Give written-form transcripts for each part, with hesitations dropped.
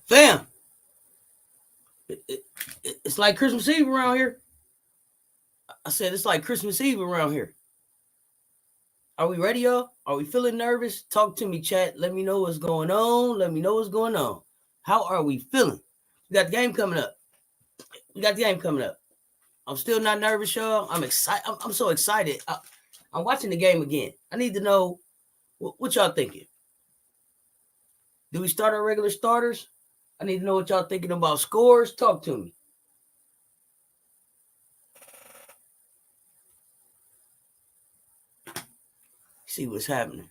Fam, it's like Christmas Eve around here. I said it's like Christmas Eve around here. Are we ready, y'all? Are we feeling nervous? Talk to me, chat. Let me know what's going on. Let me know what's going on. How are we feeling? We got the game coming up. I'm still not nervous, y'all. I'm excited. I'm so excited. I'm watching the game again. I need to know what y'all thinking. Do we start our regular starters? I need to know what y'all thinking about scores. Talk to me. See what's happening.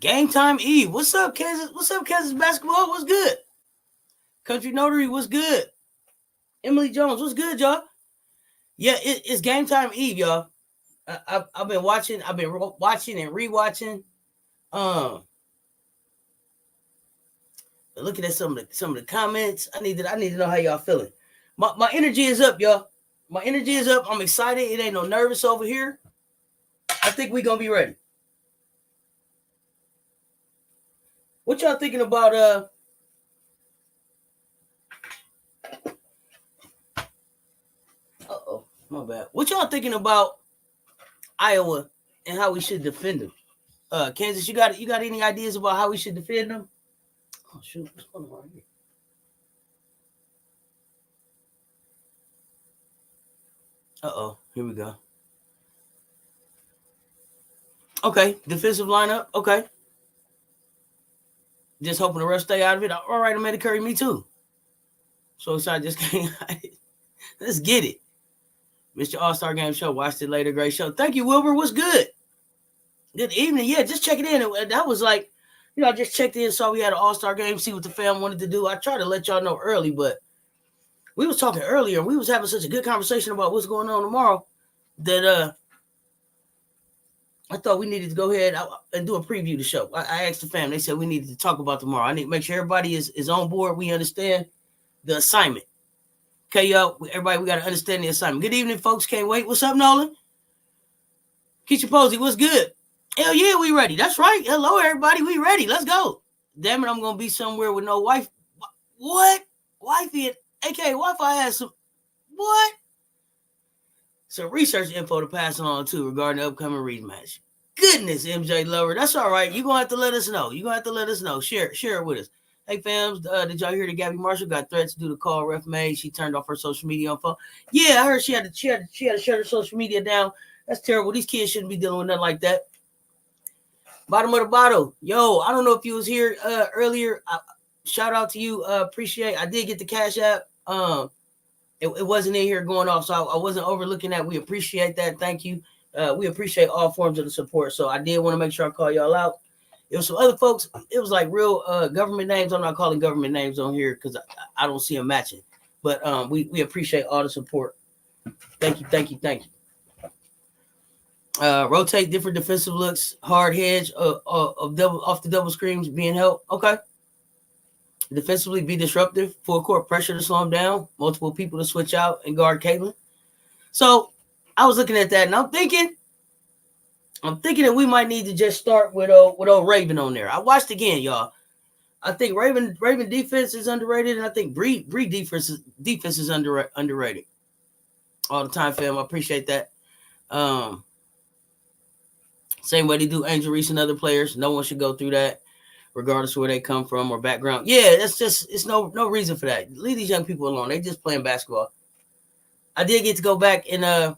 Game time Eve. What's up, Kansas? What's up, Kansas basketball? What's good? Country Notary, what's good? Emily Jones, what's good, y'all? Yeah, it's game time Eve, y'all. I've been watching. I've been watching and rewatching. Looking at some of the comments. I need to know how y'all feeling. My energy is up, y'all. My energy is up. I'm excited. It ain't no nervous over here. I think we're gonna be ready. What y'all thinking about uh-oh, my bad. What y'all thinking about Iowa and how we should defend them? Kansas, you got any ideas about how we should defend them? Oh shoot, what's going on here? Uh-oh, here we go. Okay, defensive lineup. Okay. Just hoping the rest stay out of it. All right, I'm Curry, me too. So excited, just can't. Let's get it. Mr. All-Star Game Show. Watched it later. Great show. Thank you, Wilbur. What's good? Good evening. Yeah, just checking in. That was like, I just checked in, saw we had an All-Star Game, see what the fam wanted to do. I tried to let y'all know early, but we was talking earlier. We was having such a good conversation about what's going on tomorrow that I thought we needed to go ahead and do a preview of the show. I asked the fam. They said we needed to talk about tomorrow. I need to make sure everybody is on board. We understand the assignment. Okay, y'all. Everybody, we got to understand the assignment. Good evening, folks. Can't wait. What's up, Nolan? Keisha Posey, what's good? Hell yeah, we ready. That's right. Hello, everybody. We ready. Let's go. Damn it, I'm going to be somewhere with no wife. What? Wifey and AK Wi-Fi has some. What? Some research info to pass on too regarding the upcoming rematch. Goodness, MJ Lover. That's all right. You're going to have to let us know. Share it with us. Hey, fams, did y'all hear that Gabby Marshall got threats due to call ref made? She turned off her social media on phone. Yeah, I heard she had to shut her social media down. That's terrible. These kids shouldn't be dealing with nothing like that. Bottom of the bottle. Yo, I don't know if you was here earlier. Shout out to you. Appreciate. I did get the Cash App. It wasn't in here going off, so I wasn't overlooking that. We appreciate that. Thank you. We appreciate all forms of the support. So I did want to make sure I call y'all out. It was some other folks. It was like real government names. I'm not calling government names on here because I don't see them matching. But we appreciate all the support. Thank you. Rotate different defensive looks. Hard hedge of double off the double screens being helped. Okay. Defensively, be disruptive. Full court pressure to slow them down. Multiple people to switch out and guard Caitlin. So I was looking at that, and I'm thinking that we might need to just start with old Raven on there. I watched again, y'all. I think Raven defense is underrated, and I think Bree defense is underrated. All the time, fam. I appreciate that. Same way they do Angel Reese and other players. No one should go through that, regardless of where they come from or background. Yeah, it's no reason for that. Leave these young people alone. They just playing basketball. I did get to go back and I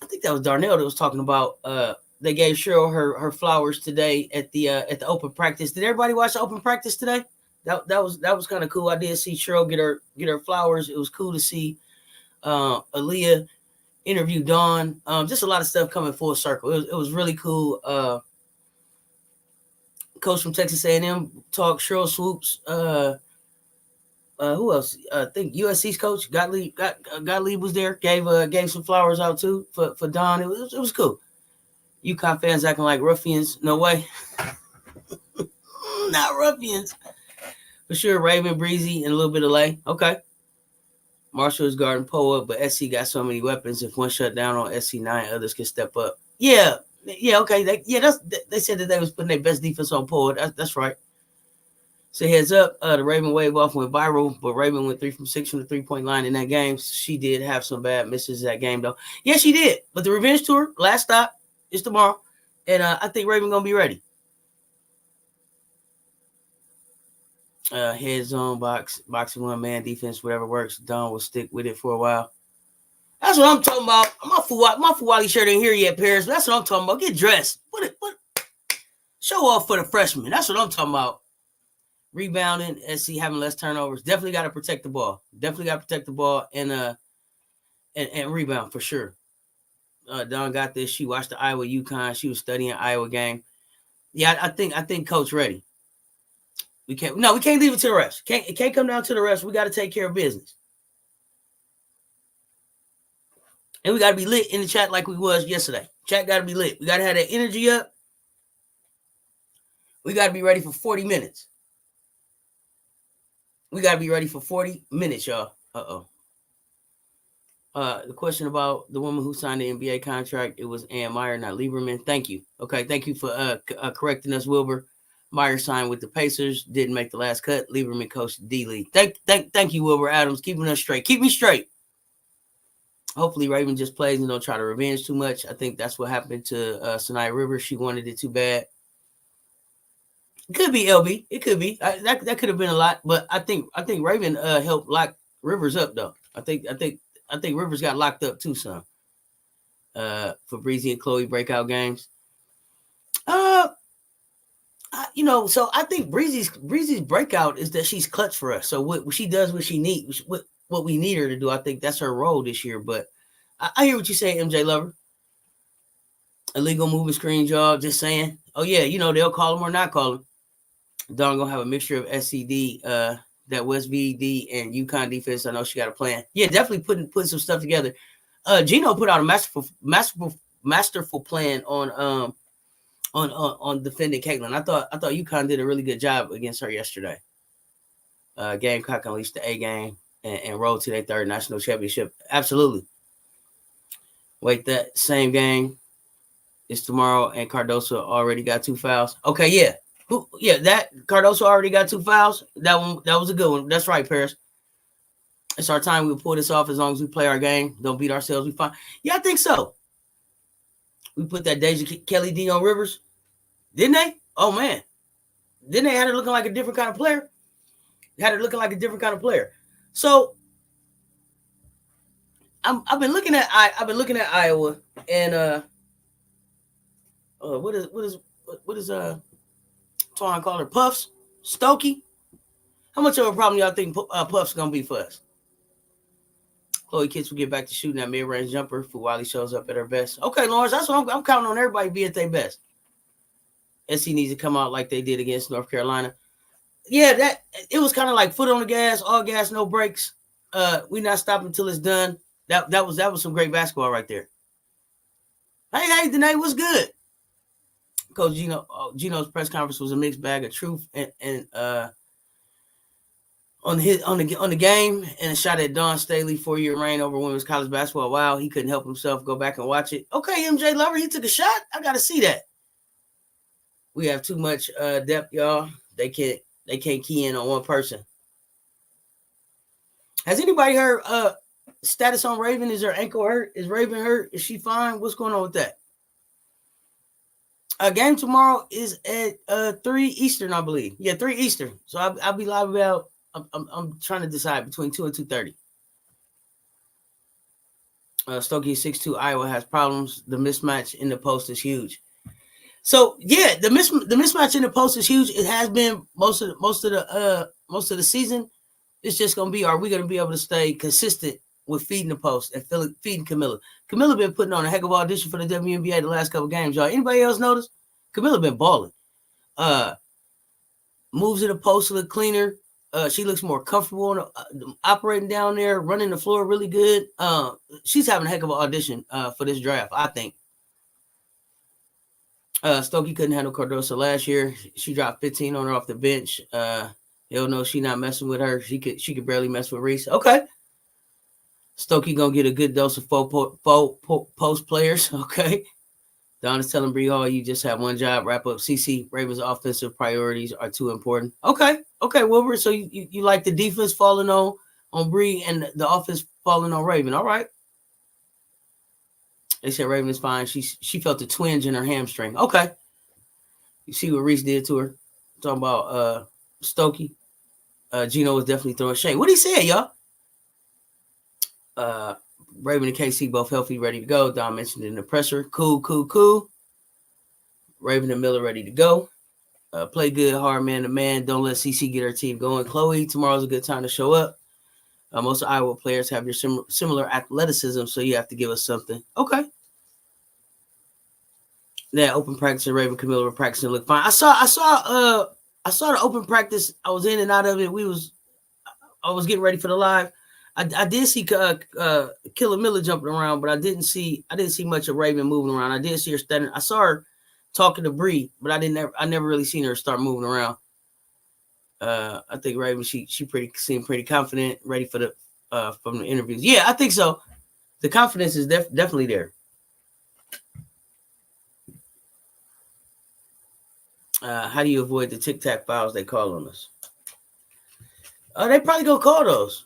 think that was Darnell that was talking about they gave Cheryl her flowers today at the open practice. Did everybody watch the open practice today? That was kind of cool. I did see Cheryl get her flowers. It was cool to see Aaliyah interview Dawn. Just a lot of stuff coming full circle. It was really cool. Coach from Texas A&M talk. Cheryl Swoops. Who else? I think USC's coach Gottlieb was there. Gave some flowers out too for Dawn. It was cool. UConn fans acting like ruffians. No way. Not ruffians. For sure, Raven, Breezy, and a little bit of Lay. Okay. Marshall is guarding Poa, but SC got so many weapons. If one shut down on SC9, others can step up. Yeah, okay. They said that they was putting their best defense on Poa. That's right. So heads up, the Raven wave off went viral, but Raven went 3 from 6 from the 3-point line in that game. She did have some bad misses that game, though. Yeah, she did. But the revenge tour, last stop, is tomorrow. And I think Raven going to be ready. Head zone, boxing one man, defense, whatever works. Don will stick with it for a while. That's what I'm talking about. My Fuwali shirt ain't here yet, Paris. That's what I'm talking about. Get dressed. What? Show off for the freshmen. That's what I'm talking about. Rebounding, SC having less turnovers. Definitely got to protect the ball. And rebound for sure. Dawn got this. She watched the Iowa UConn. She was studying Iowa game. Yeah, I think Coach ready. We can't leave it to the refs. It can't come down to the refs. We got to take care of business. And we got to be lit in the chat like we was yesterday. Chat got to be lit. We got to have that energy up. We got to be ready for 40 minutes. We got to be ready for 40 minutes, y'all. Uh-oh. The question about the woman who signed the NBA contract, it was Ann Meyer, not Lieberman. Thank you. Okay, thank you for correcting us, Wilbur. Meyer signed with the Pacers, didn't make the last cut. Lieberman coached D-League. Thank you, Wilbur Adams, keeping us straight. Keep me straight. Hopefully, Raven just plays and don't try to revenge too much. I think that's what happened to Sanaya Rivers. She wanted it too bad. It could be LB. It could be. That could have been a lot, but I think Raven helped lock Rivers up though. I think Rivers got locked up too, son. For Breezy and Chloe breakout games. So I think Breezy's breakout is that she's clutch for us. So what she does, what she needs, what we need her to do, I think that's her role this year. But I hear what you say, MJ Lover. Illegal moving screen job, just saying. Oh yeah, they'll call him or not call him. Dawn gonna have a mixture of SCD, that West VD and UConn defense. I know she got a plan. Yeah, definitely putting some stuff together. Gino put out a masterful plan on defending Caitlin. I thought UConn did a really good job against her yesterday. Gamecock unleashed the A game and rolled to their third national championship. Absolutely. Wait, that same game is tomorrow, and Cardoso already got 2 fouls. Okay, yeah. That Cardoso already got 2 fouls. That was a good one. That's right, Paris. It's our time. We'll pull this off as long as we play our game. Don't beat ourselves. We fine. Yeah, I think so. We put that Deja Kelly D on Rivers. Didn't they? Oh, man. Didn't they have her looking like a different kind of player? So I've been looking at Iowa and what is Twan call her? Puffs? Stokey? How much of a problem y'all think Puff's gonna be for us? Chloe Kitts will get back to shooting that mid-range jumper. Fuwali shows up at her best. Okay, Lawrence, that's what I'm counting on everybody to be at their best. SC needs to come out like they did against North Carolina. Yeah, that it was kind of like foot on the gas, all gas, no brakes. We not stopping until it's done. That was some great basketball right there. Hey, Danae, what's good? Coach Gino's press conference was a mixed bag of truth and on the game and a shot at Dawn Staley 4-year reign over women's college basketball. Wow, he couldn't help himself. Go back and watch it. Okay, MJ Lover, he took a shot. I gotta see that. We have too much depth, y'all. They can't key in on one person. Has anybody heard status on Raven? Is her ankle hurt? Is Raven hurt? Is she fine? What's going on with that? Game tomorrow is at 3 Eastern, I believe. Yeah, 3 Eastern. So I'll be live about. I'm trying to decide between 2 and 2:30. Stokey 6'2". Iowa has problems. The mismatch in the post is huge. So yeah, the mismatch in the post is huge. It has been most of the season. It's just gonna be, are we gonna be able to stay consistent with feeding the post and feeding Camilla? Camilla been putting on a heck of an audition for the WNBA the last couple games, y'all. Anybody else notice? Camilla been balling. Moves in the post a little cleaner. She looks more comfortable operating down there, running the floor really good. She's having a heck of an audition for this draft, I think. Stokey couldn't handle Cardoso last year. She dropped 15 on her off the bench. Hell no, she not messing with her. She could barely mess with Reese. Okay. Stokey gonna get a good dose of post players. Okay. Don is telling Bree Hall, you just have one job, wrap up. CC, Ravens' offensive priorities are too important. Okay, Wilbur. So you like the defense falling on Bree and the offense falling on Raven. All right. They said Raven is fine. She felt a twinge in her hamstring. Okay. You see what Reese did to her? Talking about Stokey. Gino was definitely throwing shade. What he said, y'all? Raven and KC both healthy, ready to go. Don mentioned it in the presser. Cool. Raven and Miller ready to go. Play good, hard man to man. Don't let CC get her team going. Chloe, tomorrow's a good time to show up. Most Iowa players have your similar athleticism, so you have to give us something. Okay. Yeah, open practice and Raven Camilla were practicing look fine. I saw the open practice. I was in and out of it. I was getting ready for the live. I did see Killer Miller jumping around, but I didn't see much of Raven moving around. I did see her standing. I saw her talking to Bree, but I never really seen her start moving around. I think Raven she seemed pretty confident, ready for the from the interviews. Yeah, I think so. The confidence is definitely there. How do you avoid the tic tac fouls they call on us? They probably gonna call those.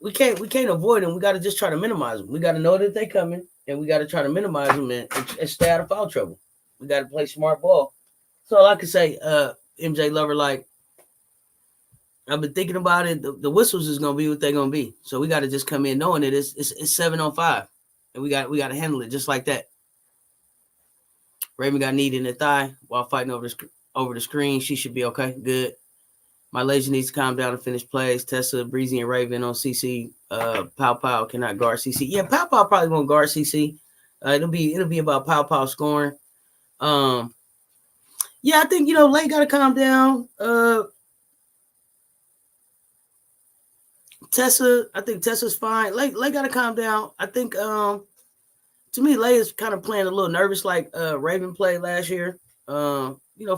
We can't avoid them. We got to just try to minimize them. We got to know that they coming, and we got to try to minimize them and stay out of foul trouble. We got to play smart ball. So all I can say, MJ Lover, like I've been thinking about it. The whistles is gonna be what they're gonna be. So we got to just come in knowing that it's 7-on-5, and we got to handle it just like that. Raven got kneed in the thigh while fighting over the screen. She should be okay. Good. My lazy needs to calm down and finish plays. Tessa, Breezy, and Raven on CC. Pow cannot guard CC. Yeah, Pow probably won't guard CC. It'll be about Pow scoring. Yeah, I think Lay got to calm down. I think Tessa's fine. Lay got to calm down. I think to me, Lay is kind of playing a little nervous like Raven played last year.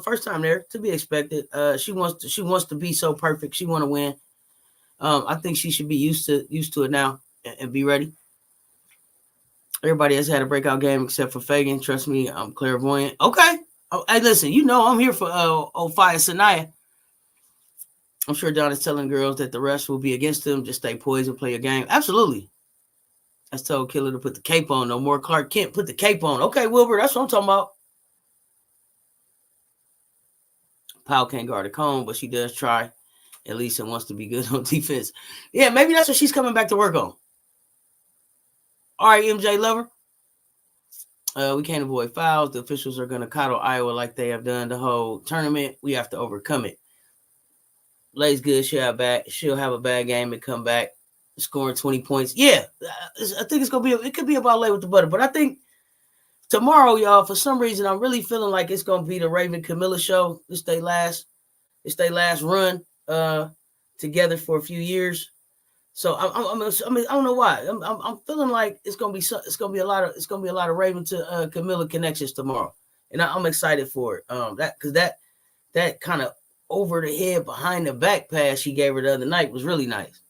First time there, to be expected. She wants to be so perfect. She want to win. I think she should be used to it now and be ready. Everybody has had a breakout game except for Fagan. Trust me, I'm clairvoyant. Okay. Oh, hey, listen, I'm here for Fire Sanaya. I'm sure Don is telling girls that the rest will be against them. Just stay poised and play your game. Absolutely. That's told Killer to put the cape on. No more Clark Kent. Put the cape on. Okay, Wilbur, that's what I'm talking about. Powell can't guard a cone, but she does try at least and wants to be good on defense. Yeah, maybe that's what she's coming back to work on. All right, MJ Lover. We can't avoid fouls. The officials are going to coddle Iowa like they have done the whole tournament. We have to overcome it. Lay's good. She'll have a bad game and come back scoring 20 points. Yeah, I think it could be about Lay with the butter. But I think tomorrow, y'all, for some reason, I'm really feeling like it's going to be the Raven Camilla show. It's their last run together for a few years. So I don't know why. I'm feeling like it's gonna be a lot of Raven to Camilla connections tomorrow, and I'm excited for it. That kind of over the head behind the back pass she gave her the other night was really nice.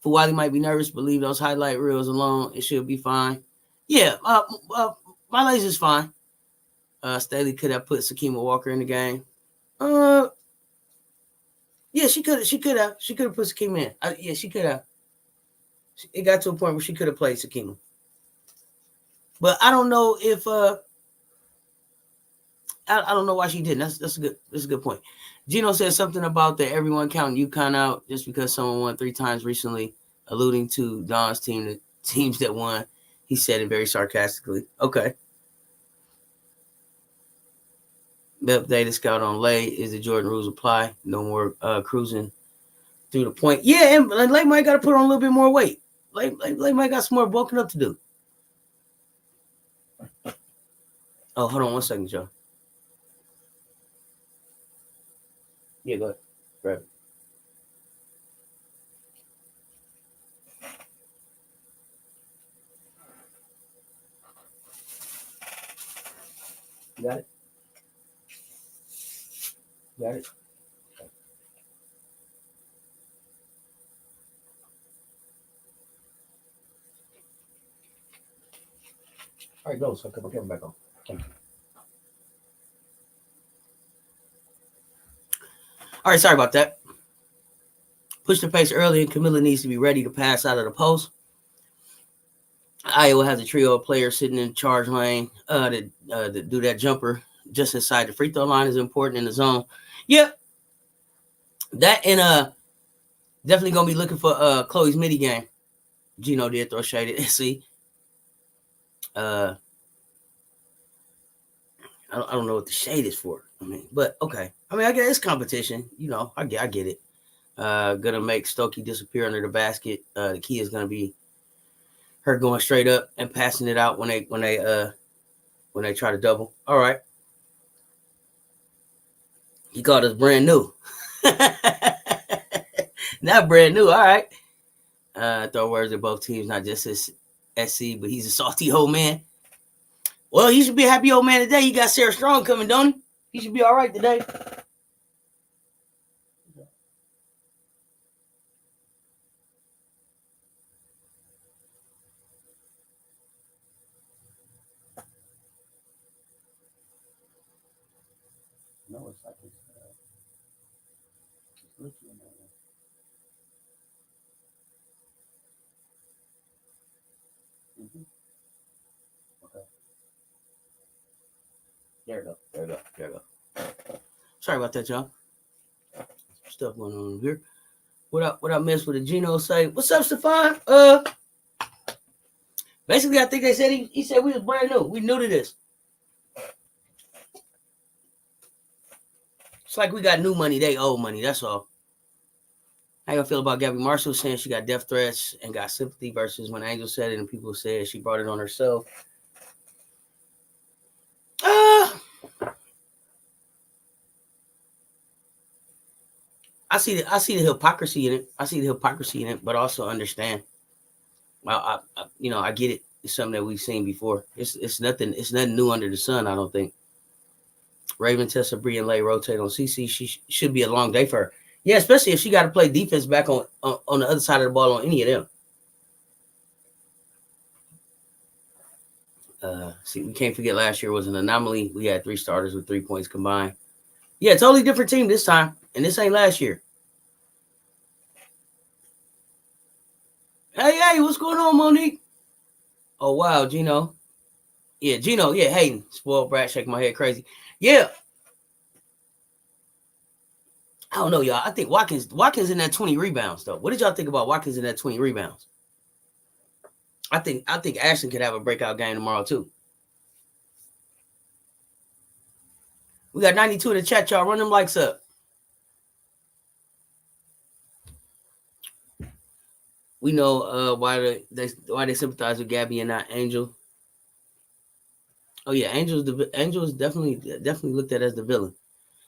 Fuwali might be nervous, but leave those highlight reels alone. It should be fine. Yeah, my laser's fine. Staley could have put Sakima Walker in the game. Yeah, she could have put Sakima in. Yeah, she could have. It got to a point where she could have played Sakima. But I don't know if I don't know why she didn't. That's a good point. Gino said something about that everyone counting UConn out just because someone won 3 times recently, alluding to Don's team, the teams that won. He said it very sarcastically. Okay. The updated scout on Lay is the Jordan rules apply. No more cruising through the point. Yeah, and Lay might got to put on a little bit more weight. Lay might got some more bulking up to do. Oh, hold on 1 second, Joe. Yeah, go ahead. Grab it. Got it? Got it? All right, go. So put my camera back on. Thank you. All right, sorry about that. Push the pace early, and Camilla needs to be ready to pass out of the post. Iowa has a trio of players sitting in charge lane to do that jumper just inside the free throw line is important in the zone. Yep. That and definitely gonna be looking for Chloe's midi game. Gino did throw shade at SC. I don't know what the shade is for. I mean, but okay. I mean, I guess it's competition. You know, I get it. Gonna make Stokey disappear under the basket. The key is gonna be her going straight up and passing it out when they try to double. All right. He called us brand new. Not brand new. All right. Throw words at both teams, not just as SC, but he's a salty old man. Well, he should be a happy old man today. He got Sarah Strong coming, don't he? He should be all right today. No, it's like it's glitchy in there. Mm-hmm. Okay. There we go. Sorry about that, y'all. Some stuff going on over here. What I missed with the Gino say? What's up, Stefan? Basically, I think they said he said we was brand new. We new to this. It's like we got new money, they old money. That's all. How you feel about Gabby Marshall saying she got death threats and got sympathy versus when Angel said it and people said she brought it on herself? I see the hypocrisy in it. But also understand. I get it. It's something that we've seen before. It's nothing new under the sun, I don't think. Raven, Tessa, Bree, and Lay rotate on CC. She should be a long day for her. Yeah, especially if she got to play defense back on the other side of the ball on any of them. See, we can't forget last year was an anomaly. We had 3 starters with 3 points combined. Yeah, totally different team this time, and this ain't last year. Hey, what's going on, Monique? Oh, wow, Gino. Yeah, Gino. Yeah, Hayden. Spoiled brat, shaking my head crazy. Yeah. I don't know, y'all. I think Watkins in that 20 rebounds, though. What did y'all think about Watkins in that 20 rebounds? I think Ashton could have a breakout game tomorrow, too. We got 92 in the chat, y'all. Run them likes up. We know why they sympathize with Gabby and not Angel. Oh yeah, Angel's definitely looked at as the villain.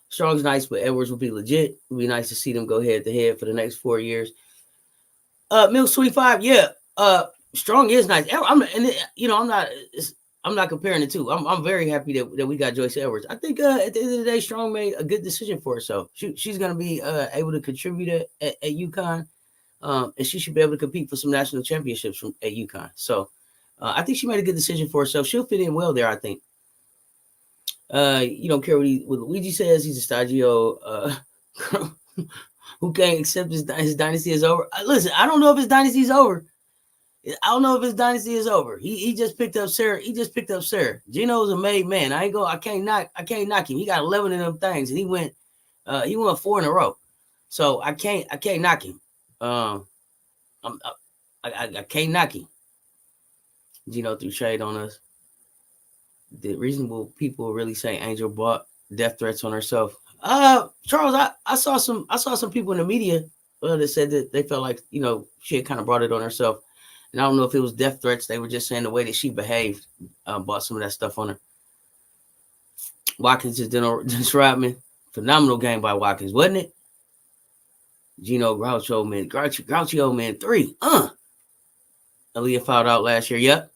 Strong's nice, but Edwards will be legit. It would be nice to see them go head to head for the next 4 years. Milk 25, yeah. Strong is nice. I'm not comparing the two. I'm very happy that we got Joyce Edwards. I think at the end of the day, Strong made a good decision for herself. She's going to be able to contribute at UConn, and she should be able to compete for some national championships at UConn. So I think she made a good decision for herself. She'll fit in well there, I think. You don't care what Luigi says. He's a stagio who can't accept his dynasty is over. Listen, I don't know if his dynasty is over. He just picked up Sarah. Gino's a made man. I can't knock him. He got 11 of them things, and he went 4 in a row. So I can't knock him. I can't knock him. Gino threw shade on us. Did reasonable people really say Angel brought death threats on herself? Charles, I saw some people in the media that said that they felt like she had kind of brought it on herself. And I don't know if it was death threats. They were just saying the way that she behaved brought some of that stuff on her. Watkins just Dennis Rodman. Phenomenal game by Watkins, wasn't it? Gino Groucho man 3. Aaliyah fouled out last year. Yep.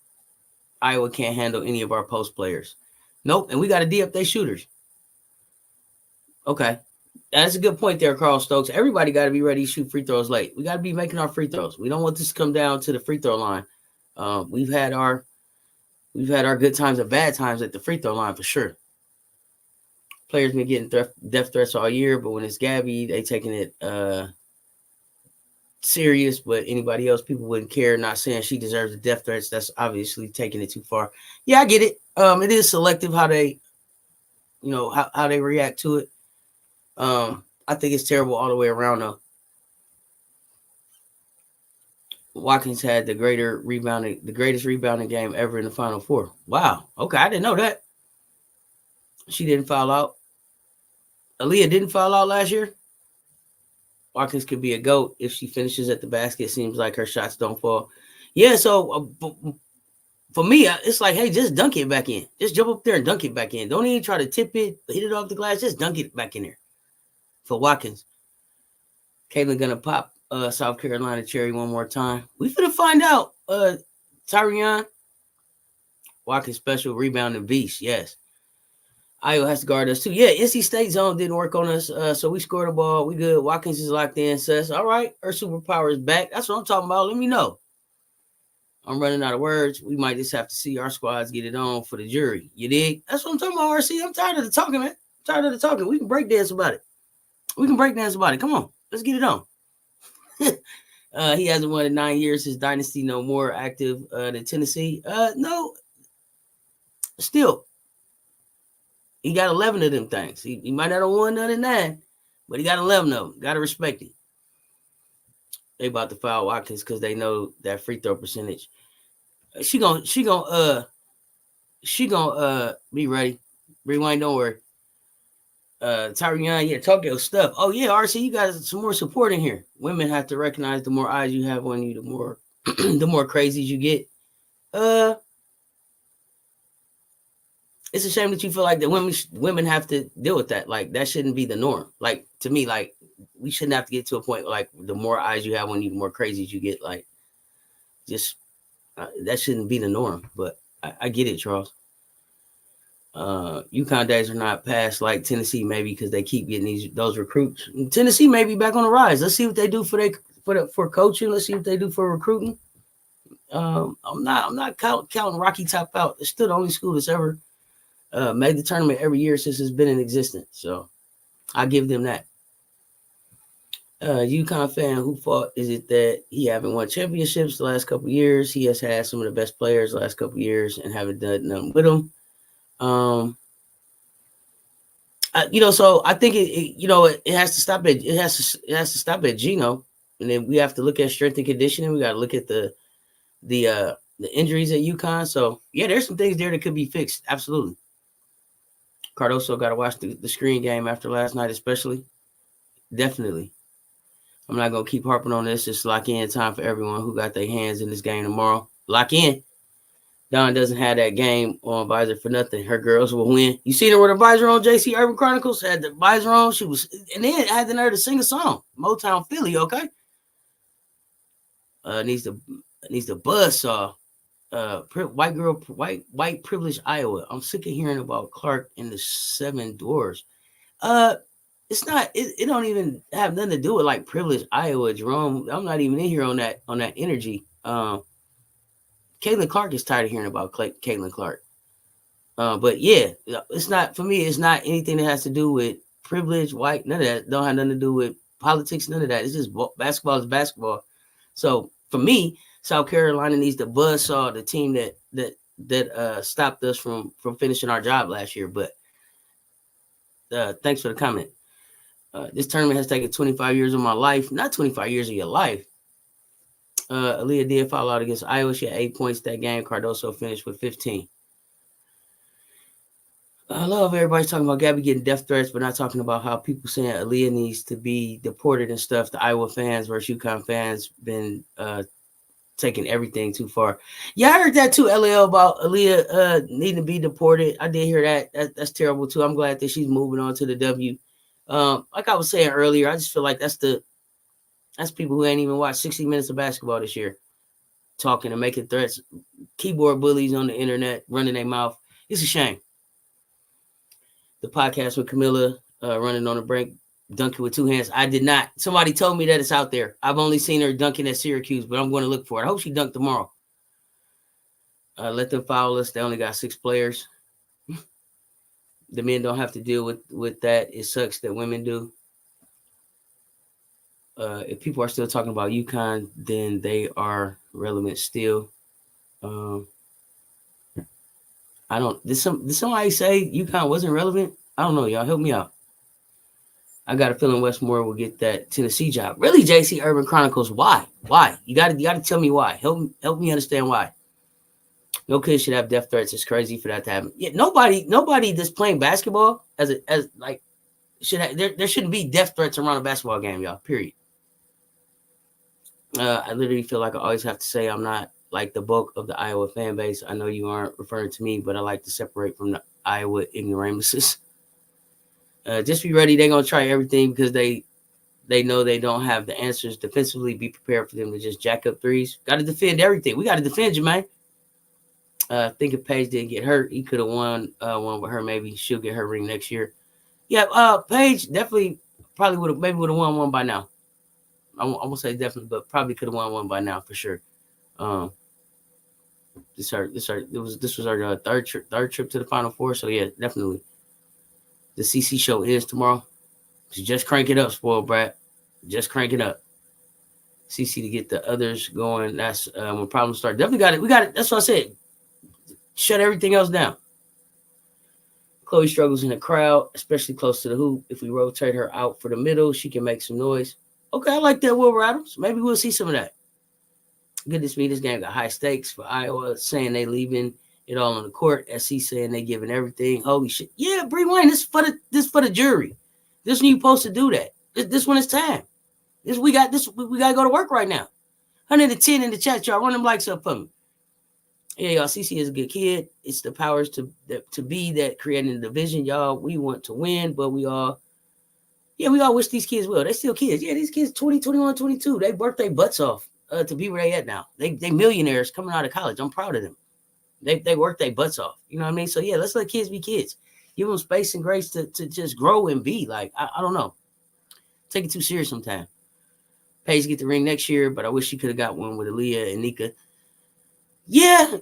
Iowa can't handle any of our post players. Nope. And we got to D up their shooters. Okay. That's a good point there, Carl Stokes. Everybody got to be ready to shoot free throws late. We got to be making our free throws. We don't want this to come down to the free throw line. We've had our we've had our good times and bad times at the free throw line for sure. Players been getting death threats all year, but when it's Gabby, they taking it serious. But anybody else, people wouldn't care. Not saying she deserves the death threats. That's obviously taking it too far. Yeah, I get it. It is selective how they, how they react to it. I think it's terrible all the way around though. Watkins had the greatest rebounding game ever in the Final Four. Wow. Okay, I didn't know that. She didn't foul out. Aaliyah didn't foul out last year. Watkins could be a GOAT if she finishes at the basket. Seems like her shots don't fall. Yeah, so for me, it's like, hey, just dunk it back in. Just jump up there and dunk it back in. Don't even try to tip it, hit it off the glass. Just dunk it back in there. For Watkins. Caitlin gonna pop South Carolina cherry one more time. We finna find out. Tyrion Watkins special rebounding beast. Yes. Iowa has to guard us too. Yeah, NC State zone didn't work on us, so we scored the ball. We good. Watkins is locked in. Cess, all right. Her superpower is back. That's what I'm talking about. Let me know. I'm running out of words. We might just have to see our squads get it on for the jury. You dig? That's what I'm talking about, RC. I'm tired of the talking, man. I'm tired of the talking. We can break dance about it. Come on. Let's get it on. He hasn't won in 9 years. His dynasty no more active than Tennessee. No. Still. He got 11 of them things. He might not have won none of 9, but he got 11 of them. Got to respect it. They about to foul Watkins because they know that free throw percentage. She gonna be ready. Rewind, don't worry. Tyrion, yeah, talk your stuff. Oh yeah, RC, you got some more support in here. Women have to recognize the more eyes you have on you, the more the more crazies you get. It's a shame that you feel like that women have to deal with that. Like that shouldn't be the norm. Like to me, like we shouldn't have to get to a point like the more eyes you have on you, the more crazies you get. Like just that shouldn't be the norm. But I get it, Charles. UConn days are not past like Tennessee, maybe because they keep getting those recruits. Tennessee may be back on the rise. Let's see what they do for coaching. Let's see what they do for recruiting. I'm not counting Rocky Top out. It's still the only school that's ever made the tournament every year since it's been in existence. So I give them that. UConn fan, who fault is it that he haven't won championships the last couple of years? He has had some of the best players the last couple of years and haven't done nothing with them. So I think it has to stop at it has to stop at Gino, and then we have to look at strength and conditioning. We got to look at the injuries at UConn. So yeah, there's some things there that could be fixed. Absolutely. Cardoso got to watch the screen game after last night, especially. Definitely. I'm not gonna keep harping on this. Just lock in time for everyone who got their hands in this game tomorrow. Lock in. Dawn doesn't have that game on visor for nothing. Her girls will win. You seen her with her visor on? JC Urban Chronicles had the visor on. She was, and then had the nerve to sing a song. Motown Philly, okay. Needs the buzz saw. White privileged Iowa. I'm sick of hearing about Clark and the 7 doors. It's not. It don't even have nothing to do with like privileged Iowa, Jerome. I'm not even in here on that energy. Caitlin Clark is tired of hearing about Caitlin Clark. But yeah, it's not, for me, it's not anything that has to do with privilege, white, none of that. Don't have nothing to do with politics, none of that. It's just basketball is basketball. So for me, South Carolina needs to buzzsaw the team that stopped us from finishing our job last year. But thanks for the comment. This tournament has taken 25 years of my life, not 25 years of your life. Aaliyah did foul out against Iowa. She had 8 points that game. Cardoso finished with 15. I love everybody talking about Gabby getting death threats, but not talking about how people saying Aaliyah needs to be deported and stuff. The Iowa fans versus UConn fans been taking everything too far. Yeah, I heard that too, LL, about Aaliyah needing to be deported. I did hear that. That's terrible too. I'm glad that she's moving on to the W. Like I was saying earlier, I just feel like that's people who ain't even watched 60 minutes of basketball this year, talking and making threats, keyboard bullies on the internet, running their mouth. It's a shame. The podcast with Camilla running on the break, dunking with 2 hands. I did not. Somebody told me that it's out there. I've only seen her dunking at Syracuse, but I'm going to look for it. I hope she dunked tomorrow. Let them foul us. They only got 6 players. The men don't have to deal with that. It sucks that women do. If people are still talking about UConn, then they are relevant still. I don't. Did somebody say UConn wasn't relevant? I don't know. Y'all help me out. I got a feeling Westmore will get that Tennessee job. Really, JC Urban Chronicles? Why? Why? You got to tell me why. Help me understand why. No kid should have death threats. It's crazy for that to happen. Yeah, nobody that's playing basketball as like should have, there shouldn't be death threats around a basketball game, y'all. Period. I literally feel like I always have to say I'm not like the bulk of the Iowa fan base. I know you aren't referring to me, but I like to separate from the Iowa ignoramuses. Just be ready. They're gonna try everything because they know they don't have the answers defensively. Be prepared for them to just jack up threes. Got to defend everything. We got to defend you, man. I think if Paige didn't get hurt, he could have won one with her. Maybe she'll get her ring next year. Yeah, Paige definitely probably would have won one by now. I won't say definitely, but probably could have won one by now for sure. This was our third trip to the Final Four. So yeah, definitely. The CC show ends tomorrow. So just crank it up, spoiled brat. Just crank it up. CC to get the others going. That's when problems start. Definitely got it. We got it. That's what I said. Shut everything else down. Chloe struggles in the crowd, especially close to the hoop. If we rotate her out for the middle, she can make some noise. Okay, I like that, Wilbur Adams. Maybe we'll see some of that. Goodness me, this game got high stakes for Iowa, saying they leaving it all on the court. SC saying they giving everything. Holy shit. Yeah, Bree Wayne, this for the jury. This when you supposed to do that. This when it's time. We got to go to work right now. 110 in the chat, y'all. Run them likes up for me. Yeah, y'all. CC is a good kid. It's the powers to be that creating the division, y'all. We want to win, but we all wish these kids well. They still kids. Yeah, these kids 20, 21, 22. They worked their butts off to be where they at now. They millionaires coming out of college. I'm proud of them. They work their butts off. You know what I mean? So yeah, let's let kids be kids. Give them space and grace to just grow and be. Like, I don't know. Take it too serious sometimes. Paige get the ring next year, but I wish she could have got one with Aaliyah and Nika. Yeah,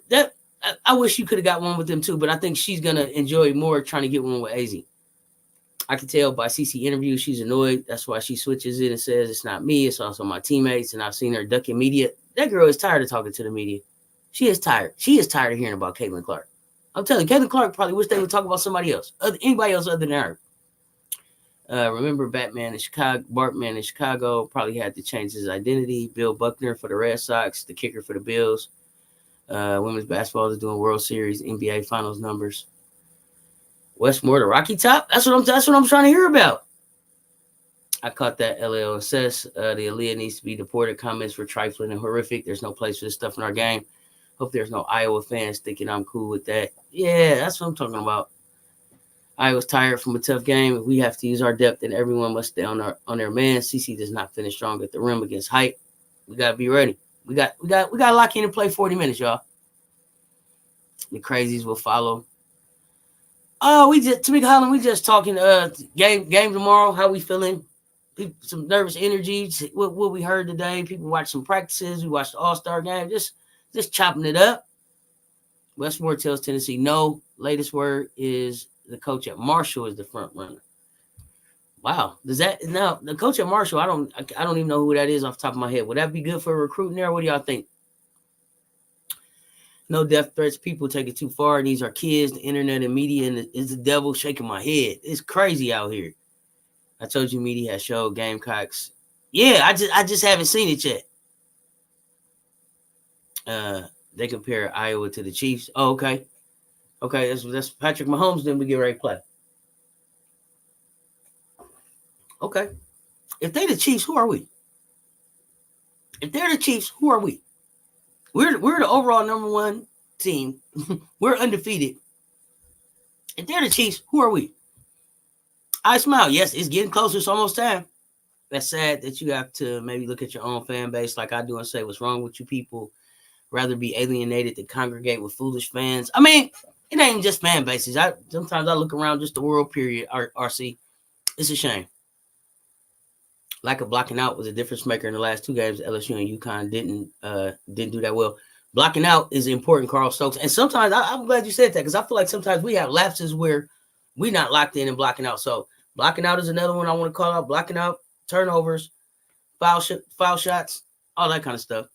I wish you could have got one with them too, but I think she's gonna enjoy more trying to get one with AZ. I can tell by CC interviews she's annoyed. That's why she switches it and says it's not me, it's also my teammates. And I've seen her ducking media. That girl is tired of talking to the media. She is tired. She is tired of hearing about Caitlin Clark. I'm telling you, Caitlin Clark probably wish they would talk about somebody else, anybody else other than her. Remember Bartman in Chicago probably had to change his identity. Bill Buckner for the Red Sox, the kicker for the Bills. Women's basketball is doing World Series, NBA Finals numbers. Westmore to Rocky Top. That's what I'm trying to hear about. I caught that LAOSS. The Aaliyah needs to be deported. Comments were trifling and horrific. There's no place for this stuff in our game. Hope there's no Iowa fans thinking I'm cool with that. Yeah, that's what I'm talking about. Iowa's tired from a tough game. If we have to use our depth, then everyone must stay on their man. CC does not finish strong at the rim against height. We gotta be ready. We got to lock in and play 40 minutes, y'all. The crazies will follow. Oh, Tamika Holland, we just talking game tomorrow. How we feeling? Some nervous energy. What we heard today. People watched some practices. We watched the All-Star game. Just chopping it up. Westmore tells Tennessee no. Latest word is the coach at Marshall is the front runner. Wow. Does that now the coach at Marshall? I don't even know who that is off the top of my head. Would that be good for recruiting there? What do y'all think? No death threats. People take it too far. These are kids. The internet and media and is the devil. Shaking my head. It's crazy out here. I told you media has showed Gamecocks. Yeah, I just haven't seen it yet. They compare Iowa to the Chiefs. Oh, okay. Okay, that's Patrick Mahomes. Then we get ready to play. Okay. If they're the Chiefs, who are we? If they're the Chiefs, who are we? We're the overall number one team. We're undefeated. If they're the Chiefs, who are we? I smile. Yes, it's getting closer. It's almost time. That's sad that you have to maybe look at your own fan base like I do and say, what's wrong with you people? Rather be alienated than congregate with foolish fans. I mean, it ain't just fan bases. Sometimes I look around just the world, period, RC. It's a shame. Lack of blocking out was a difference maker in the last two games. LSU and UConn didn't do that well. Blocking out is important, Carl Stokes. And sometimes I'm glad you said that because I feel like sometimes we have lapses where we're not locked in and blocking out. So blocking out is another one I want to call out. Blocking out, turnovers, foul shots, all that kind of stuff.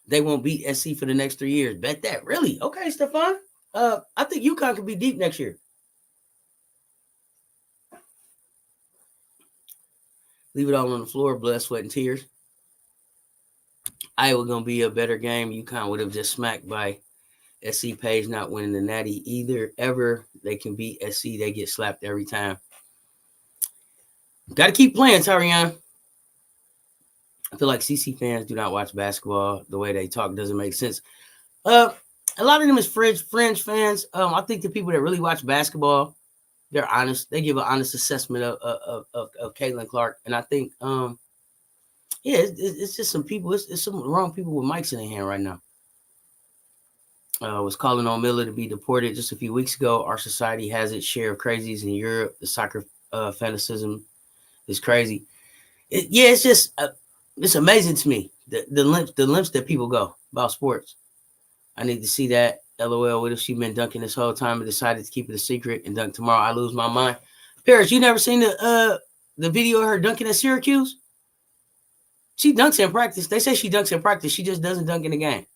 They won't beat SC for the next 3 years. Bet that. Really? Okay, Stefan. I think UConn could be deep next year. Leave it all on the floor, blood, sweat, and tears. Iowa going to be a better game. UConn would have just smacked by SC. Page not winning the Natty either. Ever they can beat SC, they get slapped every time. Got to keep playing, Tarion. I feel like CC fans do not watch basketball. The way they talk doesn't make sense. A lot of them is fringe fans. I think the people that really watch basketball, they're honest. They give an honest assessment of Caitlin Clark. And I think, it's just some people. It's some wrong people with mics in their hand right now. Was calling on Miller to be deported just a few weeks ago. Our society has its share of crazies in Europe. The soccer fanaticism is crazy. It's just it's amazing to me the limps that people go about sports. I need to see that. LOL. What if she been dunking this whole time and decided to keep it a secret and dunk tomorrow? I lose my mind. Paris, you never seen the video of her dunking at Syracuse? She dunks in practice. They say she dunks in practice. She just doesn't dunk in the game.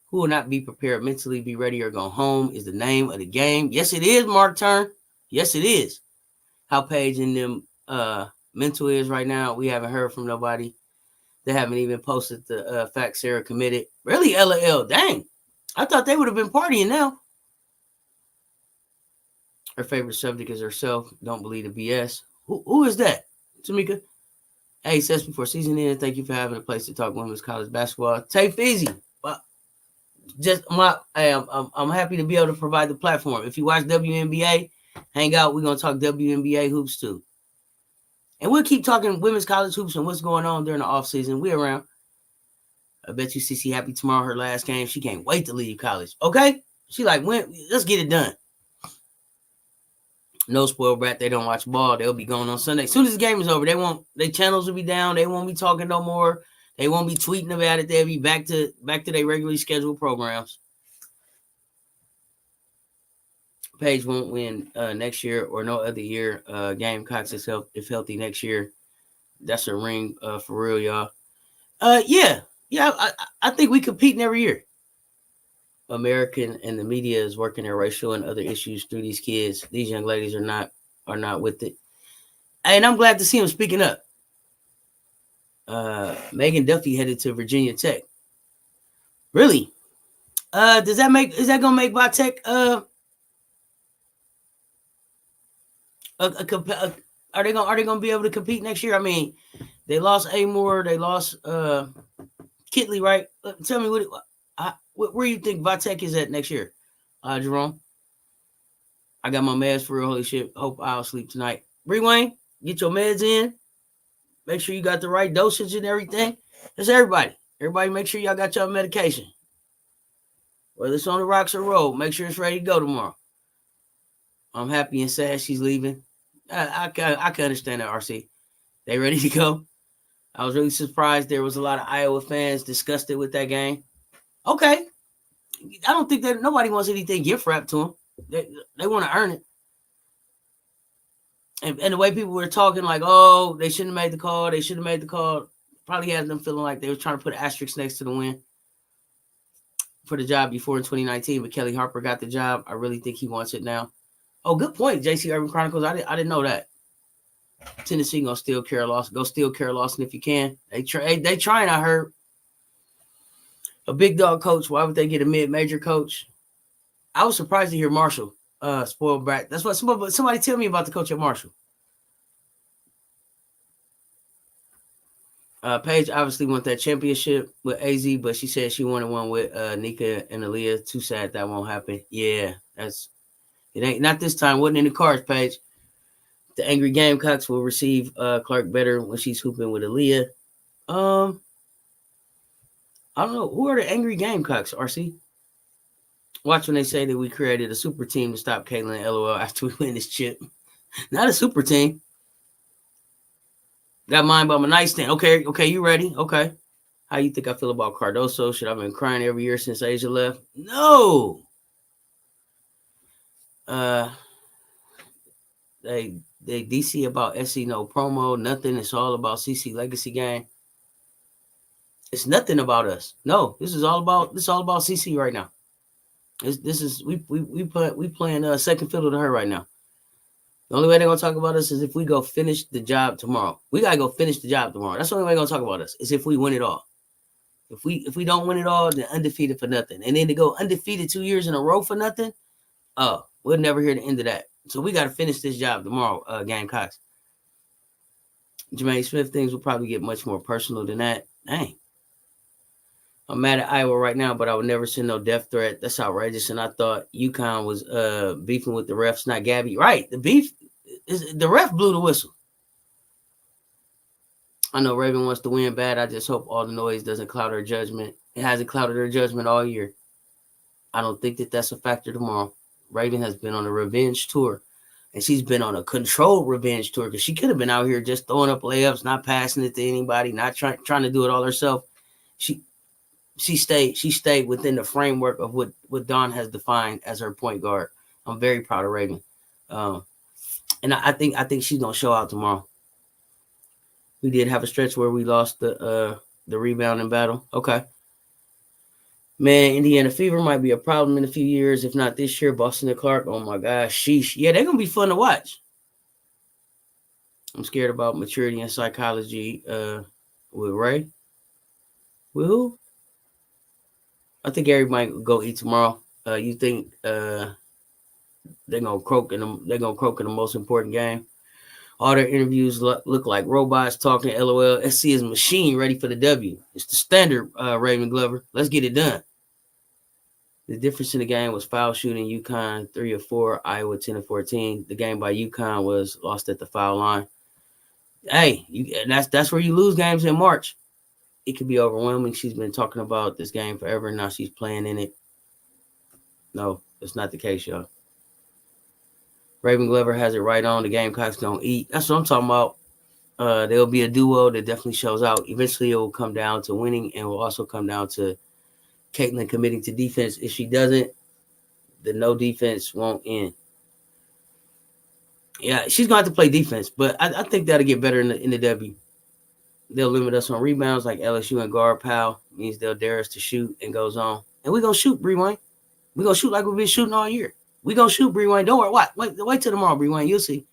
Who will not be prepared mentally, be ready, or go home is the name of the game. Yes, it is, Mark Turn. Yes, it is. How Paige and them mental is right now. We haven't heard from nobody. They haven't even posted the fact Sarah committed. Really, LOL. Dang. I thought they would have been partying now. Her favorite subject is herself. Don't believe the BS. Who is that? Tamika? Hey, Cess before season end. Thank you for having a place to talk women's college basketball. Take easy. I'm happy to be able to provide the platform. If you watch WNBA, hang out. We're going to talk WNBA hoops too. And we'll keep talking women's college hoops and what's going on during the offseason. We're around. I bet you CC happy tomorrow, her last game. She can't wait to leave college. Okay? She like, let's get it done. No spoiled brat. They don't watch ball. They'll be going on Sunday. As soon as the game is over, their channels will be down. They won't be talking no more. They won't be tweeting about it. They'll be back to their regularly scheduled programs. Paige won't win next year or no other year. Gamecocks if healthy next year. That's a ring for real, y'all. Yeah. I think we competing every year. American and the media is working their racial and other issues through these kids. These young ladies are not with it. And I'm glad to see them speaking up. Megan Duffy headed to Virginia Tech. Really? Is that gonna make Tech are they gonna be able to compete next year? I mean, they lost Amore, they lost Kitley, right? Tell me where you think Tech is at next year, Jerome? I got my meds for real. Holy shit! Hope I'll sleep tonight. Bree Wayne, get your meds in. Make sure you got the right dosage and everything. That's everybody. Everybody, make sure y'all got your medication. Whether it's on the rocks or road, make sure it's ready to go tomorrow. I'm happy and sad she's leaving. I can understand that, RC. They ready to go? I was really surprised there was a lot of Iowa fans disgusted with that game. Okay. I don't think that nobody wants anything gift wrapped to them. They want to earn it. And the way people were talking like, oh, they shouldn't have made the call. They should have made the call. Probably had them feeling like they were trying to put an asterisk next to the win for the job before in 2019. But Kelly Harper got the job. I really think he wants it now. Oh, good point, JC Urban Chronicles. I didn't know that. Tennessee gonna steal Carol Lawson. Go steal Carol Lawson if you can. They trying. I heard a big dog coach. Why would they get a mid-major coach? I was surprised to hear Marshall. Spoiled brat. That's what somebody tell me about the coach at Marshall. Paige obviously won that championship with AZ, but she said she wanted one with Nika and Aaliyah. Too sad that won't happen. Yeah, it ain't not this time. Wasn't in the cards, Paige. The angry Gamecocks will receive Clark better when she's hooping with Aaliyah. I don't know. Who are the angry Gamecocks, RC? Watch when they say that we created a super team to stop Caitlin LOL after we win this chip. Not a super team. Got mine by my nightstand. Okay, you ready? Okay. How you think I feel about Cardoso? Should I have been crying every year since Asia left? No. They DC about SC no promo, nothing. It's all about CC legacy game. It's nothing about us. No, this is all about CC right now. This is we playing second fiddle to her right now. The only way they're gonna talk about us is if we go finish the job tomorrow. We gotta go finish the job tomorrow. That's the only way they're gonna talk about us is if we win it all. If we don't win it all, then undefeated for nothing. And then to go undefeated 2 years in a row for nothing, we'll never hear the end of that. So we gotta finish this job tomorrow, Gamecocks. Jermaine Smith, things will probably get much more personal than that. Dang. I'm mad at Iowa right now, but I would never send no death threat. That's outrageous. And I thought UConn was beefing with the refs, not Gabby. Right. The beef is the ref blew the whistle. I know Raven wants to win bad. I just hope all the noise doesn't cloud her judgment. It hasn't clouded her judgment all year. I don't think that that's a factor tomorrow. Raven has been on a revenge tour, and she's been on a controlled revenge tour because she could have been out here just throwing up layups, not passing it to anybody, not trying to do it all herself. She stayed within the framework of what Dawn has defined as her point guard. I'm very proud of Raven, and I think she's gonna show out tomorrow. We did have a stretch where we lost the rebounding battle. Okay, man, Indiana Fever might be a problem in a few years, if not this year. Boston and Clark, oh my gosh, sheesh. Yeah, they're gonna be fun to watch. I'm scared about maturity and psychology with Ray. With who? I think everybody will go eat tomorrow. You think they're gonna croak in the most important game? All their interviews look like robots talking. LOL. SC is machine ready for the W. It's the standard, Raven Glover. Let's get it done. The difference in the game was foul shooting. UConn 3 of 4, Iowa 10 of 14. The game by UConn was lost at the foul line. Hey, that's where you lose games in March. It could be overwhelming. She's been talking about this game forever. Now she's playing in it. No, that's not the case, y'all. Raven Glover has it right on. The Gamecocks don't eat. That's what I'm talking about. There'll be a duo that definitely shows out. Eventually, it will come down to winning, and will also come down to Caitlin committing to defense. If she doesn't, the no defense won't end. Yeah, she's going to have to play defense, but I think that'll get better in the W. They'll limit us on rebounds like LSU and guard pal. Means they'll dare us to shoot and goes on. And we're going to shoot, Bree Wayne. We're going to shoot like we've been shooting all year. We're going to shoot, Bree Wayne. Don't worry. Wait till tomorrow, Bree Wayne. You'll see.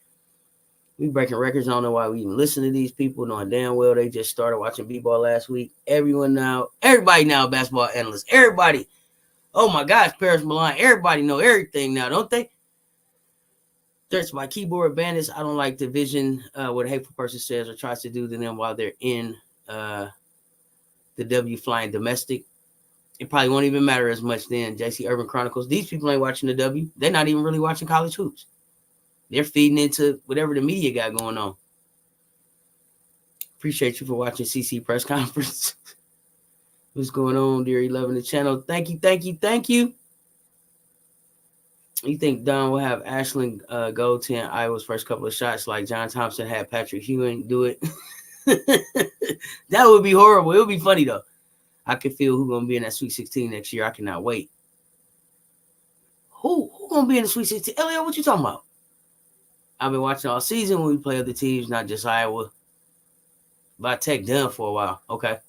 We breaking records. I don't know why we even listen to these people, knowing damn well they just started watching b-ball last week. Everybody now, basketball analysts. Everybody. Oh, my gosh, Paris Milan. Everybody know everything now, don't they? Threats by keyboard bandits. I don't like the vision what a hateful person says or tries to do to them while they're in the W flying domestic. It probably won't even matter as much then. JC Urban Chronicles. These people ain't watching the W. They're not even really watching college hoops. They're feeding into whatever the media got going on. Appreciate you for watching CC press conference. What's going on, dear? Loving the channel. Thank you. You think Don will have Ashland go 10 Iowa's first couple of shots like John Thompson had Patrick Ewing do it? That would be horrible. It would be funny, though. I can feel who's going to be in that Sweet 16 next year. I cannot wait. Who going to be in the Sweet 16? Elliot, what you talking about? I've been watching all season when we play other teams, not just Iowa. But Tech done for a while. Okay.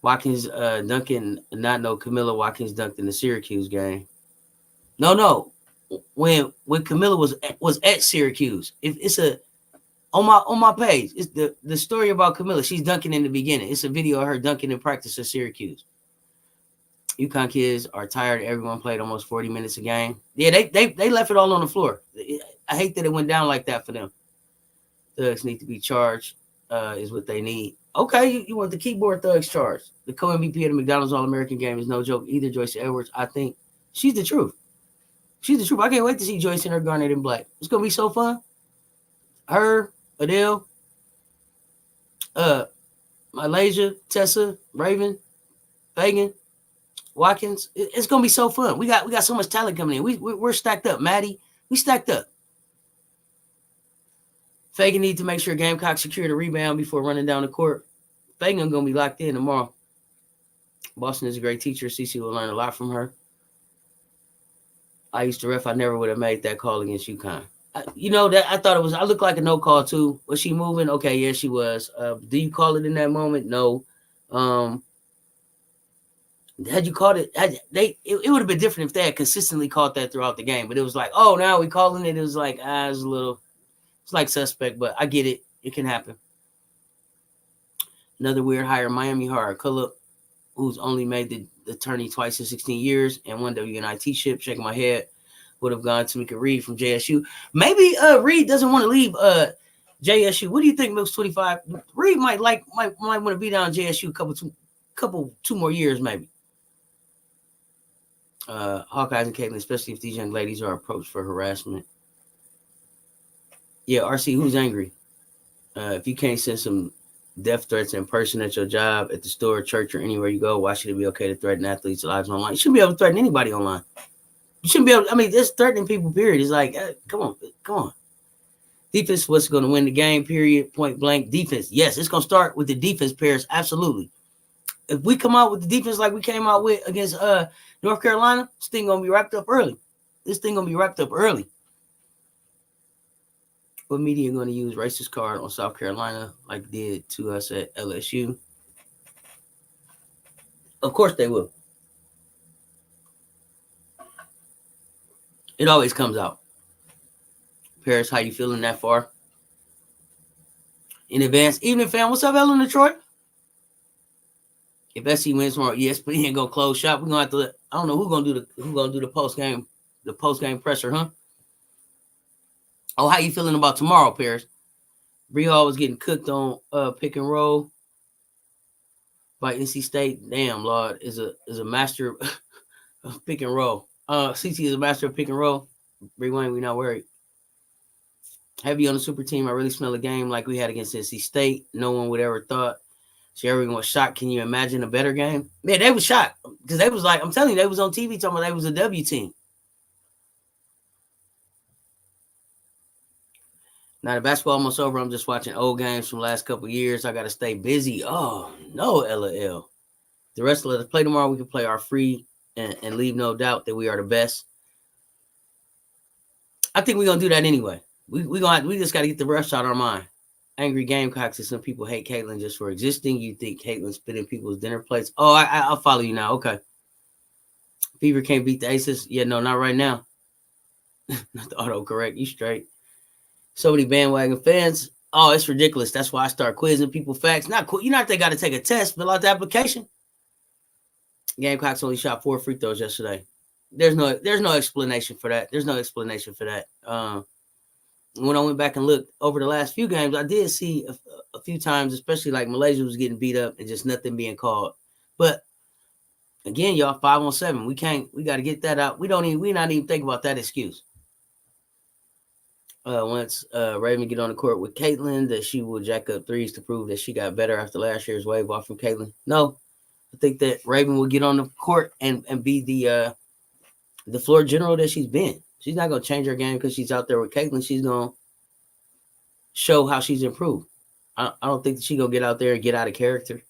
Watkins, Duncan, not know Camilla Watkins dunked in the Syracuse game. No. When Camilla was at Syracuse, it's on my page. It's the story about Camilla. She's dunking in the beginning. It's a video of her dunking in practice at Syracuse. UConn kids are tired. Everyone played almost 40 minutes a game. Yeah, they left it all on the floor. I hate that it went down like that for them. Thugs need to be charged. Is what they need. Okay, you want the keyboard thugs charged. The co-MVP of the McDonald's All-American game is no joke either. Joyce Edwards, I think she's the truth. I can't wait to see Joyce in her garnet and black. It's gonna be so fun. Her, Adele, Malaysia, Tessa, Raven, Fagan, Watkins. It's gonna be so fun. We got so much talent coming in. We're stacked up. Maddie, we stacked up. Fagan needs to make sure Gamecocks secure the rebound before running down the court. Fagan gonna be locked in tomorrow. Boston is a great teacher. Cece will learn a lot from her. I used to ref. I never would have made that call against UConn. That I thought it was. I looked like a no call too. Was she moving? Okay, yeah, she was. Do you call it in that moment? No. Had you called it? It would have been different if they had consistently called that throughout the game. But it was like, oh, now we calling it. It was like, it's a little. It's like suspect, but I get it. It can happen. Another weird hire, Miami hired Cullup, who's only made the tourney twice in 16 years and one WNIT ship. Shaking my head. Would have gone to Tamika Reed from JSU. Maybe Reed doesn't want to leave JSU. What do you think, Milks 25? Reed might want to be down JSU two more years, maybe. Hawkeyes and Caitlin, especially if these young ladies are approached for harassment. Yeah, RC, who's angry? If you can't send some death threats in person at your job, at the store, church, or anywhere you go, why should it be okay to threaten athletes' lives online? You shouldn't be able to threaten anybody online. You shouldn't be able. I mean, just threatening people. Period. It's like, come on. Defense, what's going to win the game? Period. Point blank. Defense. Yes, it's going to start with the defense pairs. Absolutely. If we come out with the defense like we came out with against North Carolina, this thing going to be wrapped up early. What media going to use racist card on South Carolina like did to us at LSU? Of course they will. It always comes out. Paris, how you feeling that far? In advance. Evening, fam. What's up, Ellen Detroit? If SC wins tomorrow, ESPN gonna close shop. We're gonna have to. I don't know who's gonna do the post game presser, huh? Oh, how you feeling about tomorrow, Paris? Bree Hall was getting cooked on pick and roll by NC State. Damn, Lord is a master of pick and roll. CC is a master of pick and roll. Bree Wayne, we not worried. Heavy on the super team. I really smell a game like we had against NC State. No one would ever thought. So everyone was shocked. Can you imagine a better game? Man, they was shocked because they was like, I'm telling you, they was on TV talking about they was a W team. Now the basketball almost over. I'm just watching old games from the last couple of years. I got to stay busy. Oh, no, LOL. The rest of us play tomorrow. We can play our free and leave no doubt that we are the best. I think we're going to do that anyway. We just got to get the rush out of our mind. Angry Gamecocks and some people hate Caitlin just for existing. You think Caitlin's spitting people's dinner plates? Oh, I'll follow you now. Okay. Fever can't beat the Aces. Yeah, no, not right now. Not the autocorrect. You straight. So many bandwagon fans. Oh, it's ridiculous. That's why I start quizzing people facts. Not cool. You know, they got to take a test, fill out the application. Gamecocks only shot 4 free throws yesterday. There's no explanation for that. When I went back and looked over the last few games, I did see a few times, especially like Malaysia was getting beat up and just nothing being called. But again, y'all, 5-on-7. We got to get that out. We not even think about that excuse. Once Raven get on the court with Caitlin, that she will jack up threes to prove that she got better after last year's wave off from Caitlin. No, I think that Raven will get on the court and be the floor general that she's been. She's not going to change her game because she's out there with Caitlin. She's going to show how she's improved. I don't think that she's going to get out there and get out of character.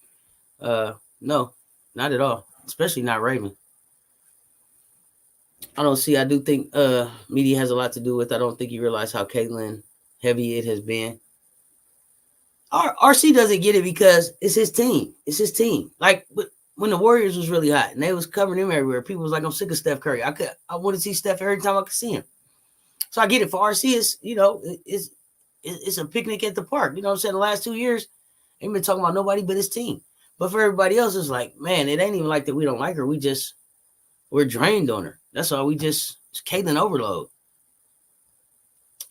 No, not at all, especially not Raven. I do think media has a lot to do with it. I don't think you realize how Caitlin heavy it has been. RC doesn't get it because it's his team. Like when the Warriors was really hot and they was covering him everywhere, people was like, I'm sick of Steph Curry. I want to see Steph every time I could see him. So I get it. For RC, it's a picnic at the park. You know what I'm saying? The last 2 years, ain't been talking about nobody but his team. But for everybody else, it's like, man, it ain't even like that we don't like her. We're drained on her. That's all. It's Caitlin overload.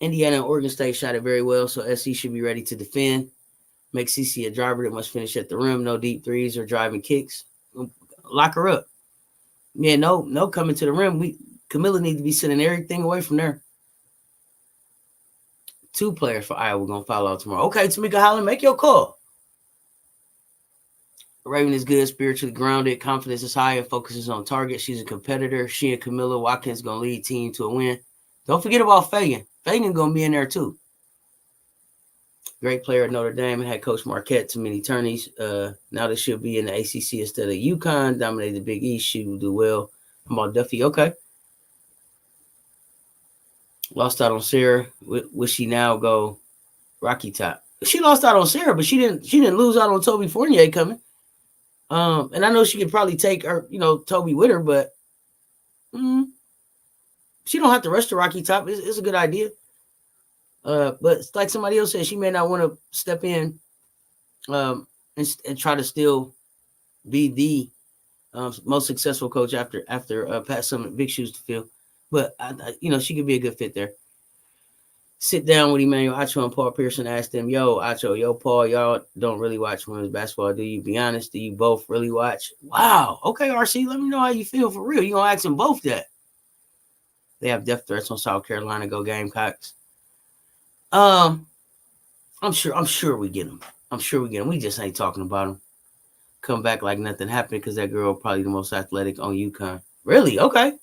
Indiana and Oregon State shot it very well, so SC should be ready to defend. Make CC a driver that must finish at the rim. No deep threes or driving kicks. Lock her up. Yeah, no coming to the rim. Camilla needs to be sending everything away from there. 2 players for Iowa going to follow out tomorrow. Okay, Tamika Holland, make your call. Raven is good, spiritually grounded, confidence is high, and focuses on target. She's a competitor. She and Camilla Watkins going to lead team to a win. Don't forget about Fagan. Fagan going to be in there too. Great player at Notre Dame. Had Coach Marquette to many tourneys. Now they should be in the ACC instead of UConn. Dominate the Big East. She will do well. I'm about Duffy. Okay. Lost out on Sarah. Will she now go Rocky Top? She lost out on Sarah, but she didn't lose out on Toby Fournier coming. And I know she could probably take her, Toby with her, but she don't have to rush to Rocky Top. It's a good idea. But like somebody else said, she may not want to step in and try to still be the most successful coach after Pat Summitt, big shoes to fill. But she could be a good fit there. Sit down with Emmanuel Acho and Paul Pearson. Ask them, yo, Acho, yo, Paul, y'all don't really watch women's basketball, do you? Be honest, do you both really watch? Wow. Okay, RC, let me know how you feel for real. You gonna ask them both that? They have death threats on South Carolina. Go Gamecocks. I'm sure we get them. We just ain't talking about them. Come back like nothing happened because that girl probably the most athletic on UConn. Really? Okay.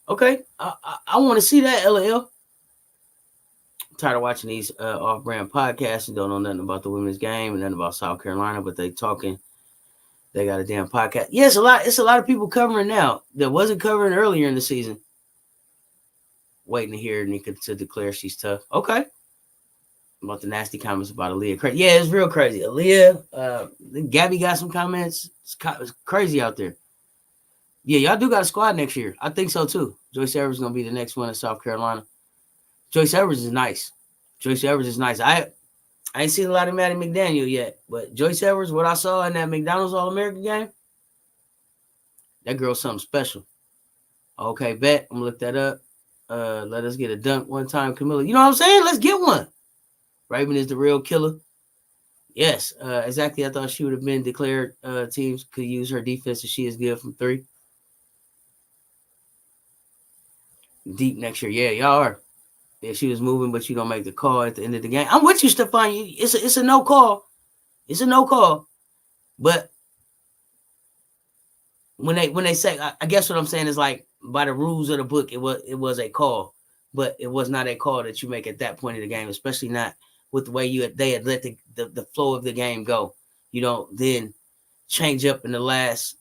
I want to see that, LL. I'm tired of watching these off-brand podcasts and don't know nothing about the women's game and nothing about South Carolina, but they talking. They got a damn podcast. Yeah, it's a lot of people covering now that wasn't covering earlier in the season. Waiting to hear Nika to declare she's tough. Okay. About the nasty comments about Aaliyah. Yeah, it's real crazy. Aaliyah, Gabby got some comments. It's crazy out there. Yeah, y'all do got a squad next year. I think so too. Joyce Evers is going to be the next one in South Carolina. Joyce Evers is nice. I ain't seen a lot of Maddie McDaniel yet, but Joyce Evers, what I saw in that McDonald's All-American game, that girl's something special. Okay, bet. I'm going to look that up. Let us get a dunk one time, Camilla. You know what I'm saying? Let's get one. Raven is the real killer. Yes, exactly. I thought she would have been declared. Teams could use her defense if she is good from three. Deep next year. Yeah, y'all are. Yeah, she was moving, but you don't make the call at the end of the game. I'm with you, Stefan. It's a no call. It's a no call. But when they say, I guess what I'm saying is like by the rules of the book, it was a call, but it was not a call that you make at that point of the game, especially not with the way they had let the flow of the game go. You don't then change up in the last,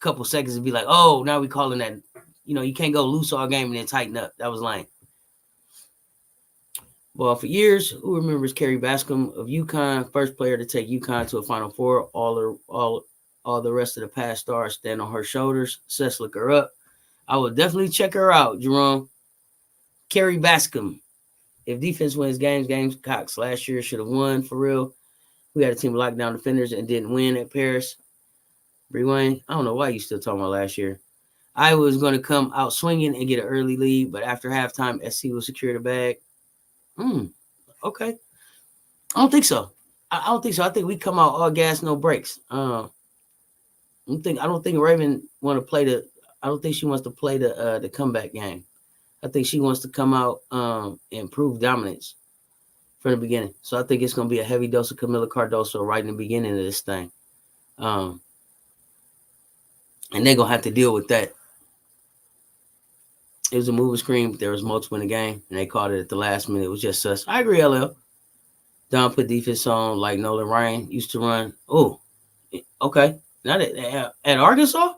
couple seconds and be like, oh, now we calling that. You can't go loose all game and then tighten up. That was lame. Well, for years, who remembers Carrie Bascom of UConn, first player to take UConn to a Final Four? All the rest of the past stars stand on her shoulders. Cess, look her up. I will definitely check her out, Jerome. Carrie Bascom. If defense wins games, Gamecocks last year should have won for real. We had a team of lockdown defenders and didn't win at Paris. Bree Wayne, I don't know why you still talking about last year. Iowa was going to come out swinging and get an early lead, but after halftime, SC will secure the bag. Okay. I don't think so. I don't think so. I think we come out all gas, no brakes. I don't think Raven want to play I don't think she wants to play the comeback game. I think she wants to come out and prove dominance from the beginning. So I think it's going to be a heavy dose of Camila Cardoso right in the beginning of this thing. And they're going to have to deal with that. It was a moving screen, but there was multiple in the game, and they called it at the last minute. It was just us. I agree, LL. Don put defense on like Nolan Ryan used to run. Oh, okay. Not at Arkansas?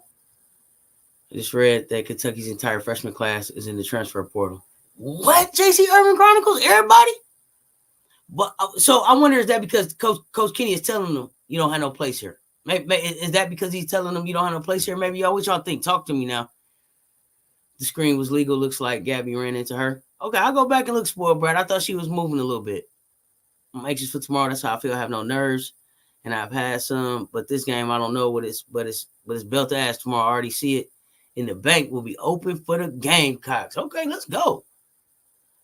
I just read that Kentucky's entire freshman class is in the transfer portal. What? JC Urban Chronicles? Everybody? But so I wonder, is that because Coach Kenny is telling them you don't have no place here? Maybe, is that because he's telling them you don't have no place here? Maybe y'all, what y'all think? Talk to me now. The screen was legal. Looks like Gabby ran into her. Okay, I'll go back and look, spoiled brat. I thought she was moving a little bit. I'm anxious for tomorrow. That's how I feel. I have no nerves, and I've had some. But this game, I don't know what it's. But it's belt ass tomorrow. I already see it. And the bank will be open for the Gamecocks. Okay, let's go.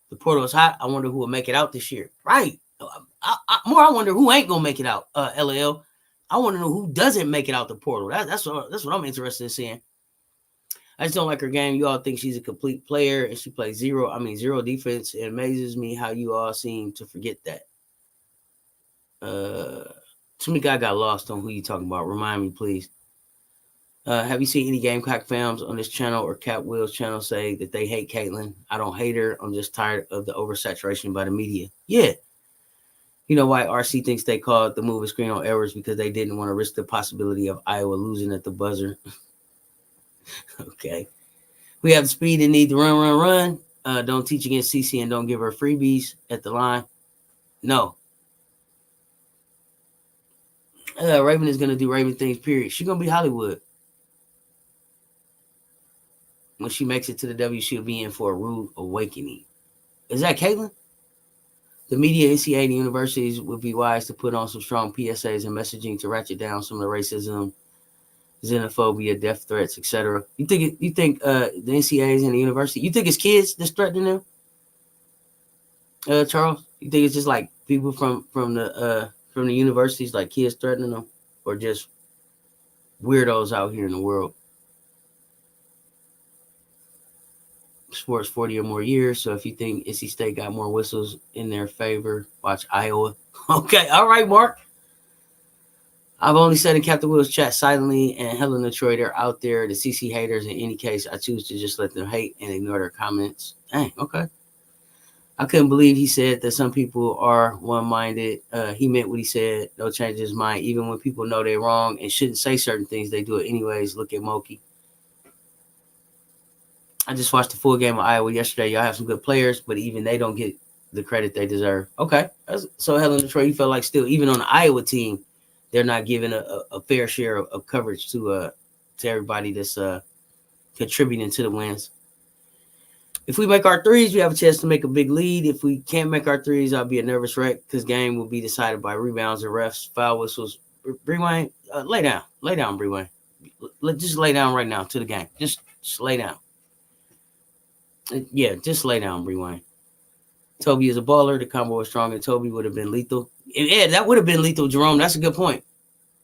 The portal is hot. I wonder who will make it out this year. Right. I wonder who ain't gonna make it out. LL. I want to know who doesn't make it out the portal. That's what I'm interested in seeing. I just don't like her game. You all think she's a complete player and she plays zero defense. It amazes me how you all seem to forget that. Tamika, I got lost on who you talking about. Remind me, please. Have you seen any Gamecock fans on this channel or Cap Will's channel say that they hate Caitlin? I don't hate her. I'm just tired of the oversaturation by the media. Yeah. You know why RC thinks they called the move a screen on errors because they didn't want to risk the possibility of Iowa losing at the buzzer. Okay. We have the speed and need to run. Don't teach against CC and don't give her freebies at the line. No. Raven is going to do Raven things, period. She's going to be Hollywood. When she makes it to the W, she'll be in for a rude awakening. Is that Caitlin? The media, NCAA, and universities would be wise to put on some strong PSAs and messaging to ratchet down some of the racism, xenophobia, death threats, etc. You think the NCAAs and the university? You think it's kids that's threatening them, Charles? You think it's just like people from the universities, like kids threatening them, or just weirdos out here in the world? Sports 40 or more years. So if you think NC State got more whistles in their favor, watch Iowa. Okay, all right, Mark. I've only said in Captain Will's chat silently and Helen and Troy, they're out there. The CC haters, in any case, I choose to just let them hate and ignore their comments. Dang, okay. I couldn't believe he said that some people are one-minded. He meant what he said. Don't change his mind. Even when people know they're wrong and shouldn't say certain things, they do it anyways. Look at Moki. I just watched the full game of Iowa yesterday. Y'all have some good players, but even they don't get the credit they deserve. Okay. So Helen Detroit, you felt like still, even on the Iowa team, they're not giving a fair share of coverage to everybody that's contributing to the wins. If we make our threes, we have a chance to make a big lead. If we can't make our threes, I'll be a nervous wreck because game will be decided by rebounds and refs, foul whistles. Bree Wayne, lay down, Bree Wayne. Just lay down right now to the game. Just lay down. Yeah, just lay down, Bree Wayne. Toby is a baller. The combo was strong, and Toby would have been lethal. Yeah, that would have been lethal, Jerome. That's a good point.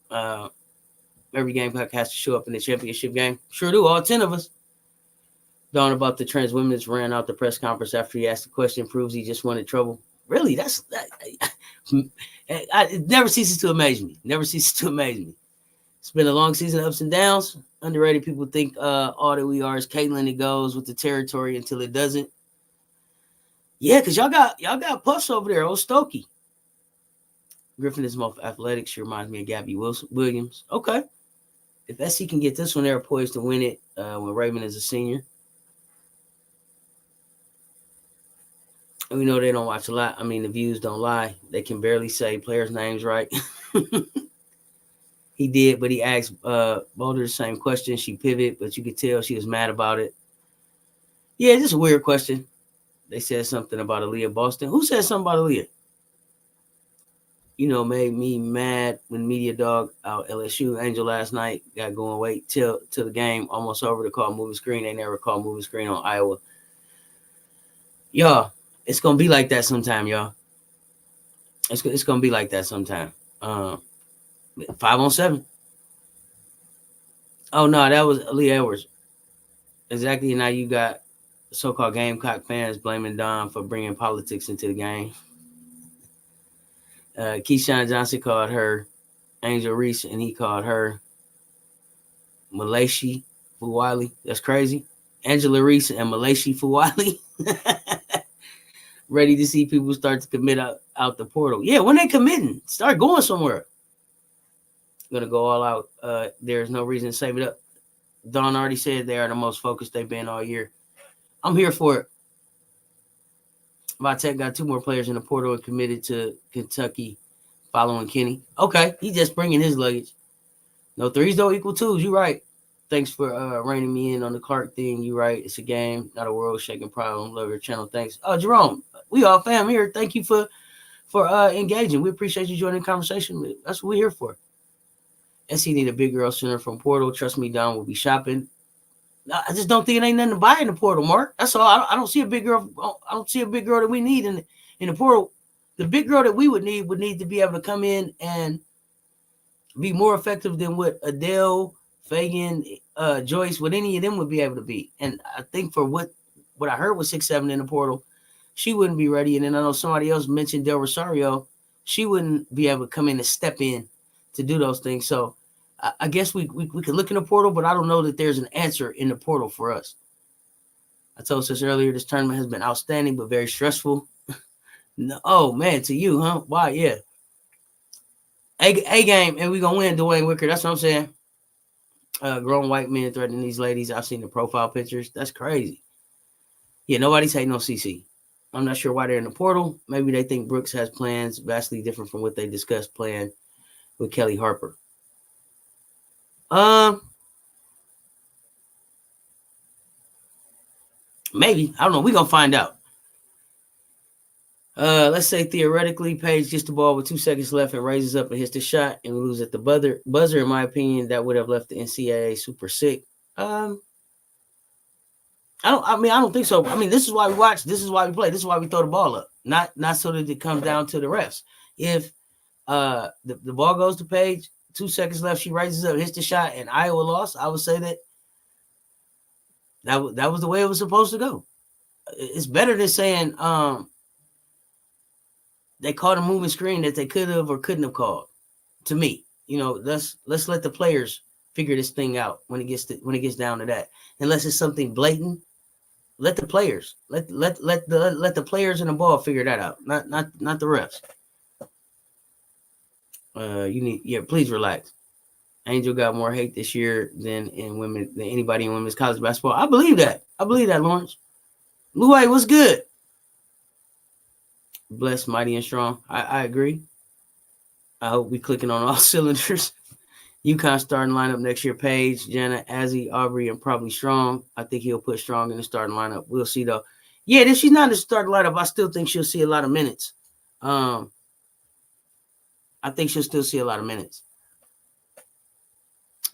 Every Gamecock has to show up in the championship game. Sure do, all 10 of us. Dawn about the trans women that's ran out the press conference after he asked the question proves he just wanted trouble. Really? It never ceases to amaze me. It's been a long season of ups and downs. Underrated people think all that we are is Caitlin. It goes with the territory until it doesn't. Yeah, because y'all got Puffs over there, old Stokey. Griffin is more athletic. She reminds me of Gabby Williams. Okay. If SC can get this one, they're poised to win it when Raven is a senior. And we know they don't watch a lot. I mean, the views don't lie. They can barely say players' names right. He did, but he asked Boulder the same question. She pivoted, but you could tell she was mad about it. Yeah, just a weird question. They said something about Aaliyah Boston. Who said something about Aaliyah? You know, made me mad when Media Dog out LSU Angel last night got going. Wait till the game almost over to call moving screen. They never call moving screen on Iowa. Y'all, it's gonna be like that sometime, y'all. It's gonna be like that sometime. 5-on-7. Oh no, that was Lee Edwards. Exactly. Now you got so-called Gamecock fans blaming Don for bringing politics into the game. Keyshawn Johnson called her Angel Reese, and he called her Malachi Fuwali. That's crazy. Angela Reese and Malachi Fuwali. Ready to see people start to commit out the portal. Yeah, when they committing, start going somewhere. Gonna go all out. There's no reason to save it up. Don already said they are the most focused they've been all year. I'm here for it. Vitek got 2 more players in the portal and committed to Kentucky following Kenny. Okay, he just bringing his luggage. No threes don't equal 2s. You right. Thanks for reining me in on the Clark thing. You right. It's a game, not a world-shaking problem. Love your channel. Thanks. Oh, Jerome, we all fam here. Thank you for engaging. We appreciate you joining the conversation. That's what we're here for. SC need a big girl center from portal. Trust me, Don will be shopping. I just don't think it ain't nothing to buy in the portal, Mark. That's all. I don't see a big girl. I don't see a big girl that we need in the portal. The big girl that we would need to be able to come in and be more effective than what Adele, Fagan, Joyce, what any of them would be able to be. And I think for what I heard was 6'7" in the portal, she wouldn't be ready. And then I know somebody else mentioned Del Rosario. She wouldn't be able to come in and step in to do those things. So I guess we could look in the portal, but I don't know that there's an answer in the portal for us. I told us earlier, this tournament has been outstanding, but very stressful. No, oh man, to you, huh? Why? Yeah. A game, and we gonna win, Dwayne Wicker. That's what I'm saying. Grown white men threatening these ladies. I've seen the profile pictures. That's crazy. Yeah, nobody's hating on CC. I'm not sure why they're in the portal. Maybe they think Brooks has plans vastly different from what they discussed playing with Kelly Harper. Maybe. I don't know. We're gonna find out. Let's say theoretically, Paige gets the ball with 2 seconds left and raises up and hits the shot, and we lose at the buzzer. In my opinion, that would have left the NCAA super sick. I don't think so. I mean, this is why we watch. This is why we play. This is why we throw the ball up. Not so that it comes down to the refs. If the ball goes to Paige, 2 seconds left, she raises up, hits the shot, and Iowa lost, I would say that was the way it was supposed to go. It's better than saying they called a moving screen that they could have or couldn't have called. To me, let's let the players figure this thing out when it gets down to that. Unless it's something blatant, let the players let the players in the ball figure that out. Not the refs. Please relax. Angel got more hate this year than anybody in women's college basketball. I believe that, Lawrence. Luay, what's good? Blessed, mighty, and strong. I agree. I hope we clicking on all cylinders. UConn starting lineup next year: Paige, Jana, Azzy, Aubrey, and probably Strong. I think he'll put Strong in the starting lineup. We'll see though. Yeah, if she's not in the starting lineup, I still think she'll see a lot of minutes. I think she'll still see a lot of minutes.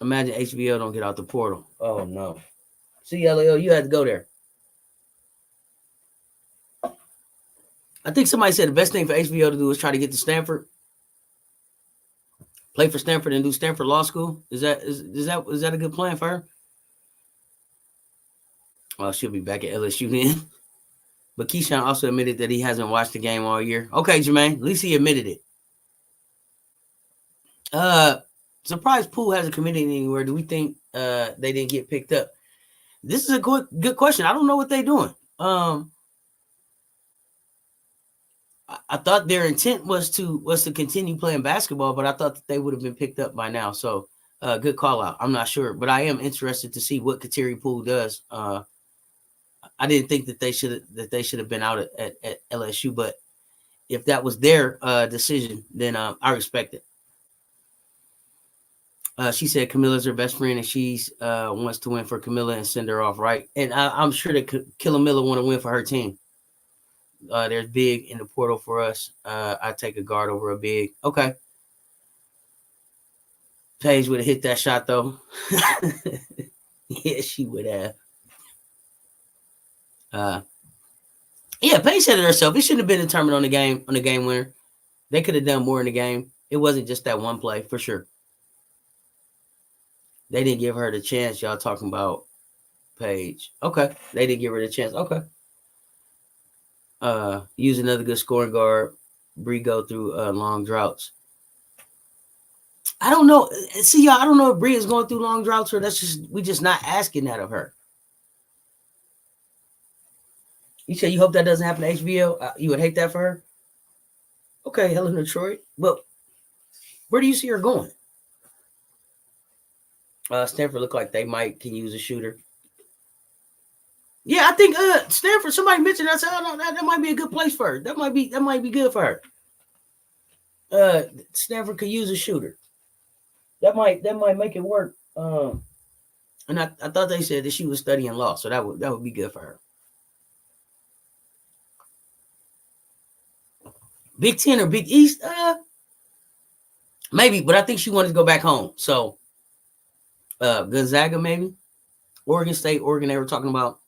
Imagine HBO don't get out the portal. Oh no. CLL, you had to go there. I think somebody said the best thing for HBO to do is try to get to Stanford, play for Stanford, and do Stanford Law School. Is that a good plan for her? Well, she'll be back at LSU then. But Keyshawn also admitted that he hasn't watched the game all year. Okay, Jermaine, at least he admitted it. Surprised Poole hasn't committed anywhere. Do we think they didn't get picked up? This is a good question. I don't know what they're doing. I thought their intent was to continue playing basketball, but I thought that they would have been picked up by now. So good call out. I'm not sure, but I am interested to see what Kateri Poole does. I didn't think that they should have been out at LSU, but if that was their decision, then I respect it. She said Camilla's her best friend, and she's wants to win for Camilla and send her off, right? And I'm sure that Killamilla want to win for her team. There's big in the portal for us. I take a guard over a big. Okay. Paige would have hit that shot though. Yeah, she would have. Paige said it herself. It shouldn't have been determined on the game winner. They could have done more in the game. It wasn't just that one play for sure. They didn't give her the chance. Y'all talking about Paige. Okay. They didn't give her the chance. Okay. Use another good scoring guard. Bree go through long droughts. I don't know. See, y'all, I don't know if Bree is going through long droughts or we just not asking that of her. You say you hope that doesn't happen to HBO? You would hate that for her? Okay, Helen Detroit. Well, where do you see her going? Stanford look like they can use a shooter. Yeah, I think Stanford. Somebody mentioned that. I said, oh, no, that might be a good place for her. That might be good for her. Stanford could use a shooter. That might make it work. And I thought they said that she was studying law, so that would be good for her. Big Ten or Big East? Maybe, but I think she wanted to go back home. So Gonzaga, maybe. Oregon State, Oregon, they were talking about.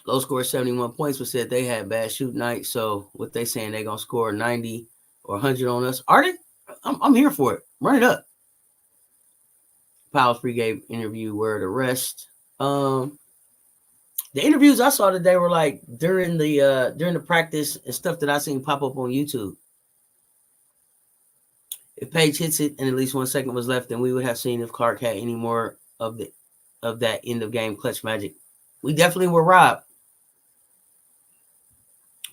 Low score 71 points, but said they had bad shoot night. So what they saying, they're going to score 90 or 100 on us. Are they? I'm here for it. Run it up. Powell's pregame interview, where the rest. The interviews I saw today were like during the practice and stuff that I seen pop up on YouTube. If Paige hits it and at least 1 second was left, then we would have seen if Clark had any more of that end of game clutch magic. We definitely were robbed.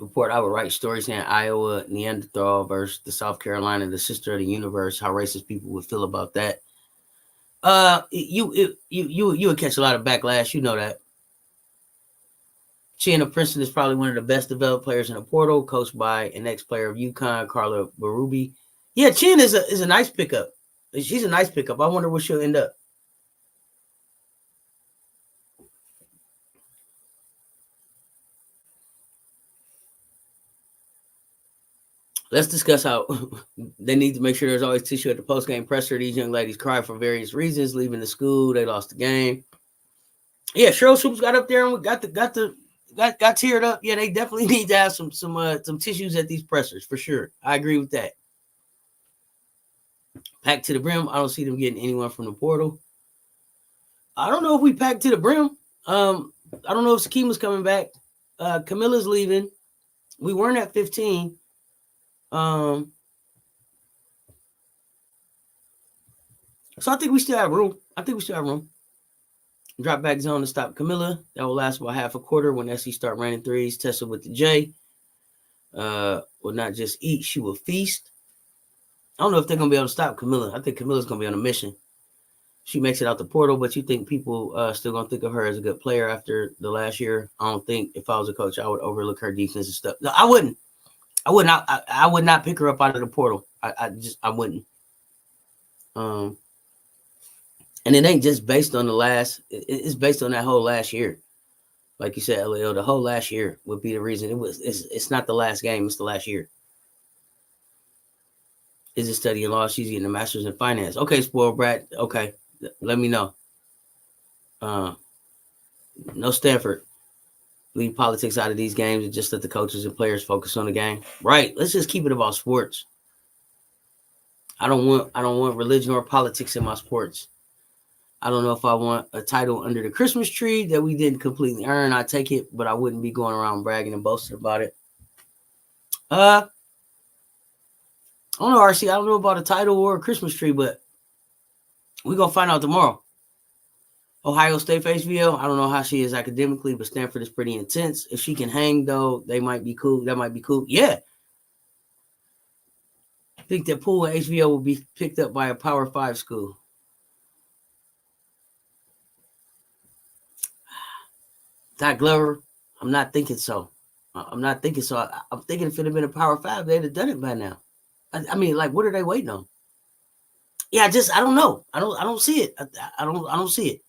report, I would write stories saying Iowa Neanderthal versus the South Carolina, the sister of the universe, how racist people would feel about that. You would catch a lot of backlash. You know that. Chin of Princeton is probably one of the best developed players in the portal, coached by an ex-player of UConn, Carla Berube. Yeah, Chin is a nice pickup. She's a nice pickup. I wonder where she'll end up. Let's discuss how they need to make sure there's always tissue at the post-game presser. These young ladies cry for various reasons, leaving the school. They lost the game. Yeah, Cheryl Swoops got up there and got teared up. Yeah, they definitely need to have some tissues at these pressers for sure. I agree with that. Packed to the brim. I don't see them getting anyone from the portal. I don't know if we packed to the brim. I don't know if Sakima's coming back. Camilla's leaving. We weren't at 15. So I think we still have room. Drop back zone to stop Camilla. That will last about half a quarter when SC start raining threes. Tessa with the J. Will not just eat, she will feast. I don't know if they're going to be able to stop Camilla. I think Camilla's going to be on a mission. She makes it out the portal, but you think people still going to think of her as a good player after the last year? I don't think if I was a coach, I would overlook her defense and stuff. No, I wouldn't. I would not pick her up out of the portal. I wouldn't. And it ain't just based on the last. It's based on that whole last year. Like you said, LAO, the whole last year would be the reason. It's not the last game. It's the last year. Is it studying law? She's getting a master's in finance. Okay, spoiled brat. Okay, let me know. No Stanford. Leave politics out of these games and just let the coaches and players focus on the game. Right. Let's just keep it about sports. I don't want religion or politics in my sports. I don't know if I want a title under the Christmas tree that we didn't completely earn. I take it, but I wouldn't be going around bragging and boasting about it. I don't know, RC. I don't know about a title or a Christmas tree, but we're going to find out tomorrow. Ohio State for HVL. I don't know how she is academically, but Stanford is pretty intense. If she can hang, though, they might be cool. That might be cool. Yeah. I think that pool at HVL will be picked up by a Power 5 school. Doc Glover, I'm not thinking so. I'm thinking if it had been a Power 5, they'd have done it by now. I mean, like, what are they waiting on? Yeah, I don't know. I don't see it. I don't see it.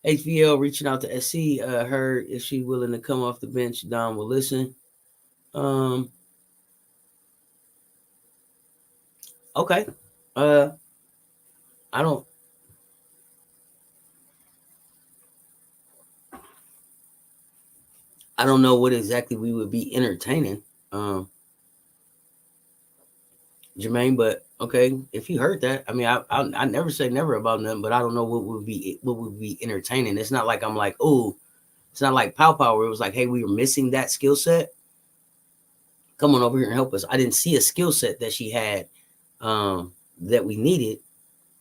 HVL reaching out to SC. Heard if she willing to come off the bench, Don will listen. Okay. I don't know what exactly we would be entertaining, Jermaine, but okay, if you heard that, I mean, I never say never about nothing, but I don't know what would be entertaining. It's not like I'm like, oh, it's not like Pow where it was like, hey, we were missing that skill set. Come on over here and help us. I didn't see a skill set that she had that we needed.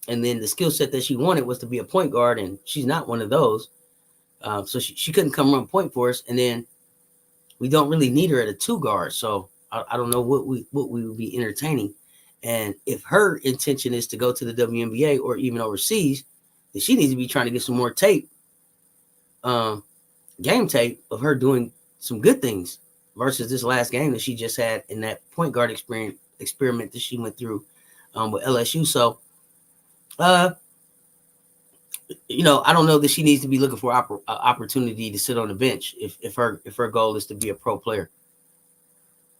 And then the skill set that she wanted was to be a point guard, and she's not one of those. So she couldn't come run point for us. And then we don't really need her at a 2 guard. So I don't know what we would be entertaining. And if her intention is to go to the WNBA or even overseas, then she needs to be trying to get some more tape, game tape of her doing some good things versus this last game that she just had in that point guard experiment that she went through with LSU. So, I don't know that she needs to be looking for opportunity to sit on the bench if her goal is to be a pro player.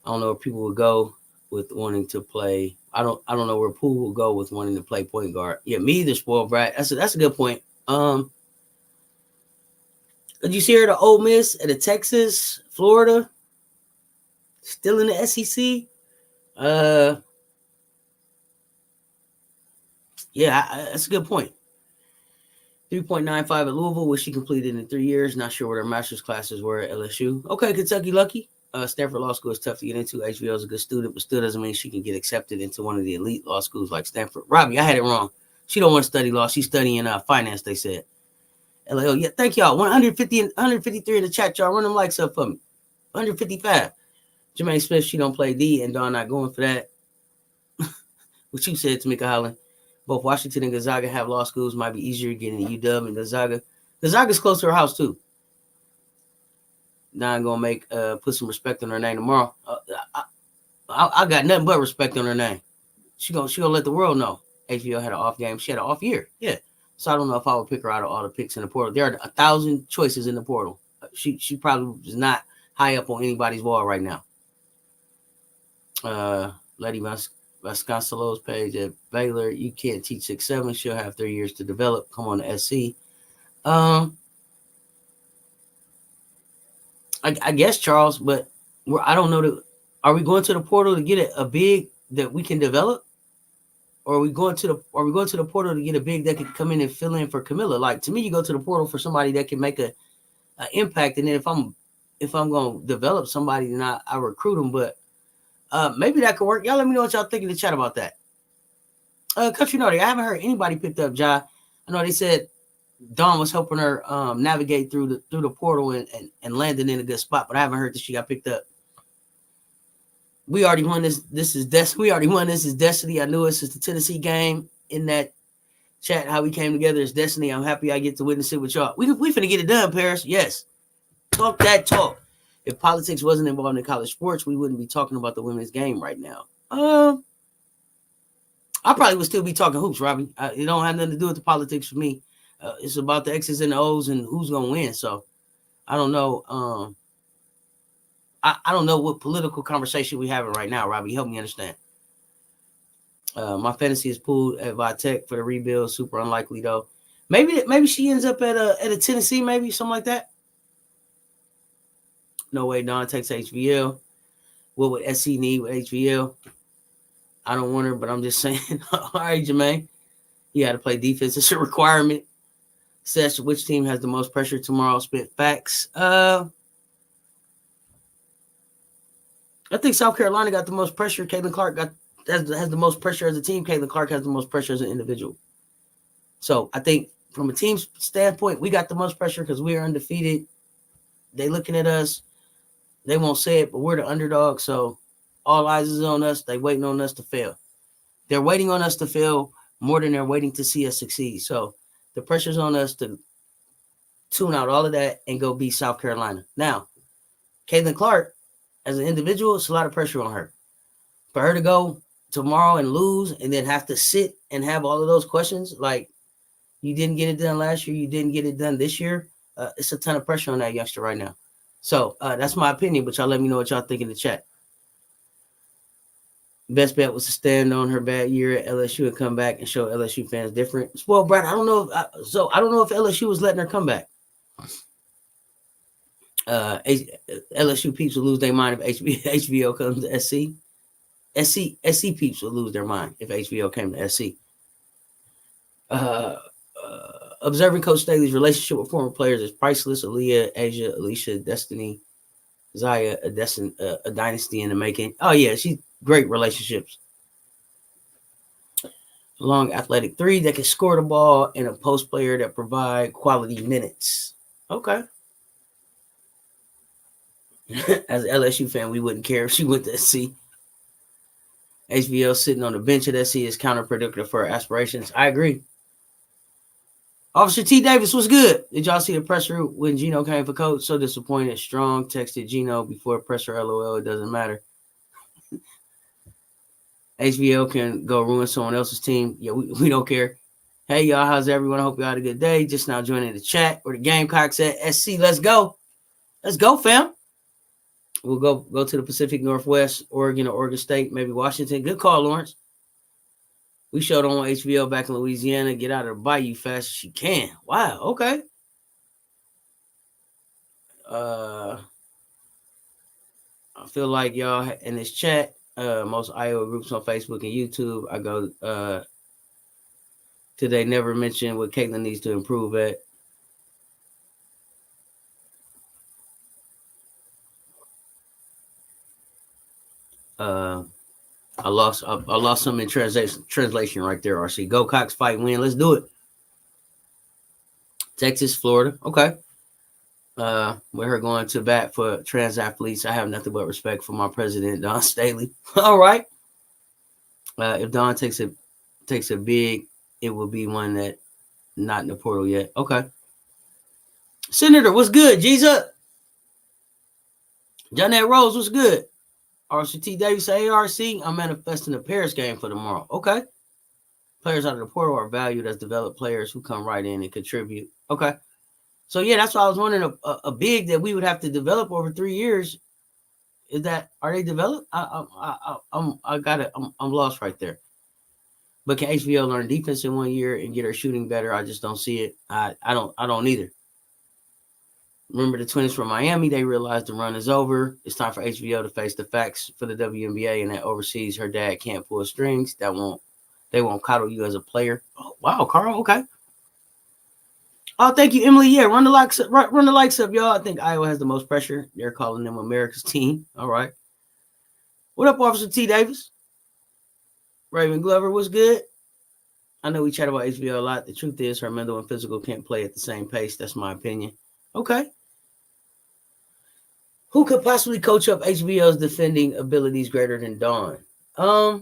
I don't know where people would go with wanting to play. I don't know where Poole will go with wanting to play point guard. Yeah, me either, spoiled brat. That's a good point. Did you see her at Ole Miss, at a Texas, Florida, still in the SEC? Yeah, that's a good point. 3.95 at Louisville, which she completed in 3 years. Not sure what her master's classes were at LSU. Okay, Kentucky lucky. Stanford Law School is tough to get into. HVL is a good student, but still doesn't mean she can get accepted into one of the elite law schools like Stanford. Robbie, I had it wrong. She don't want to study law. She's studying finance, they said. LAO, yeah, thank y'all. 153 in the chat, y'all. Run them likes up for me. 155. Jermaine Smith, she don't play D, and Dawn not going for that. What you said, Tamika Holland. Both Washington and Gonzaga have law schools. Might be easier getting to UW and Gonzaga. Gonzaga's close to her house, too. Now I'm going to put some respect on her name tomorrow. I got nothing but respect on her name. She gonna let the world know HBO had an off game. She had an off year. Yeah. So I don't know if I would pick her out of all the picks in the portal. There are 1,000 choices in the portal. She probably is not high up on anybody's wall right now. Letty Vasconcelos page at Baylor. You can't teach 6'7". She'll have 3 years to develop. Come on to SC. I guess, Charles, but I don't know that. Are we going to the portal to get a big that we can develop? Or are we going to the portal to get a big that can come in and fill in for Camilla? Like, to me, you go to the portal for somebody that can make an impact, and then if I'm going to develop somebody, then I recruit them. But maybe that could work. Y'all let me know what y'all think in the chat about that. Country Naughty, I haven't heard anybody picked up Ja. I know they said Dawn was helping her navigate through the portal and landing in a good spot, but I haven't heard that she got picked up. We already won this. We already won this. Is Destiny. I knew it since the Tennessee game in that chat. How we came together is Destiny. I'm happy I get to witness it with y'all. We finna get it done, Paris. Yes. Talk that talk. If politics wasn't involved in college sports, we wouldn't be talking about the women's game right now. I probably would still be talking hoops, Robbie. It don't have nothing to do with the politics for me. It's about the X's and the O's and who's gonna win. So I don't know. I don't know what political conversation we having right now, Robbie. Help me understand. My fantasy is pulled at Vitek for the rebuild. Super unlikely though. Maybe she ends up at a Tennessee, maybe something like that. No way. Dawn takes HVL. What would SC need with HVL? I don't want her, but I'm just saying. All right, Jermaine. You got to play defense. It's a requirement. Cess, which team has the most pressure tomorrow? Spit facts. I think South Carolina got the most pressure. Caitlin Clark has the most pressure as a team. Caitlin Clark has the most pressure as an individual. So I think from a team standpoint, we got the most pressure because we are undefeated. They looking at us. They won't say it, but we're the underdog. So all eyes is on us. They waiting on us to fail. They're waiting on us to fail more than they're waiting to see us succeed. So the pressure's on us to tune out all of that and go beat South Carolina. Now, Caitlin Clark, as an individual, it's a lot of pressure on her. For her to go tomorrow and lose and then have to sit and have all of those questions, like you didn't get it done last year, you didn't get it done this year, it's a ton of pressure on that youngster right now. So that's my opinion, but y'all let me know what y'all think in the chat. Best bet was to stand on her bad year at LSU and come back and show LSU fans different. Well, Brad, I don't know if LSU was letting her come back. LSU peeps will lose their mind if HVO comes to SC. SC peeps will lose their mind if HVO came to SC. Observing Coach Staley's relationship with former players is priceless. Aaliyah, Asia, Alicia, Destiny, Zaya, a dynasty in the making. Oh, yeah, she's great relationships. Long athletic three that can score the ball and a post player that provide quality minutes. Okay. As an LSU fan, we wouldn't care if she went to SC. HVL sitting on the bench at SC is counterproductive for her aspirations. I agree. Officer T. Davis was good. Did y'all see the presser when Gino came for coach? So disappointed. Strong texted Gino before presser. LOL. It doesn't matter. HVL can go ruin someone else's team. Yeah, we don't care. Hey, y'all. How's everyone? I hope y'all had a good day. Just now joining the chat where the Gamecocks at SC. Let's go. Let's go, fam. We'll go to the Pacific Northwest, Oregon or Oregon State, maybe Washington. Good call, Lawrence. We showed on HVL back in Louisiana. Get out of the bayou fast as you can. Wow, okay. I feel like y'all in this chat, most Iowa groups on Facebook and YouTube, I go till they never mention what Caitlin needs to improve at. I lost some in translation right there, RC. Go Cox, fight, win. Let's do it. Texas, Florida. Okay. with her going to bat for trans athletes. I have nothing but respect for my president, Don Staley. All right. If Don takes a big, it will be one that not in the portal yet. Okay. Senator, what's good? G's up. Jonette Rose, what's good? RCT Davis, ARC, I'm manifesting a Paris game for tomorrow. Okay. Players out of the portal are valued as developed players who come right in and contribute. Okay. So, yeah, that's why I was wondering a big that we would have to develop over 3 years. Are they developed? I'm lost right there. But can HBO learn defense in 1 year and get her shooting better? I just don't see it. I don't either. Remember the Twins from Miami? They realized the run is over. It's time for HBO to face the facts for the WNBA, and that overseas her dad can't pull strings. They won't coddle you as a player. Oh, wow, Carl. Okay. Oh, thank you, Emily. Yeah, run the likes up, y'all. I think Iowa has the most pressure. They're calling them America's team. All right. What up, Officer T. Davis? Raven Glover, what's good? I know we chat about HBO a lot. The truth is her mental and physical can't play at the same pace. That's my opinion. Okay. Who could possibly coach up HBO's defending abilities greater than Dawn? I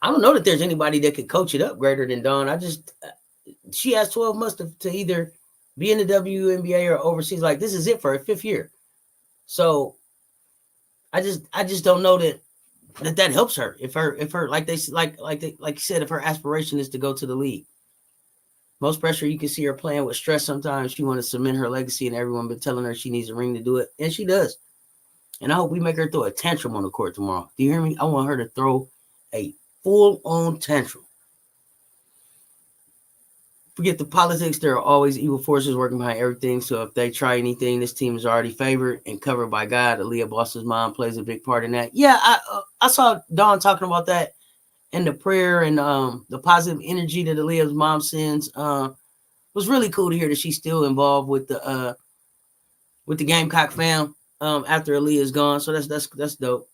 don't know that there's anybody that could coach it up greater than Dawn. She has 12 months to either be in the WNBA or overseas. Like, this is it for her 5th year. So I just don't know that helps her. If her like you said, if her aspiration is to go to the league. Most pressure, you can see her playing with stress sometimes. She wants to cement her legacy, and everyone been telling her she needs a ring to do it, and she does. And I hope we make her throw a tantrum on the court tomorrow. Do you hear me? I want her to throw a full-on tantrum. Forget the politics. There are always evil forces working behind everything. So if they try anything, this team is already favored and covered by God. Aaliyah Boss's mom plays a big part in that. Yeah, I saw Dawn talking about that. And the prayer and the positive energy that Aaliyah's mom sends was really cool to hear that she's still involved with the Gamecock fam after Aaliyah's gone. So that's dope.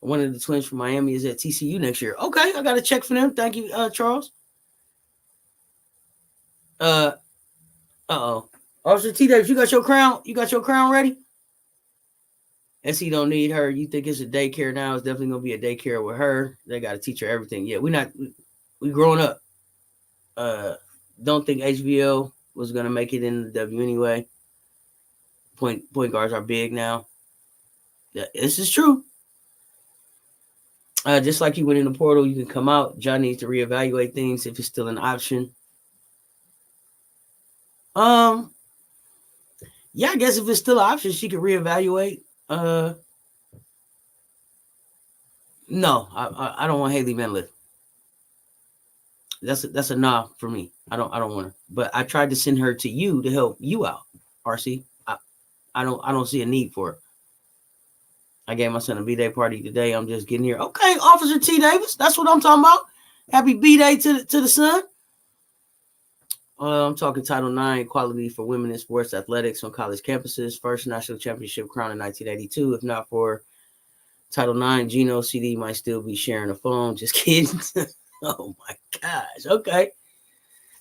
One of the twins from Miami is at TCU next year. Okay, I got to check for them. Thank you, Charles. Officer T Davis, you got your crown? You got your crown ready? SC don't need her. You think it's a daycare now? It's definitely gonna be a daycare with her. They got to teach her everything. Yeah, we growing up. Don't think HBO was gonna make it in the W anyway. Point guards are big now. Yeah, this is true. Just like you went in the portal, you can come out. John needs to reevaluate things if it's still an option. Yeah, I guess if it's still an option, she could reevaluate. No, I don't want Haley Van Lith. That's a nah for me. I don't want her. But I tried to send her to you to help you out, RC. I don't see a need for it. I gave my son a B-Day party today. I'm just getting here. Okay, Officer T. Davis. That's what I'm talking about. Happy B-Day to the son. I'm talking Title IX, equality for women in sports athletics on college campuses. First national championship crowned in 1982. If not for Title IX, Gino CD might still be sharing a phone. Just kidding. Oh, my gosh. Okay.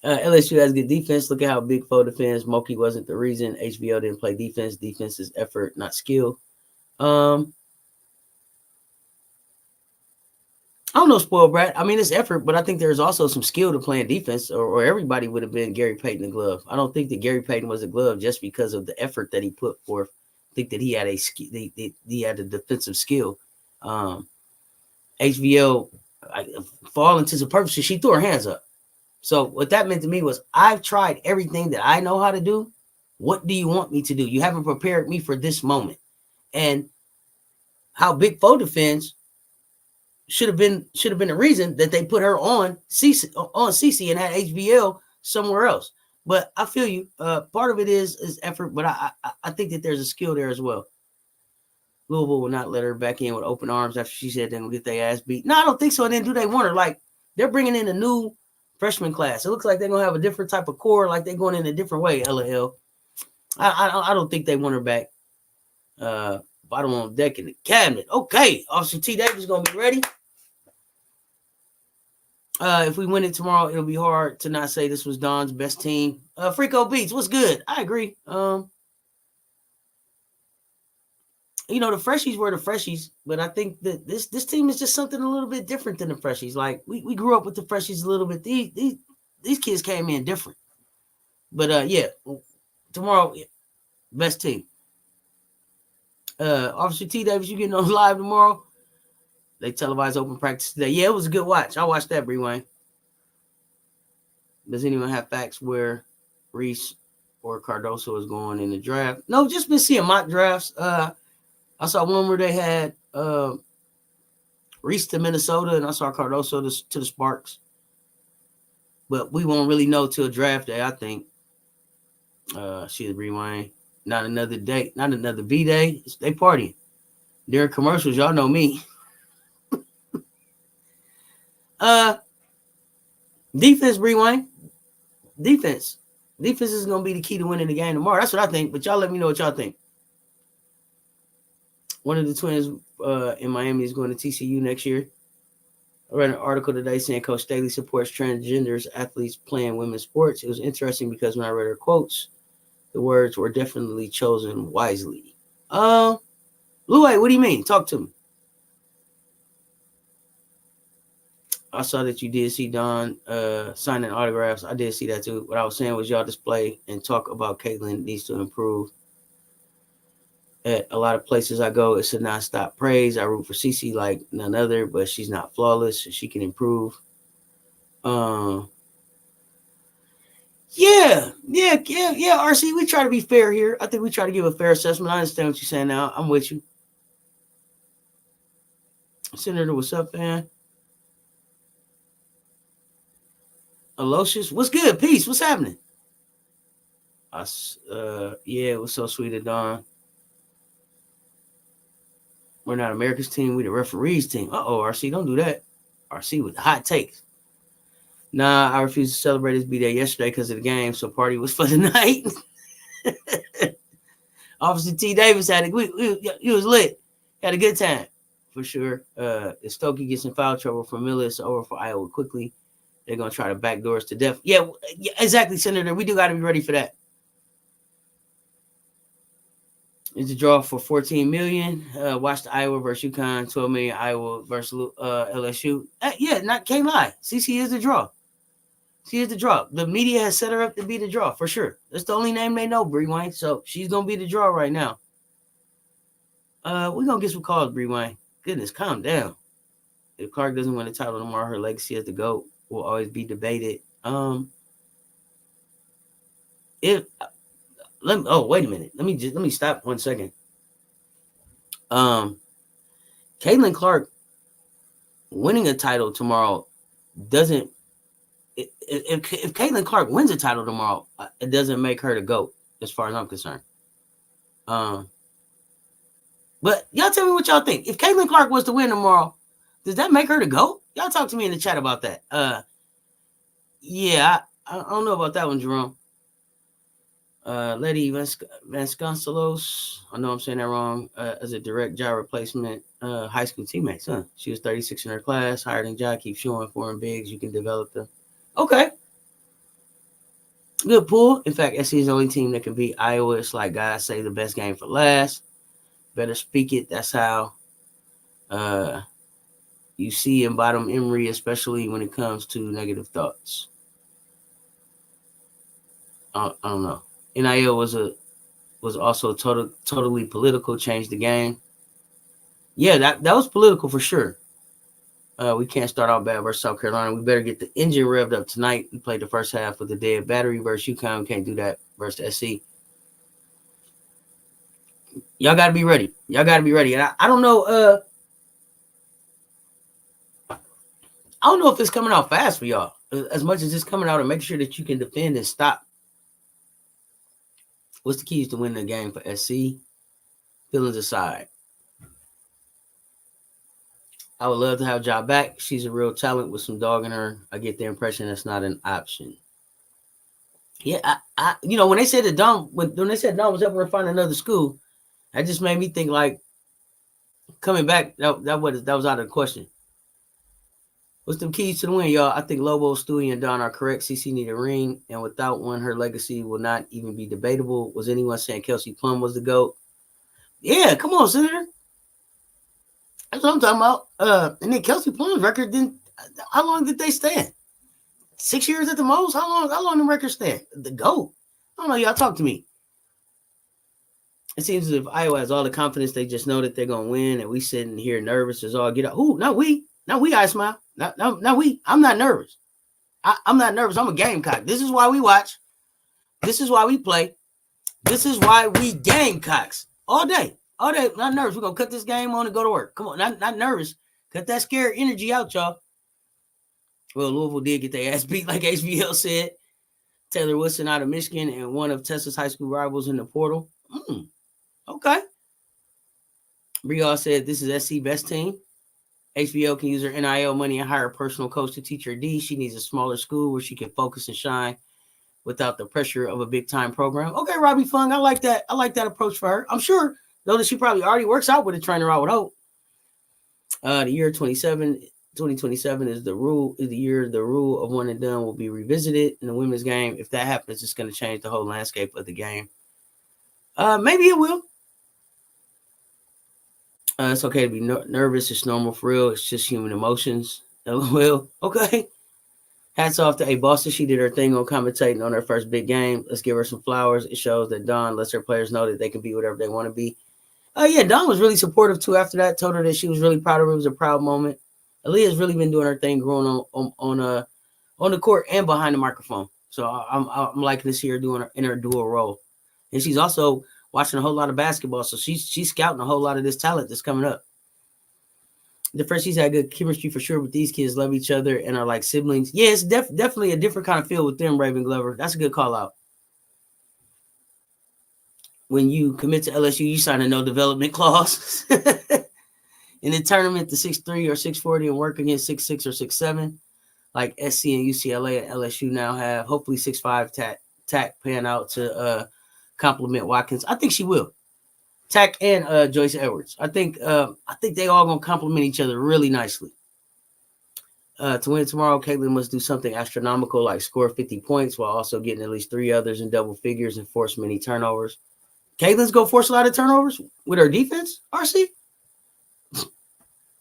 LSU has good defense. Look at how Big Foe defends. Moki wasn't the reason. HBO didn't play defense. Defense is effort, not skill. I don't know, spoiled brat. I mean, it's effort, but I think there's also some skill to playing defense, or everybody would have been Gary Payton the glove. I don't think that Gary Payton was a glove just because of the effort that he put forth. I think that he had he had a defensive skill. HBO, for all intents and purposes, she threw her hands up. So what that meant to me was, I've tried everything that I know how to do. What do you want me to do? You haven't prepared me for this moment. And how Big Foe defends should have been the reason that they put her on CC and had HBL somewhere else. But I feel you. Part of it is effort, but I think that there's a skill there as well. Louisville will not let her back in with open arms after she said they're going to get their ass beat. No, I don't think so. And then do they want her? Like, they're bringing in a new freshman class. It looks like they're going to have a different type of core, like they're going in a different way, LOL. I don't think they want her back. Bottom on deck in the cabinet. Okay, Officer T. Davis is going to be ready. If we win it tomorrow, it'll be hard to not say this was Don's best team. Frico Beats, what's good? I agree. The freshies were the freshies, but I think that this team is just something a little bit different than the freshies. Like we grew up with the freshies a little bit. These kids came in different. But yeah, tomorrow, best team. Officer T Davis, you getting on live tomorrow? They televised open practice today. Yeah, it was a good watch. I watched that, Bree Wayne. Does anyone have facts where Reese or Cardoso is going in the draft? No, just been seeing mock drafts. I saw one where they had Reese to Minnesota, and I saw Cardoso to the Sparks. But we won't really know till draft day, I think. She's Bree Wayne. Not another day, not another B day. They partying. During commercials, y'all know me. Defense, Bree Wayne. Defense. Defense is going to be the key to winning the game tomorrow. That's what I think, but y'all let me know what y'all think. One of the twins in Miami is going to TCU next year. I read an article today saying Coach Staley supports transgenders athletes playing women's sports. It was interesting because when I read her quotes, the words were definitely chosen wisely. Louie, what do you mean? Talk to me. I saw that you did see Don signing autographs. I did see that too. What I was saying was y'all display and talk about Caitlin needs to improve. At a lot of places I go, it's a nonstop praise. I root for Cece like none other, but she's not flawless. She can improve. Yeah. RC, we try to be fair here. I think we try to give a fair assessment. I understand what you're saying now. I'm with you. Senator, what's up, man? Aloysius, what's good? Peace. What's happening? Yeah, it was so sweet of Don. We're not America's team. We're the referees team. RC, don't do that. RC with the hot takes. Nah, I refused to celebrate his B-Day yesterday because of the game, so party was for the night. Officer T. Davis had it. He was lit. Had a good time, for sure. If Stokey gets in foul trouble for Miller, it's over for Iowa quickly. They're going to try to backdoor us to death. Yeah, exactly, Senator. We do got to be ready for that. It's a draw for $14 million. Watch the Iowa versus UConn, $12 million Iowa versus LSU. Can't lie. CC is the draw. She is the draw. The media has set her up to be the draw for sure. That's the only name they know, Bree Wayne. So she's gonna be the draw right now. We're gonna get some calls, Bree Wayne. Goodness, calm down. If Clark doesn't win the title tomorrow, her legacy as the GOAT will always be debated. Wait a minute. Let me stop 1 second. Caitlin Clark winning a title tomorrow doesn't. If Caitlin Clark wins a title tomorrow, it doesn't make her the GOAT, as far as I'm concerned. But y'all tell me what y'all think. If Caitlin Clark was to win tomorrow, does that make her the GOAT? Y'all talk to me in the chat about that. I don't know about that one, Jerome. Letty Vasconcelos, I know I'm saying that wrong, as a direct job replacement, high school teammates, huh? She was 36 in her class, higher than job, keep showing foreign bigs, you can develop them. Okay. Good pull. In fact, SC is the only team that can beat Iowa. It's like guys say the best game for last. Better speak it. That's how you see in bottom Emory, especially when it comes to negative thoughts. I don't know. NIL was also totally political, changed the game. Yeah, that was political for sure. We can't start out bad versus South Carolina. We better get the engine revved up tonight. We played the first half with the dead battery versus UConn. We can't do that versus SC. Y'all got to be ready. And I don't know. I don't know if it's coming out fast for y'all as much as it's coming out and make sure that you can defend and stop. What's the keys to win the game for SC? Feelings aside. I would love to have Ja back. She's a real talent with some dog in her. I get the impression that's not an option. Yeah, I when they said that when they said Don was helping her find another school, that just made me think like coming back. That was out of the question. What's the keys to the win, y'all? I think Lobo, Stewie, and Don are correct. CC need a ring, and without one, her legacy will not even be debatable. Was anyone saying Kelsey Plum was the GOAT? Yeah, come on, Senator. That's what I'm talking about. And then Kelsey Plum's record didn't. How long did they stand? 6 years at the most. How long the record stand? The GOAT. I don't know. Y'all talk to me. It seems as if Iowa has all the confidence. They just know that they're gonna win, and we sitting here nervous as all get out. Who? Not we. Not we. I smile. Not we. I'm not nervous. I'm not nervous. I'm a Gamecock. This is why we watch. This is why we play. This is why we Gamecocks all day. All day. Not nervous. We're gonna cut this game on and go to work. Come on. Not nervous. Cut that scared energy out, y'all. Well, Louisville did get their ass beat, like HBL said. Taylor Woodson out of Michigan and one of Texas high school rivals in the portal. Okay. Briall said this is SC best team. HBO can use her NIL money and hire a personal coach to teach her D. She needs a smaller school where she can focus and shine without the pressure of a big-time program. Okay, Robbie Fung, I like that. I like that approach for her. I'm sure, though, that she probably already works out with a trainer, I would hope. The year 2027 is the year the rule of one and done will be revisited in the women's game. If that happens, it's going to change the whole landscape of the game. Maybe it will. It's okay to be nervous. It's normal for real. It's just human emotions. LOL. Okay. Hats off to Boston. She did her thing on commentating on her first big game. Let's give her some flowers. It shows that Dawn lets her players know that they can be whatever they want to be. Yeah, Dawn was really supportive too after that. Told her that she was really proud of her. It was a proud moment. Aaliyah's really been doing her thing, growing on the court and behind the microphone. So I'm liking to see her doing in her dual role. And she's also watching a whole lot of basketball, so she's scouting a whole lot of this talent that's coming up. The first, she's had good chemistry for sure, but these kids love each other and are like siblings. Yeah, it's definitely a different kind of feel with them, Raven Glover. That's a good call out. When you commit to LSU, you sign a no development clause. In the tournament, the 6'3" or 6'40" and work against 6'6" or 6'7", like SC and UCLA and LSU now have. Hopefully 6'5" Tack pan out to compliment Watkins. I think she will. Tack and Joyce Edwards. I think they all gonna complement each other really nicely. To win tomorrow, Caitlin must do something astronomical like score 50 points while also getting at least 3 others in double figures and force many turnovers. Caitlin's gonna force a lot of turnovers with her defense, RC?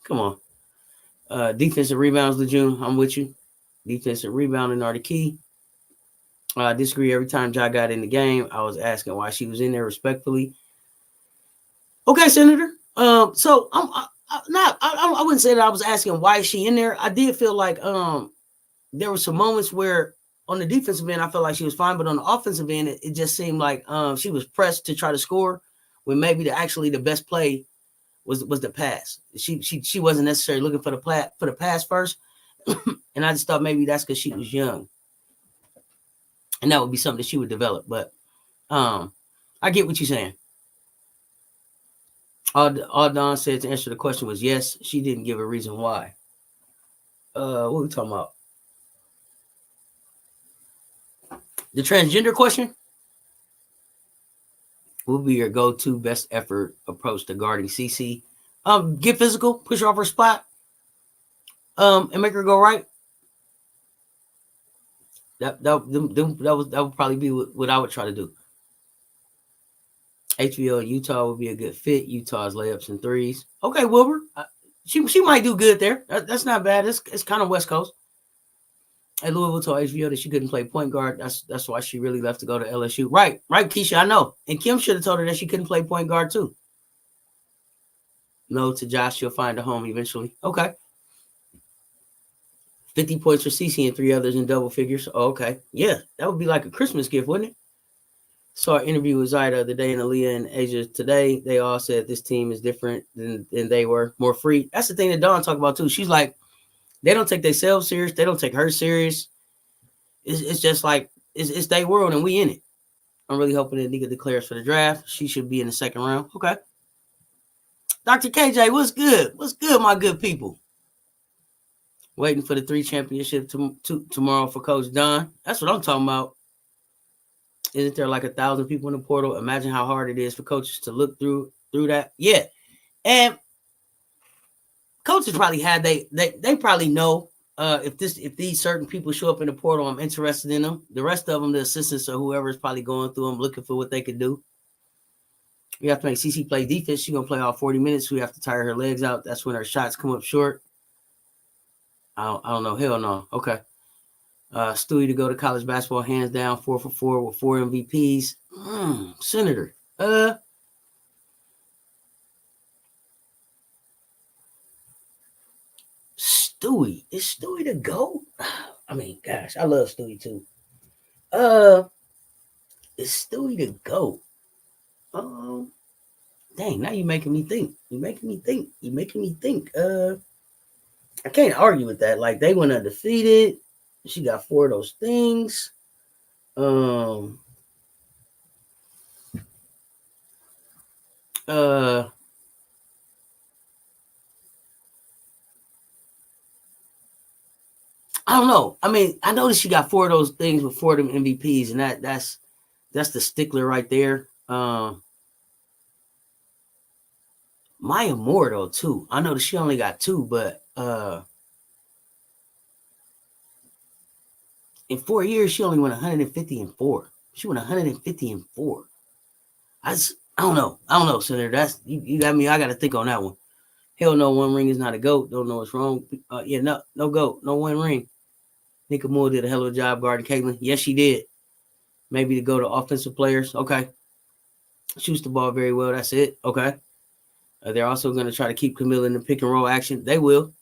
Come on. Defensive rebounds, Lejeune. I'm with you. Defensive rebounding are the key. I disagree every time Ja got in the game. I was asking why she was in there respectfully. Okay, Senator. So I wouldn't say that I was asking why is she in there. I did feel like there were some moments where on the defensive end I felt like she was fine, but on the offensive end it just seemed like she was pressed to try to score when maybe the best play was the pass. She wasn't necessarily looking for the pass first, and I just thought maybe that's because she was young. And that would be something that she would develop. But I get what you're saying. All Don said to answer the question was yes. She didn't give a reason why. What are we talking about? The transgender question? What will be your go-to best effort approach to guarding CC? Get physical, push her off her spot, and make her go right. That would probably be what I would try to do. HBO and Utah would be a good fit. Utah's layups and threes. Okay, Wilbur. She might do good there. That's not bad. It's kind of West Coast. And Louisville told HBO that she couldn't play point guard. That's why she really left to go to LSU. Right, Keisha, I know. And Kim should have told her that she couldn't play point guard too. No, to Josh, she'll find a home eventually. Okay. 50 points for CC and 3 others in double figures. Oh, okay. Yeah, that would be like a Christmas gift, wouldn't it? Saw an interview with Zaya the other day and Aaliyah and Asia today. They all said this team is different than they were, more free. That's the thing that Dawn talked about too. She's like, they don't take themselves serious. They don't take her serious. It's just like, it's their world and we in it. I'm really hoping that Nika declares for the draft. She should be in the second round. Okay. Dr. KJ, what's good? What's good, my good people? Waiting for the 3 championship tomorrow for Coach Don. That's what I'm talking about. Isn't there like 1,000 people in the portal? Imagine how hard it is for coaches to look through that. Yeah. And coaches probably they probably know if these certain people show up in the portal, I'm interested in them. The rest of them, the assistants or whoever is probably going through them, looking for what they could do. We have to make CC play defense. She's gonna play all 40 minutes. We have to tire her legs out. That's when her shots come up short. I don't know. Hell no. Okay. Stewie to go to college basketball, hands down, 4 for 4 with 4 MVPs. Senator. Stewie. Is Stewie the GOAT? I mean, gosh, I love Stewie too. Is Stewie the GOAT? Dang, now you're making me think. I can't argue with that. Like, they went undefeated. She got 4 of those things. I don't know. I mean, I noticed she got 4 of those things with 4 of them MVPs, and that's the stickler right there. Maya Moore though too. I know that she only got 2, but in 4 years she only went 150-4. She went 150-4. I don't know, Senator. That's you got me. I got to think on that one. Hell no, 1 ring is not a GOAT. Don't know what's wrong. No GOAT, no 1 ring. Nika Moore did a hell of a job guarding Caitlin. Yes, she did. Maybe to go to offensive players. Okay. Shoots the ball very well. That's it. Okay. They're also going to try to keep Camilla in the pick and roll action. They will.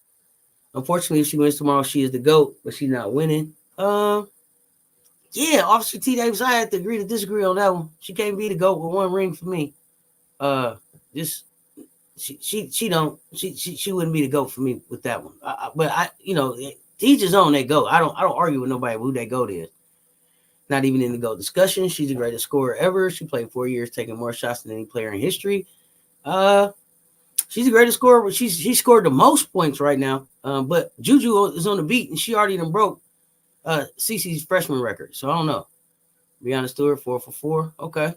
Unfortunately, if she wins tomorrow, she is the GOAT, but she's not winning. Yeah, Officer T. Davis, I had to agree to disagree on that one. She can't be the GOAT with 1 ring for me. She wouldn't be the GOAT for me with that one. But each his own. They go. I don't argue with nobody who they GOAT is. Not even in the GOAT discussion. She's the greatest scorer ever. She played 4 years, taking more shots than any player in history. She's the greatest scorer. She scored the most points right now. But Juju is on the beat, and she already done broke CeCe's freshman record. So I don't know. Breanna Stewart, 4 for 4. Okay.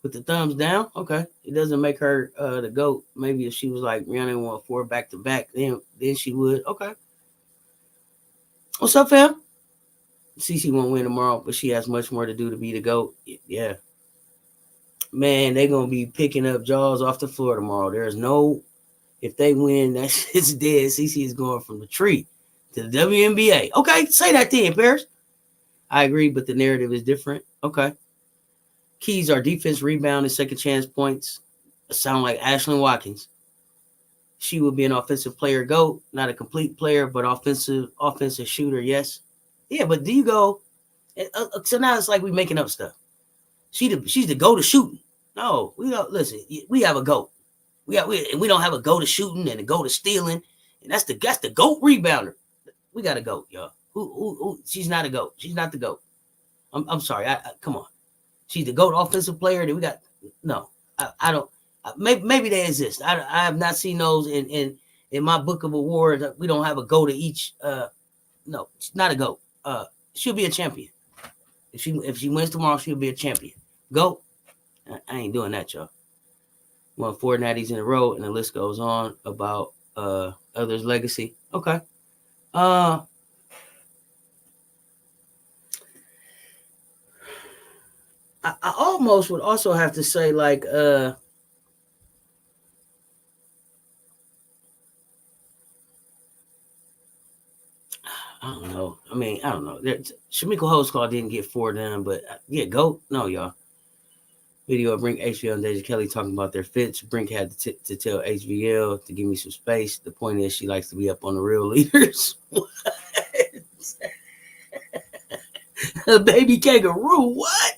With the thumbs down. Okay. It doesn't make her the GOAT. Maybe if she was like Breanna won 4 back to back, then she would. Okay. What's up, fam? CeCe won't win tomorrow, but she has much more to do to be the GOAT. Yeah. Man, they're going to be picking up jaws off the floor tomorrow. There's no, if they win, that shit's dead. CeCe is going from the tree to the WNBA. Okay, say that then, Paris. I agree, but the narrative is different. Okay. Keys are defense, rebound, and second chance points. Sound like Ashlyn Watkins. She will be an offensive player GOAT, not a complete player, but offensive shooter, yes. Yeah, but do you go? So now it's like we making up stuff. She's the GOAT of shooting. No, we don't. Listen, we have a GOAT. We don't have a GOAT of shooting and a GOAT of stealing, and that's the GOAT rebounder. We got a GOAT, y'all. Who? She's not a GOAT. She's not the GOAT. I'm sorry. Come on. She's the GOAT offensive player. That we got. No, I don't. Maybe they exist. I have not seen those in my book of awards. We don't have a GOAT of each. No, she's not a GOAT. She'll be a champion. If she wins tomorrow, she'll be a champion. GOAT. I ain't doing that, y'all. Won 4 natties in a row, and the list goes on about others' legacy. Okay. I almost would also have to say, like, I don't know. I mean, I don't know. Shamika Holdsclaw didn't get 4 done, but yeah, GOAT. No, y'all. Video of Brink, HVL, and Deja Kelly talking about their fits. Brink had to tell HVL to give me some space. The point is, she likes to be up on the real leaders. A baby kangaroo. What?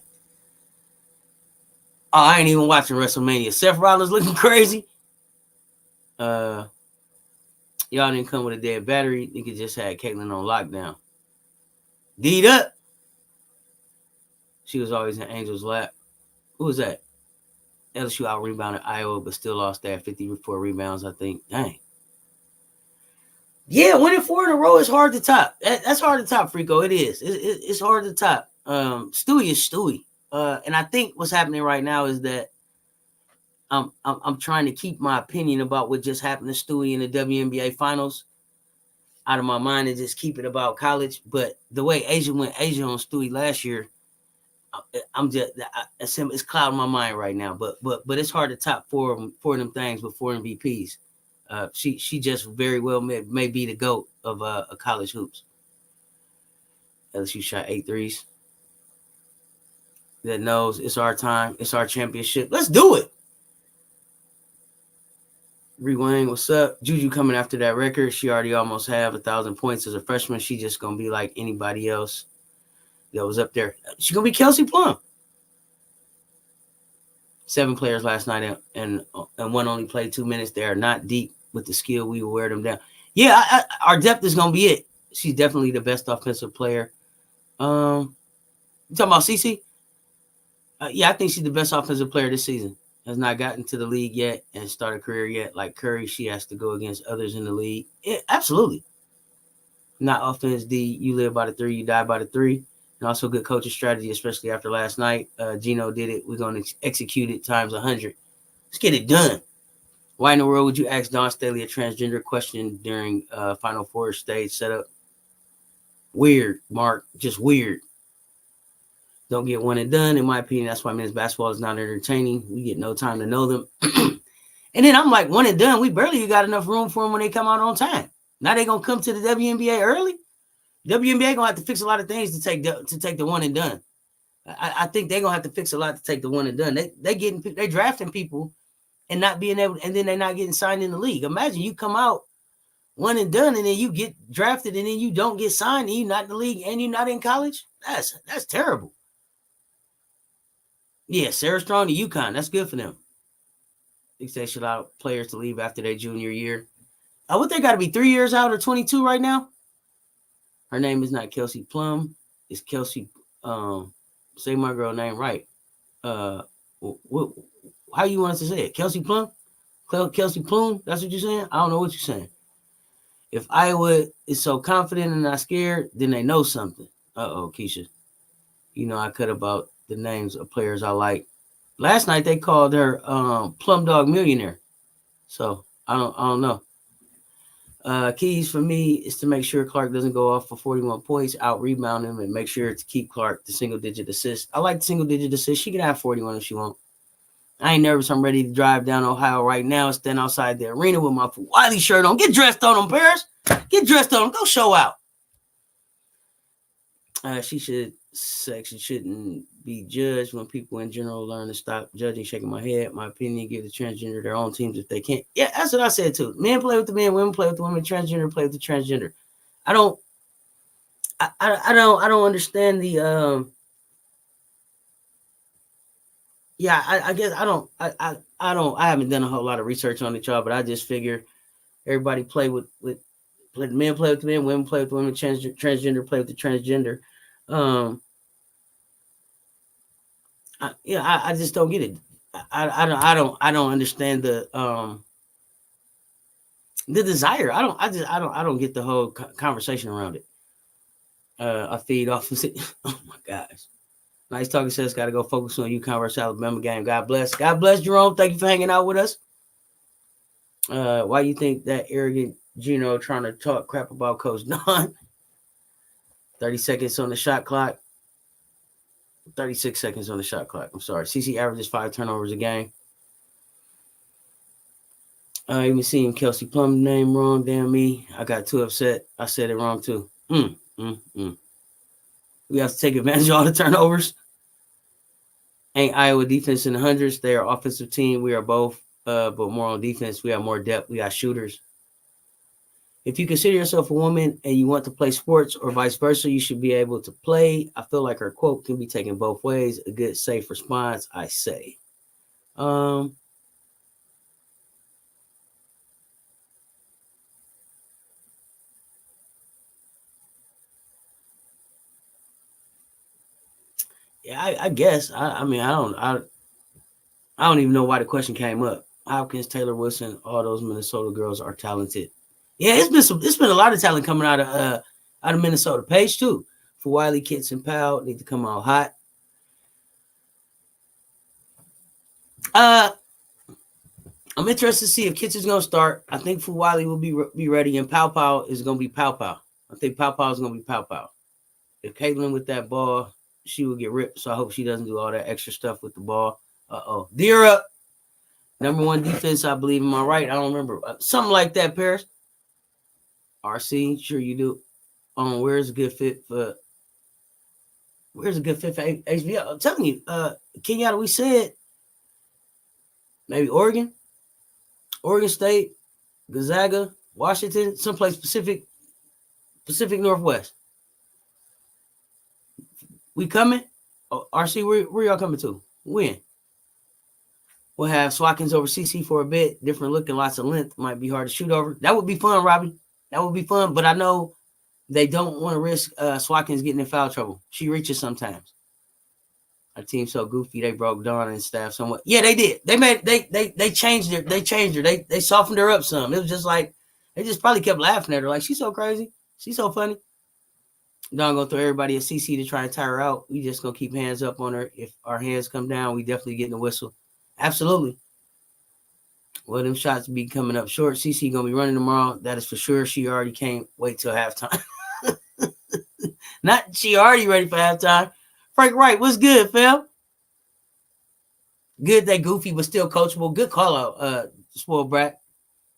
Oh, I ain't even watching WrestleMania. Seth Rollins looking crazy. Y'all didn't come with a dead battery. You could just had Caitlyn on lockdown. D'd up. She was always in Angel's lap. Who was that? LSU out rebounded Iowa, but still lost that 54 rebounds, I think. Dang. Yeah, winning 4 in a row is hard to top. That's hard to top, Frico. It is. It's hard to top. Stewie is Stewie. And I think what's happening right now is that I'm trying to keep my opinion about what just happened to Stewie in the WNBA finals. out of my mind and just keep it about college. But the way Asia went Asia on Stewie last year, I'm just it's clouding my mind right now. But it's hard to top four of them things with 4 MVPs. She just very well may be the GOAT of college hoops. LSU shot 8 threes. That knows it's our time, it's our championship. Let's do it. Rewind, what's up? Juju coming after that record. She already almost have 1,000 points as a freshman. She just gonna be like anybody else that was up there. She's gonna be Kelsey Plum. 7 players last night, and one only played 2 minutes. They are not deep with the skill. We will wear them down. Yeah, our depth is gonna be it. She's definitely the best offensive player. You talking about CC? Yeah, I think she's the best offensive player this season. Has not gotten to the league yet and started a career yet. Like Curry, she has to go against others in the league. Yeah, absolutely. Not offense D. You live by the 3, you die by the 3. And also good coaching strategy, especially after last night. Gino did it. We're going to execute it times 100. Let's get it done. Why in the world would you ask Dawn Staley a transgender question during Final Four stage setup? Weird, Mark. Just weird. Don't get one and done. In my opinion, that's why men's basketball is not entertaining. We get no time to know them. And then I'm like, one and done. We barely got enough room for them when they come out on time. Now they're going to come to the WNBA early. WNBA going to have to fix a lot of things to take the one and done. I think they're going to have to fix a lot to take the one and done. They drafting people and not being able, and then they're not getting signed in the league. Imagine you come out one and done, and then you get drafted, and then you don't get signed, and you're not in the league, and you're not in college. That's terrible. Yeah, Sarah Strong to UConn. That's good for them. I think they should allow players to leave after their junior year. What they got to be 3 years out or 22 right now? Her name is not Kelsey Plum. It's Kelsey. Say my girl name right. How you want us to say it? Kelsey Plum? Kelsey Plum? That's what you're saying? I don't know what you're saying. If Iowa is so confident and not scared, then they know something. Keisha. You know I cut about the names of players I like. Last night they called her Plum Dog Millionaire. So I don't know. Keys for me is to make sure Clark doesn't go off for 41 points, out rebound him, and make sure to keep Clark the single-digit assist. I like the single-digit assist. She can have 41 if she wants. I ain't nervous. I'm ready to drive down Ohio right now and stand outside the arena with my Wiley shirt on. Get dressed on them, Paris. Get dressed on them. Go show out. She shouldn't be judged when people in general learn to stop judging. Shaking my head. My opinion, give the transgender their own teams if they can't. Yeah, that's what I said too. Men play with the men, women play with the women, transgender play with the transgender. I don't understand the I guess I haven't done a whole lot of research on it, y'all, but I just figure everybody play with men play with the men, women play with the women, transgender play with the transgender. I just don't get it. I don't understand the desire. I don't get the whole conversation around it. I feed off of it. Oh my gosh. Nice talking. Says got to go focus on UConn versus Alabama game. God bless. God bless, Jerome. Thank you for hanging out with us. Why you think that arrogant Gino trying to talk crap about Coach Don? 30 seconds on the shot clock. 36 seconds on the shot clock. I'm sorry. CC averages 5 turnovers a game. I even seen Kelsey Plum name wrong. Damn me. I got too upset. I said it wrong too. We have to take advantage of all the turnovers. Ain't Iowa defense in the hundreds. They are offensive team. We are both, but more on defense. We have more depth. We got shooters. If you consider yourself a woman and you want to play sports or vice versa, you should be able to play. I feel like her quote can be taken both ways. A good, safe response, I say. Yeah, I guess. I mean, I don't even know why the question came up. Hopkins, Taylor Wilson, all those Minnesota girls are talented. Yeah, it's been a lot of talent coming out of Minnesota. Page too. For Wiley, Kitts, and Powell need to come out hot. I'm interested to see if Kitts is going to start. I think Fuwali will be ready, and Pow Pow is going to be Pow Pow. I think Pow Pow is going to be Pow Pow. If Caitlin with that ball, she will get ripped. So I hope she doesn't do all that extra stuff with the ball. Deer up. Number 1 defense, I believe. Am I right? I don't remember. Something like that, Paris. RC, sure you do. Where's a good fit for HBL? I'm telling you, Kenyatta, we said maybe Oregon State, Gonzaga, Washington, someplace Pacific Northwest. We coming? RC, where y'all coming to? When? We'll have Swatkins over CC for a bit. Different look and lots of length. Might be hard to shoot over. That would be fun, Robbie. That would be fun. But I know they don't want to risk Swatkins getting in foul trouble. She reaches sometimes. Our team's so goofy they broke Dawn and staff somewhat. Yeah, they did. They changed her. They softened her up some. It was just like they just probably kept laughing at her. Like, she's so crazy. She's so funny. Dawn gonna throw everybody at CC to try and tire her out. We just gonna keep hands up on her. If our hands come down, we definitely getting a whistle. Absolutely. Well, them shots be coming up short. CC gonna be running tomorrow. That is for sure. She already can't wait till halftime. Not she already ready for halftime. Frank Wright, what's good, fam? Good that Goofy was still coachable. Good call out, spoiled brat.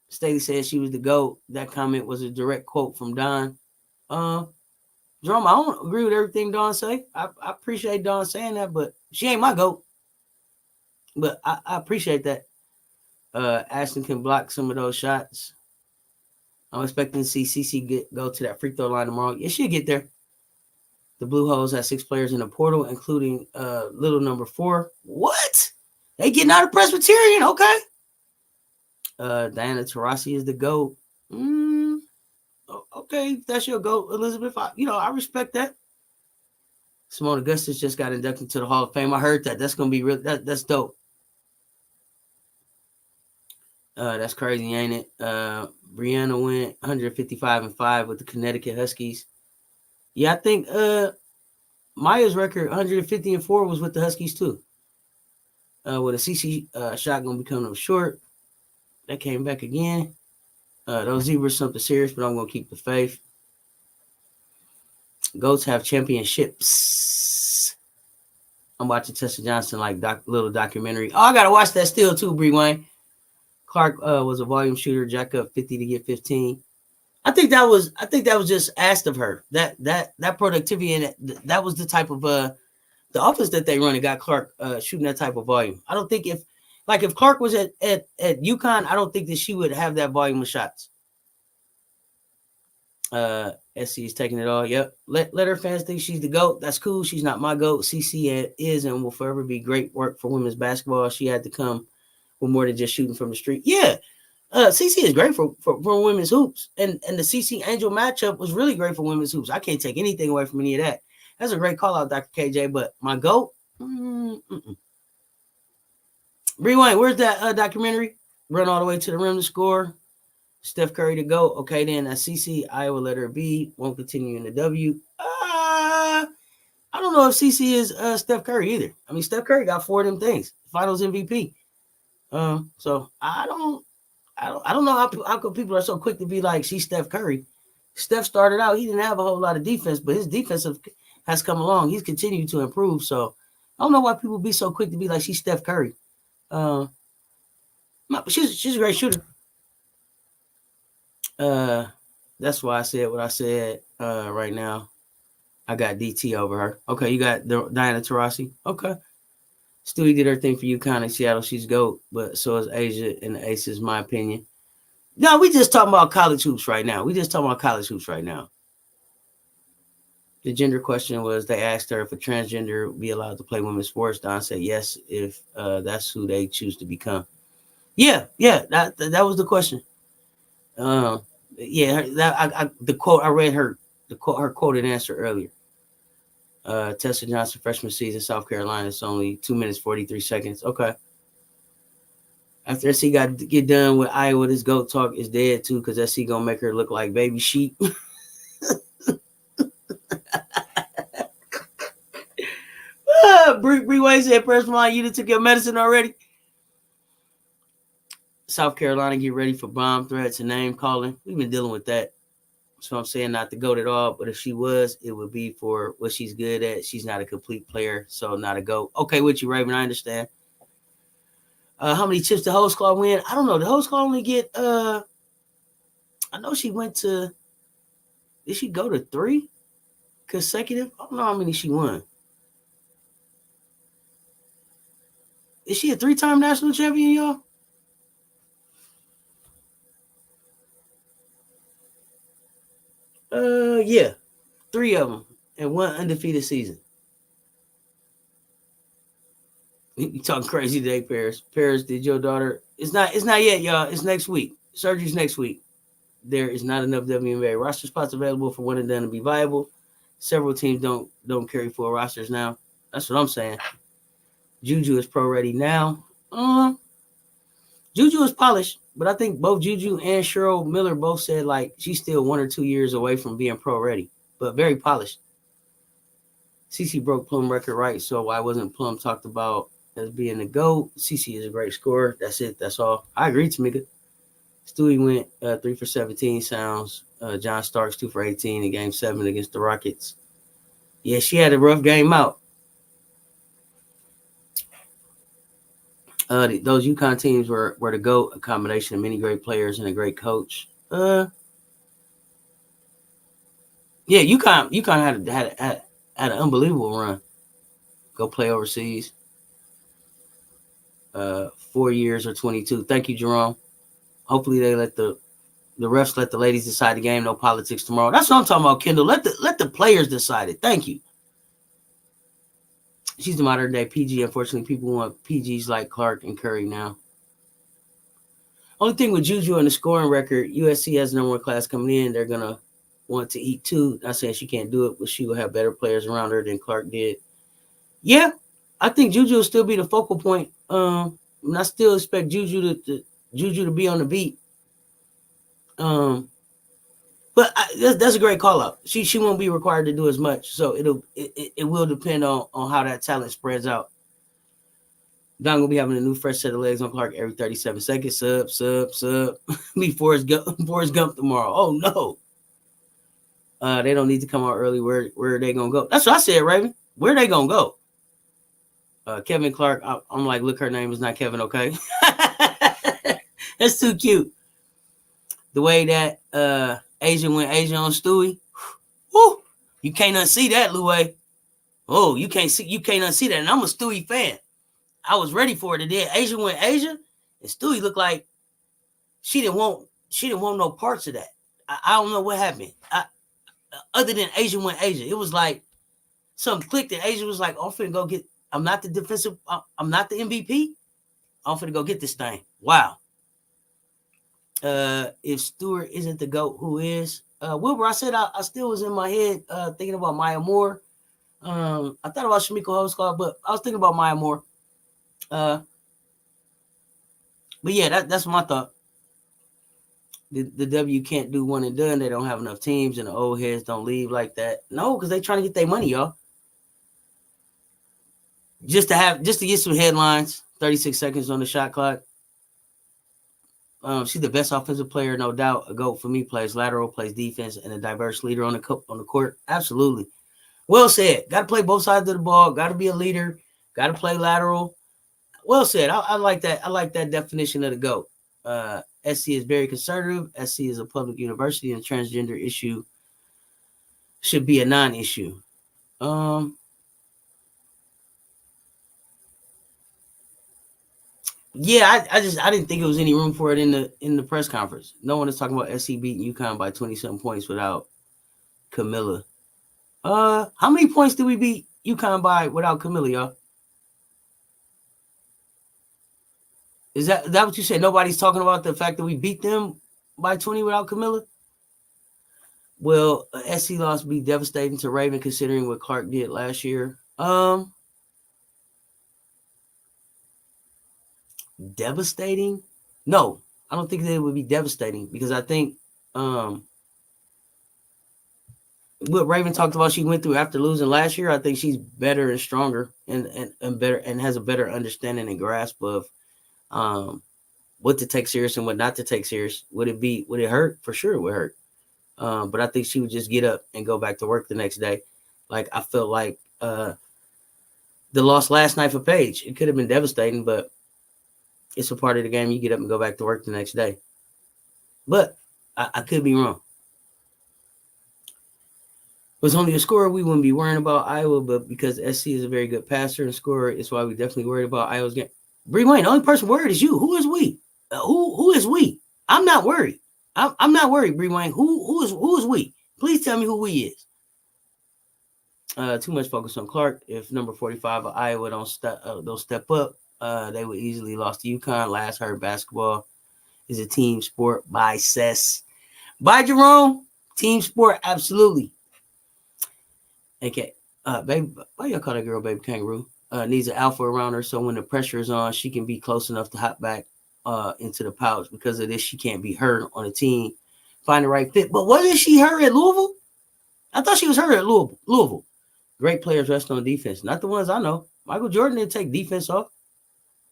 Staley said she was the GOAT. That comment was a direct quote from Don. Jerome, I don't agree with everything Don say. I appreciate Don saying that, but she ain't my GOAT. But I appreciate that. Ashton can block some of those shots. I'm expecting to see CC go to that free throw line tomorrow. Yeah, she'll get there. The Blue Holes have 6 players in the portal, including little number 4. What? They getting out of Presbyterian? Okay. Diana Taurasi is the GOAT. Okay, that's your GOAT, Elizabeth. I respect that. Simone Augustus just got inducted to the Hall of Fame. I heard that. That's gonna be real. That's dope. That's crazy, ain't it? Brianna went 155-5 with the Connecticut Huskies. Yeah, I think Maya's record 150-4 was with the Huskies too. With a CC shot gonna be coming up short. That came back again. Those Zebras something serious, but I'm gonna keep the faith. Goats have championships. I'm watching Tessa Johnson like little documentary. Oh, I gotta watch that still too, Bree Wayne. Clark was a volume shooter, jack up 50 to get 15. I think that was just asked of her. That productivity and that was the type of the offense that they run and got Clark shooting that type of volume. I don't think if Clark was at UConn, I don't think that she would have that volume of shots. SC is taking it all. Yep. Let her fans think she's the GOAT. That's cool. She's not my GOAT. CC is and will forever be great work for women's basketball. She had to come with more than just shooting from the street. Yeah. CC is great for women's hoops. And the CC Angel matchup was really great for women's hoops. I can't take anything away from any of that. That's a great call out, Dr. KJ. But my GOAT? Bree Wayne, where's that documentary? Run all the way to the rim to score. Steph Curry to go. Okay, then that's CC. Iowa letter B. Won't continue in the W. I don't know if CC is Steph Curry either. I mean, Steph Curry got 4 of them things. Finals MVP. So I don't know how come people are so quick to be like, she's Steph Curry. Steph started out, he didn't have a whole lot of defense, but his defensive has come along. He's continued to improve. So I don't know why people be so quick to be like, she's Steph Curry. She's a great shooter. That's why I said what I said right now. I got DT over her. Okay, you got Diana Taurasi. Okay. Stewie did her thing for UConn in Seattle. She's GOAT, but so is Asia and the Aces, my opinion. No, we just talking about college hoops right now. The gender question was, they asked her if a transgender would be allowed to play women's sports. Don said yes, if that's who they choose to become. Yeah, that was the question. The quote I read her quoted answer earlier. Tessa Johnson freshman season, South Carolina. It's only 2 minutes 43 seconds. Okay. After SC got to get done with Iowa, this GOAT talk is dead too, because SC gonna make her look like baby sheep. Bree Wayne said, "First of all, you done took your medicine already." South Carolina get ready for bomb threats and name calling. We've been dealing with that. So I'm saying not the GOAT at all, but if she was, it would be for what she's good at. She's not a complete player, so not a GOAT. Okay with you, Raven, I understand. How many chips the host claw win? I don't know. The host claw only get I know she went to, did she go to 3 consecutive? I don't know how many she won. Is she a 3-time national champion, y'all? Yeah, 3 of them and 1 undefeated season. You talking crazy today, Paris? Paris, did your daughter? It's not yet, y'all. It's next week. Surgery's next week. There is not enough WNBA roster spots available for one and done to be viable. Several teams don't carry full rosters now. That's what I'm saying. Juju is pro ready now. Juju is polished, but I think both Juju and Cheryl Miller both said like she's still 1 or 2 years away from being pro ready, but very polished. CC broke Plum record, right? So why wasn't Plum talked about as being the GOAT? CC is a great scorer. That's it. That's all. I agree, Tamika. Stewie went 3 for 17 sounds. John Starks 2 for 18 in Game 7 against the Rockets. Yeah, she had a rough game out. Those UConn teams were the GOAT, a combination of many great players and a great coach. Yeah, UConn had an unbelievable run. Go play overseas. 4 years or 22. Thank you, Jerome. Hopefully they let the refs let the ladies decide the game. No politics tomorrow. That's what I'm talking about, Kendall. Let the players decide it. Thank you. She's the modern day PG. Unfortunately, people want PGs like Clark and Curry now. Only thing with Juju and the scoring record, USC has no more class coming in. They're going to want to eat too. Not saying she can't do it, but she will have better players around her than Clark did. Yeah, I think Juju will still be the focal point. And I still expect Juju to be on the beat. But that's a great call out. She won't be required to do as much, so it will depend on how that talent spreads out. Don will be having a new fresh set of legs on Clark every 37 seconds. Sub. Be Forrest Gump tomorrow. Oh no. They don't need to come out early. Where are they gonna go? That's what I said, Raven. Where are they gonna go? Kevin Clark. I'm like, look, her name is not Kevin. Okay. That's too cute. The way that Asian went Asian on Stewie. Woo! You can't unsee that, Louie. Oh, you can't unsee that. And I'm a Stewie fan. I was ready for it today. Asian went Asian, and Stewie looked like she didn't want no parts of that. I don't know what happened. Other than Asian went Asian, it was like something clicked, and Asian was like, "I'm finna go get. I'm not the defensive. I'm not the MVP. I'm finna go get this thing." Wow. If Stewart isn't the GOAT, who is? Wilbur, I said I still was in my head thinking about Maya Moore. I thought about Shamiko Hoskov, but I was thinking about Maya Moore. But yeah, that's my thought. The W can't do one and done. They don't have enough teams, and the old heads don't leave like that. No, because they trying to get their money, y'all. Just to get some headlines. 36 seconds on the shot clock. She's the best offensive player, no doubt. A GOAT for me. Plays lateral, plays defense, and a diverse leader on the court. Absolutely. Well said. Got to play both sides of the ball. Got to be a leader. Got to play lateral. Well said. I like that. I like that definition of the GOAT. SC is very conservative. SC is a public university, and transgender issue should be a non-issue. Yeah, I didn't think it was any room for it in the press conference. No one is talking about SC beating UConn by 20-something points without Camilla. How many points did we beat UConn by without Camilla, y'all? Is that what you said? Nobody's talking about the fact that we beat them by 20 without Camilla? Well, SC loss would be devastating to Raven considering what Clark did last year. Devastating? No, I don't think that it would be devastating because I think what Raven talked about she went through after losing last year, I think she's better and stronger and better and has a better understanding and grasp of what to take serious and what not to take serious. Would it hurt? For sure it would hurt. But I think she would just get up and go back to work the next day. Like, I felt like the loss last night for Paige, it could have been devastating, but it's a part of the game. You get up and go back to work the next day. But I could be wrong. If it was only a scorer, we wouldn't be worrying about Iowa, but because SC is a very good passer and scorer, it's why we definitely worried about Iowa's game. Bree Wayne, the only person worried is you. Who is we? Who is we? I'm not worried. I'm not worried, Bree Wayne. Who is we? Please tell me who we is. Too much focus on Clark. If number 45 of Iowa don't step up, they would easily lost to UConn. Last heard basketball is a team sport by Cess. By Jerome, team sport, absolutely. Okay, baby, why y'all call that girl Baby Kangaroo? Needs an alpha around her, so when the pressure is on, she can be close enough to hop back into the pouch. Because of this, she can't be hurt on a team. Find the right fit. But wasn't she hurt at Louisville? I thought she was hurt at Louisville. Great players rest on defense. Not the ones I know. Michael Jordan didn't take defense off.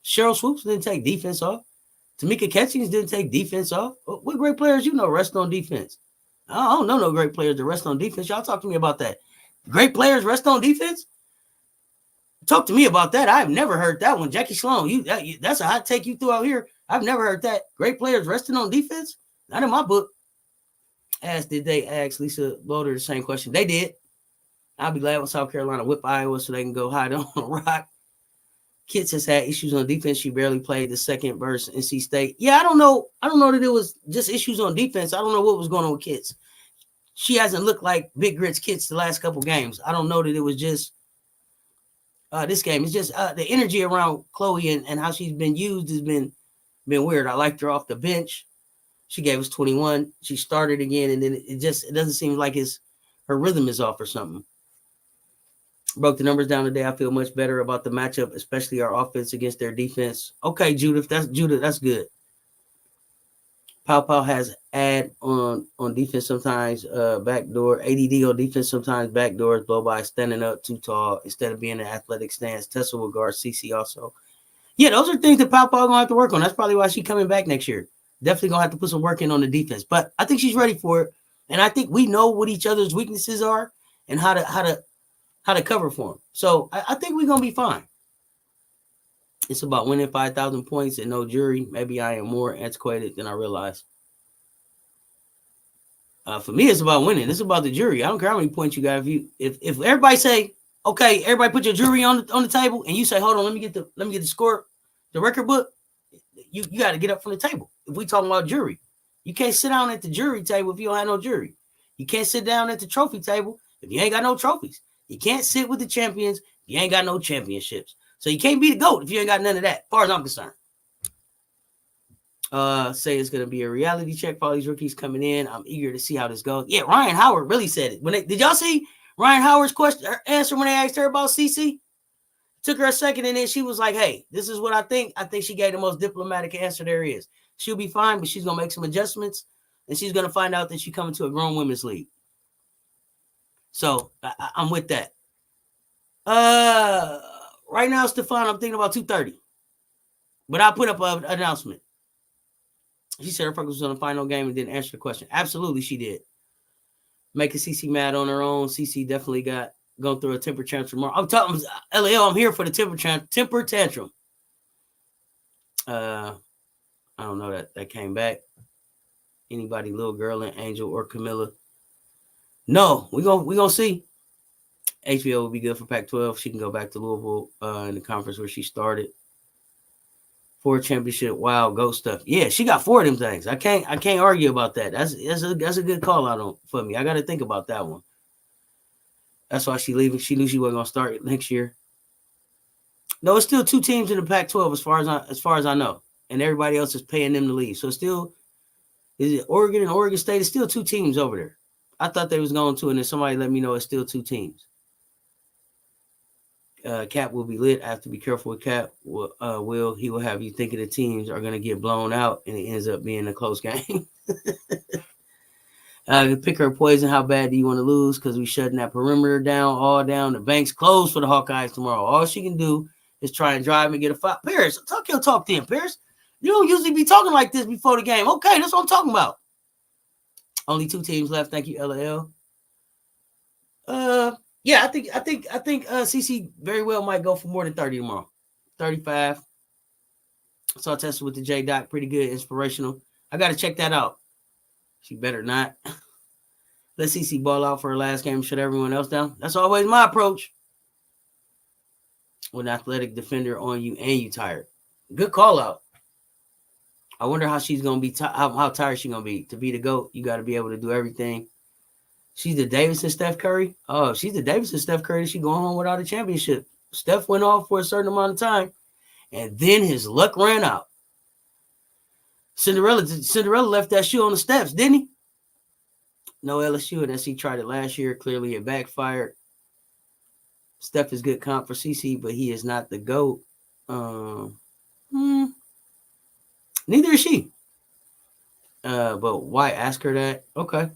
Cheryl Swoops didn't take defense off. Tamika Catchings didn't take defense off. What great players you know rest on defense? I don't know no great players that rest on defense. Y'all talk to me about that. Great players rest on defense? Talk to me about that. I've never heard that one. Jackie Sloan, that's a hot take you threw out here. I've never heard that. Great players resting on defense? Not in my book. Did they ask Lisa Loader the same question? They did. I'll be glad when South Carolina whip Iowa so they can go hide on a rock. Kitts has had issues on defense. She barely played the second versus NC State. Yeah, I don't know that it was just issues on defense. I don't know what was going on with Kitts. She hasn't looked like Big Grits Kitts the last couple games. I don't know that it was just this game. It's just the energy around Chloe and how she's been used has been weird. I liked her off the bench. She gave us 21. She started again, and then it doesn't seem like her rhythm is off or something. Broke the numbers down today. I feel much better about the matchup, especially our offense against their defense. Okay, Judith, that's good. Pow has ad on defense sometimes, backdoor. ADD on defense sometimes, backdoors, blow by, standing up too tall instead of being an athletic stance. Tessa will guard CC also. Yeah, those are things that Pow going to have to work on. That's probably why she's coming back next year. Definitely going to have to put some work in on the defense. But I think she's ready for it. And I think we know what each other's weaknesses are and how to cover for them. So I think we're going to be fine. It's about winning 5,000 points and no jury. Maybe I am more antiquated than I realize. For me, it's about winning. It's about the jury. I don't care how many points you got. If everybody say, okay, everybody put your jury on the table, and you say, hold on, let me get the score, the record book. You got to get up from the table. If we talking about jury, you can't sit down at the jury table if you don't have no jury. You can't sit down at the trophy table if you ain't got no trophies. You can't sit with the champions if you ain't got no championships. So you can't be the GOAT if you ain't got none of that, as far as I'm concerned. Say it's going to be a reality check for all these rookies coming in. I'm eager to see how this goes. Yeah, Ryan Howard really said it. Did y'all see Ryan Howard's answer when they asked her about CC? Took her a second, and then she was like, hey, this is what I think. I think she gave the most diplomatic answer there is. She'll be fine, but she's going to make some adjustments, and she's going to find out that she's coming to a grown women's league. So I'm with that. Right now, Stefan, I'm thinking about 2:30. But I'll put up an announcement. She said her focus was on the final game and didn't answer the question. Absolutely, she did. Making CC mad on her own. CC definitely going through a temper tantrum tomorrow. I'm talking, LAL, I'm here for the temper tantrum. I don't know that came back. Anybody, little girl and Angel or Camilla? No, we gonna see. HBO will be good for Pac-12. She can go back to Louisville in the conference where she started. 4 championship, wild goat stuff. Yeah, she got 4 of them things. I can't argue about that. That's a good call out for me. I got to think about that one. That's why she leaving. She knew she wasn't gonna start next year. No, it's still 2 teams in the Pac-12 as far as I know, and everybody else is paying them to leave. So still, is it Oregon and Oregon State? It's still 2 teams over there. I thought they was going to, and then somebody let me know it's still 2 teams. Cap will be lit. I have to be careful with Cap. He will have you thinking the teams are going to get blown out, and it ends up being a close game. Pick her poison. How bad do you want to lose? Because we shutting that perimeter down. The bank's closed for the Hawkeyes tomorrow. All she can do is try and drive and get a foul. Paris, talk your talk then, Paris. You don't usually be talking like this before the game. Okay, that's what I'm talking about. Only 2 teams left. Thank you, LL. Yeah, I think CC very well might go for more than 30 tomorrow. 35. Saw Tessa with the J Doc, pretty good, inspirational. I gotta check that out. She better not. Let CC ball out for her last game, shut everyone else down. That's always my approach. With an athletic defender on you and you tired. Good call out. I wonder how she's gonna be. How tired she's gonna be to be the GOAT. You got to be able to do everything. She's the Davis and Steph Curry. Oh, she's the Davis and Steph Curry. She going home without a championship. Steph went off for a certain amount of time, and then his luck ran out. Cinderella left that shoe on the steps, didn't he? No LSU, and SC tried it last year. Clearly, it backfired. Steph is good comp for CC, but he is not the GOAT. Neither is she. But why ask her that? Okay.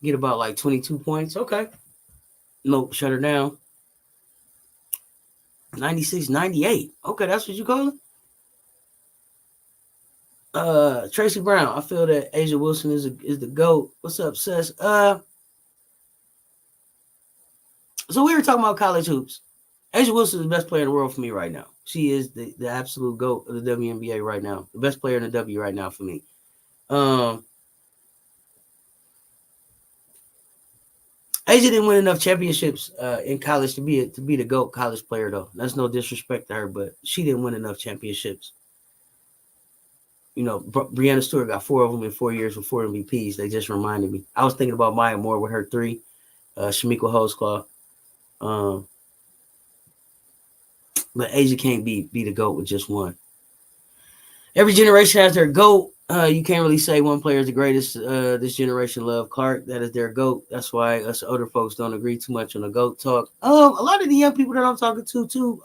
Get about like 22 points. Okay. Nope, shut her down. 96, 98. Okay, that's what you call it? Tracy Brown. I feel that Asia Wilson is the GOAT. What's up, Cess? So we were talking about college hoops. Asia Wilson is the best player in the world for me right now. She is the absolute GOAT of the WNBA right now. The best player in the W right now for me. Asia didn't win enough championships in college to be the GOAT college player, though. That's no disrespect to her, but she didn't win enough championships. You know, Breanna Stewart got 4 of them in 4 years with 4 MVPs. They just reminded me. I was thinking about Maya Moore with her 3. Shamika Holdsclaw. But Asia can't be the GOAT with just one. Every generation has their GOAT. You can't really say one player is the greatest. This generation love Clark. That is their GOAT. That's why us older folks don't agree too much on the GOAT talk. A lot of the young people that I'm talking to too,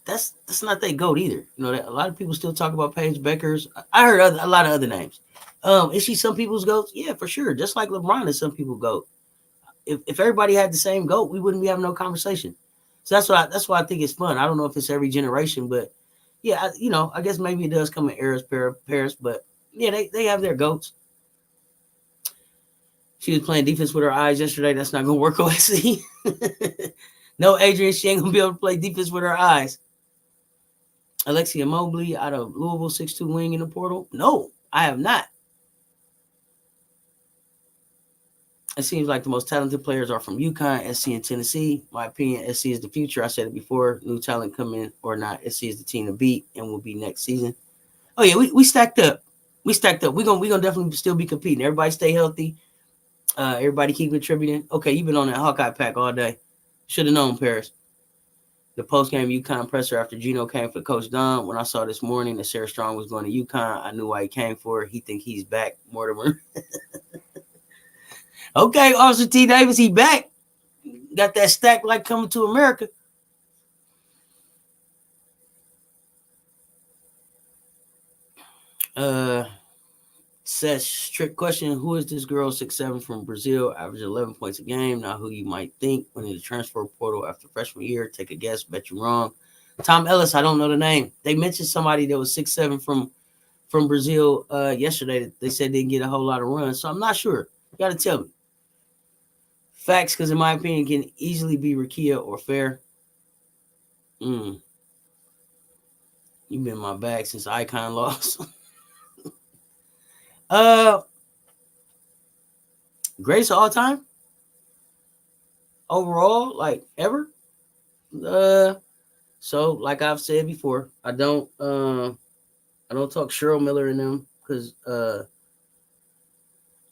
that's not their GOAT either. You know, a lot of people still talk about Paige Beckers. I heard a lot of other names. Is she some people's GOAT? Yeah, for sure. Just like LeBron is some people's GOAT. If everybody had the same GOAT, we wouldn't be having no conversation. So that's why I think it's fun. I don't know if it's every generation, but yeah, I guess maybe it does come in eras, pairs, but yeah, they have their GOATs. She was playing defense with her eyes yesterday. That's not going to work, OSC. No, Adrian, she ain't going to be able to play defense with her eyes. Alexia Mobley out of Louisville, 6'2" wing in the portal. No, I have not. It seems like the most talented players are from UConn, SC, and Tennessee. My opinion, SC is the future. I said it before. New talent come in or not, SC is the team to beat and will be next season. Oh, yeah, we stacked up. We're gonna definitely still be competing. Everybody stay healthy. Everybody keep contributing. Okay, you've been on that Hawkeye pack all day. Should have known, Paris. The post-game UConn presser after Gino came for Coach Don. When I saw this morning that Sarah Strong was going to UConn, I knew why he came for her. He think he's back, Mortimer. Okay, Officer T. Davis, he back. Got that stack like Coming to America. Cess, trick question. Who is this girl 6'7" from Brazil? Average 11 points a game. Not who you might think. Went in the transfer portal after freshman year. Take a guess. Bet you're wrong. Tom Ellis, I don't know the name. They mentioned somebody that was 6'7" from Brazil yesterday that they said didn't get a whole lot of runs. So I'm not sure. You got to tell me. Facts, because in my opinion, can easily be Rakia or Fair. You've been in my bag since Icon lost. Greatest of all time? Overall, like ever? So like I've said before, I don't talk Cheryl Miller and them because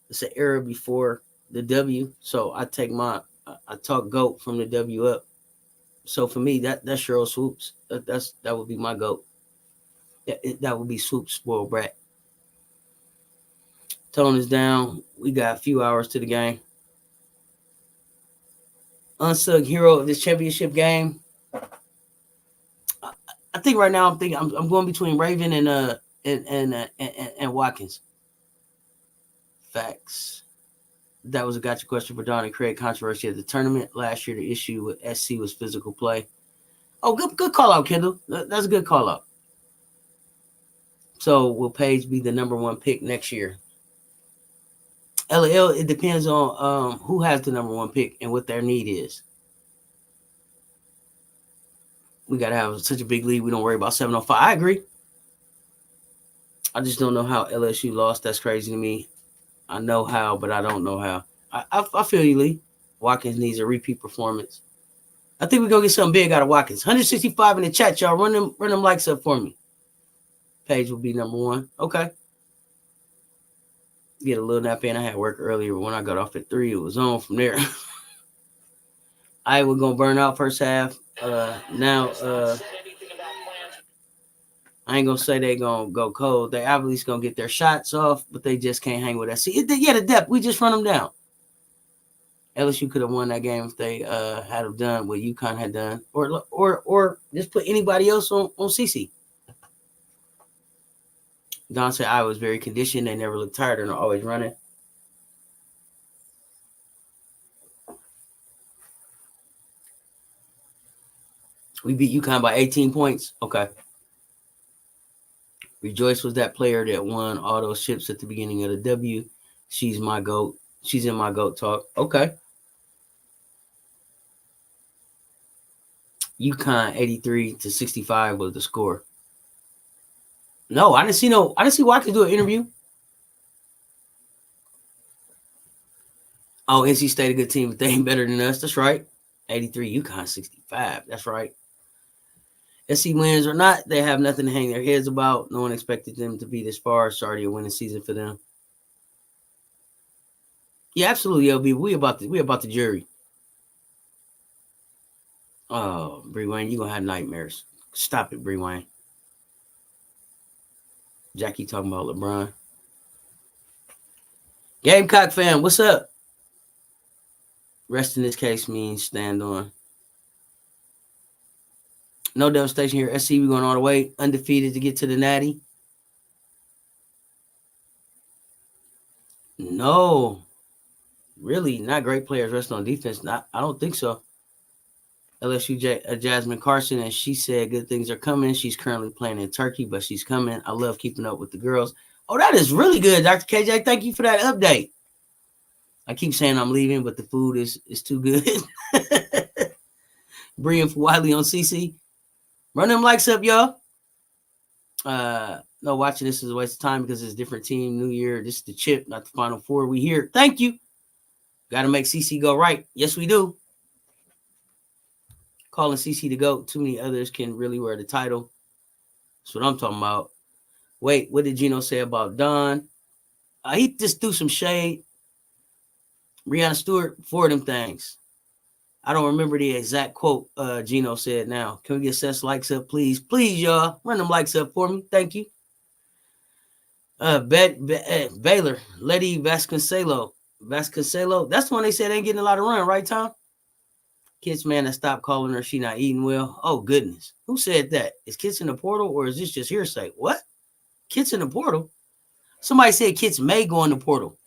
it's an era before the W. So I talk GOAT from the W up. So for me, that's Cheryl Swoops. That would be my GOAT. That would be Swoops, spoiled brat. Tone is down. We got a few hours to the game. Unsung hero of this championship game. I think right now I'm going between Raven and Watkins. Facts. That was a gotcha question for Don and Craig. Controversy at the tournament last year. The issue with SC was physical play. Oh, good call out, Kendall. That's a good call out. So will Paige be the number one pick next year? LL, it depends on who has the number one pick and what their need is. We got to have such a big lead. We don't worry about 705. I agree. I just don't know how LSU lost. That's crazy to me. I know how, but I don't know how. I feel you, Lee. Watkins needs a repeat performance. I think we're going to get something big out of Watkins. 165 in the chat, y'all. Run them likes up for me. Paige will be number one. Okay. Get a little nap in. I had work earlier, but when I got off at 3, it was on from there. Iowa going to burn out first half. Now, I ain't going to say they going to go cold. They obviously going to get their shots off, but they just can't hang with us. See, the depth. We just run them down. LSU could have won that game if they had have done what UConn had done, or just put anybody else on CC. Don said I was very conditioned. They never look tired and are always running. We beat UConn by 18 points. Okay. Rejoice was that player that won all those chips at the beginning of the W. She's my GOAT. She's in my GOAT talk. Okay. UConn 83-65 was the score. No, I didn't see Watkins do an interview. Oh, NC State a good team, but they ain't better than us. That's right. 83, UConn 65. That's right. SC wins or not, they have nothing to hang their heads about. No one expected them to be this far. It's already a winning season for them. Yeah, absolutely, LB. We about the jury. Oh, Bree Wayne, you're gonna have nightmares. Stop it, Bree Wayne. Jackie talking about LeBron. Gamecock fan, what's up? Rest in this case means stand on. No devastation here. SC, we going all the way. Undefeated to get to the Natty. No. Really, not great players resting on defense. I don't think so. LSU Jasmine Carson, and she said good things are coming. She's currently playing in Turkey, but she's coming. I love keeping up with the girls. Oh, that is really good, Dr. KJ. Thank you for that update. I keep saying I'm leaving, but the food is too good. Brian for Wiley on CC. Run them likes up, y'all. No, watching this is a waste of time because it's a different team. New year. This is the chip, not the Final Four. We here. Thank you. Got to make CC go right. Yes, we do. Calling CC to go. Too many others can really wear the title. That's what I'm talking about. Wait, what did Gino say about Don? He just threw some shade. Breonna Stewart, for them things. I don't remember the exact quote Gino said now. Can we get Cess likes up, please? Please, y'all. Run them likes up for me. Thank you. Baylor, Letty Vasconcelo. That's the one they said ain't getting a lot of run, right, Tom? Kids, man, that stopped calling her she not eating well. Oh, goodness. Who said that? Is Kids in the portal or is this just hearsay? What? Kids in the portal? Somebody said Kids may go in the portal.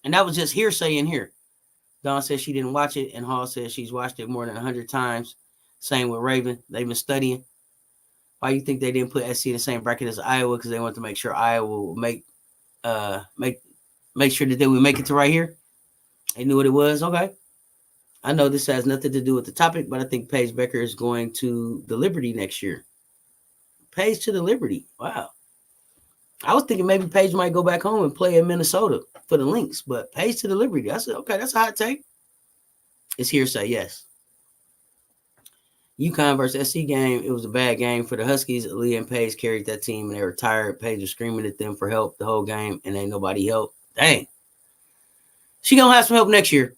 And that was just hearsay in here. Dawn said she didn't watch it, and Hall says she's watched it more than 100 times. Same with Raven. They've been studying. Why do you think they didn't put SC in the same bracket as Iowa? Because they wanted to make sure Iowa will make sure that they would make it to right here. They knew what it was. Okay. I know this has nothing to do with the topic, but I think Paige Becker is going to the Liberty next year. Paige to the Liberty. Wow. I was thinking maybe Paige might go back home and play in Minnesota for the Lynx, but Paige to the Liberty. I said, okay, that's a hot take. It's hearsay, yes. UConn versus SC game, it was a bad game for the Huskies. Aaliyah and Paige carried that team, and they were tired. Paige was screaming at them for help the whole game, and ain't nobody helped. Dang. She going to have some help next year.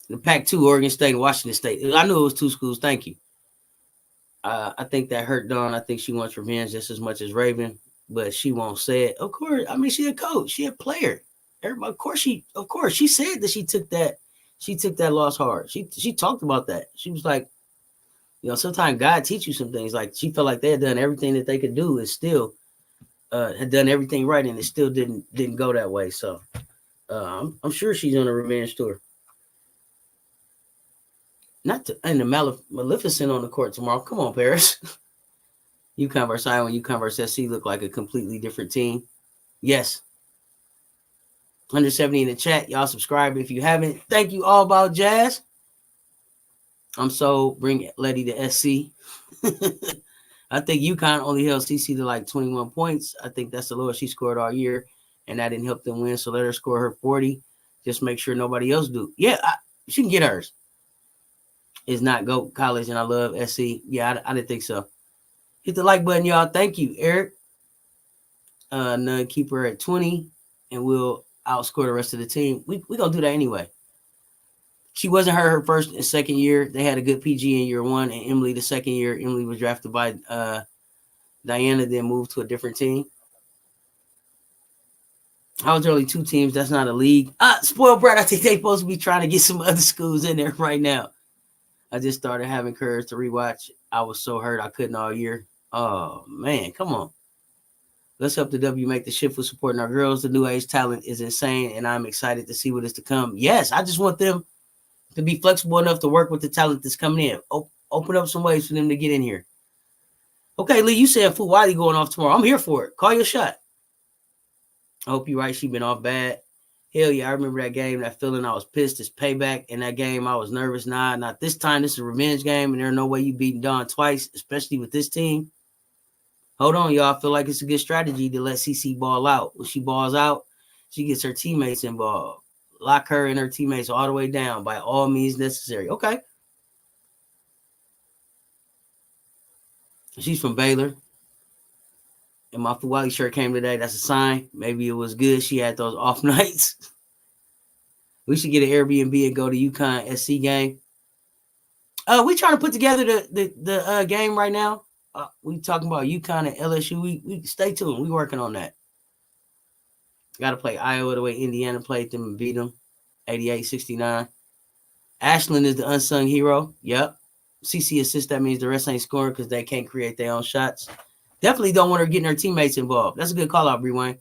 The Pac-2, Oregon State and Washington State. I knew it was two schools. Thank you. I think that hurt Dawn. I think she wants revenge just as much as Raven, but she won't say it. Of course. I mean, she's a coach. She's a player. Everybody, of course, she said that she took that loss hard. She talked about that. She was like, sometimes God teach you some things. Like she felt like they had done everything that they could do and still had done everything right, and it still didn't go that way. So I'm sure she's on a revenge tour. and the Maleficent on the court tomorrow. Come on, Paris. UConn versus Iowa and UConn versus SC look like a completely different team. Yes. 170 in the chat. Y'all subscribe if you haven't. Thank you, All About Jazz. I'm so bring Letty to SC. I think UConn only held CC to like 21 points. I think that's the lowest she scored all year, and that didn't help them win. So let her score her 40. Just make sure nobody else do. Yeah, she can get hers. It's not go college, and I love SC. Yeah, I didn't think so. Hit the like button, y'all. Thank you, Eric. None, keep her at 20, and we'll outscore the rest of the team. We gonna do that anyway. She wasn't her first and second year. They had a good PG in year one, and Emily the second year. Emily was drafted by Diana, then moved to a different team. How was there only 2 teams? That's not a league. Spoiled brat. I think they supposed to be trying to get some other schools in there right now. I just started having courage to rewatch. I was so hurt I couldn't all year. Oh, man, come on. Let's help the W make the shift with supporting our girls. The new age talent is insane, and I'm excited to see what is to come. Yes, I just want them to be flexible enough to work with the talent that's coming in. Open up some ways for them to get in here. Okay, Lee, you said Fuwadi going off tomorrow. I'm here for it. Call your shot. I hope you're right. She been off bad. Hell yeah, I remember that game, that feeling. I was pissed. It's payback. In that game, I was nervous. Nah, not this time. This is a revenge game, and there's no way you beating Dawn twice, especially with this team. Hold on, y'all. I feel like it's a good strategy to let CC ball out. When she balls out, she gets her teammates involved. Lock her and her teammates all the way down by all means necessary. Okay. She's from Baylor. And my Fuwali shirt came today. That's a sign. Maybe it was good. She had those off nights. We should get an Airbnb and go to UConn SC game. We trying to put together the game right now. We talking about UConn and LSU. We stay tuned. We working on that. Got to play Iowa the way Indiana played them and beat them, 88-69. Ashland is the unsung hero. Yep. CC assist. That means the rest ain't scoring because they can't create their own shots. Definitely don't want her getting her teammates involved. That's a good call out, Bree Wayne.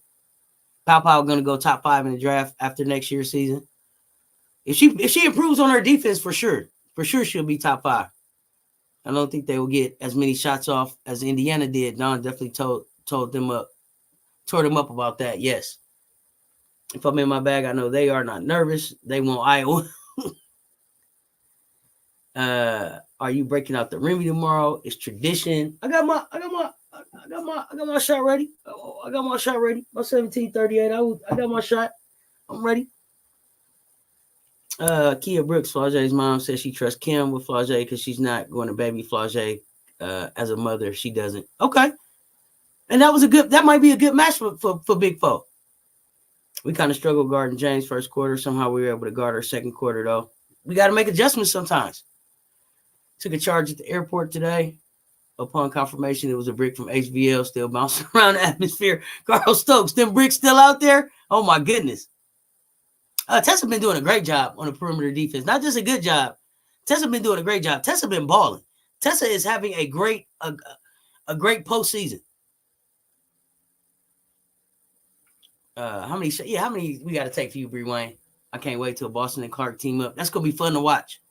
Pow going to go top 5 in the draft after next year's season. If she improves on her defense, for sure she'll be top 5. I don't think they will get as many shots off as Indiana did. Don definitely tore them up about that. Yes. If I'm in my bag, I know they are not nervous. They want Iowa. Are you breaking out the Remy tomorrow? It's tradition. I got my shot ready. I got my shot ready. My 1738. I got my shot. I'm ready. Kia Brooks, Flage's mom says she trusts Kim with Flage because she's not going to baby Flage as a mother. She doesn't. Okay. And that might be a good match for Big Foe. We kind of struggled guarding James first quarter. Somehow we were able to guard her second quarter, though. We got to make adjustments sometimes. Took a charge at the airport today. Upon confirmation, it was a brick from HVL still bouncing around the atmosphere. Carl Stokes, them bricks still out there? Oh, my goodness. Tessa been doing a great job on the perimeter defense. Not just a good job. Tessa been doing a great job. Tessa been balling. Tessa is having a great postseason. How many we got to take for you, Bree Wayne? I can't wait till Boston and Clark team up. That's going to be fun to watch.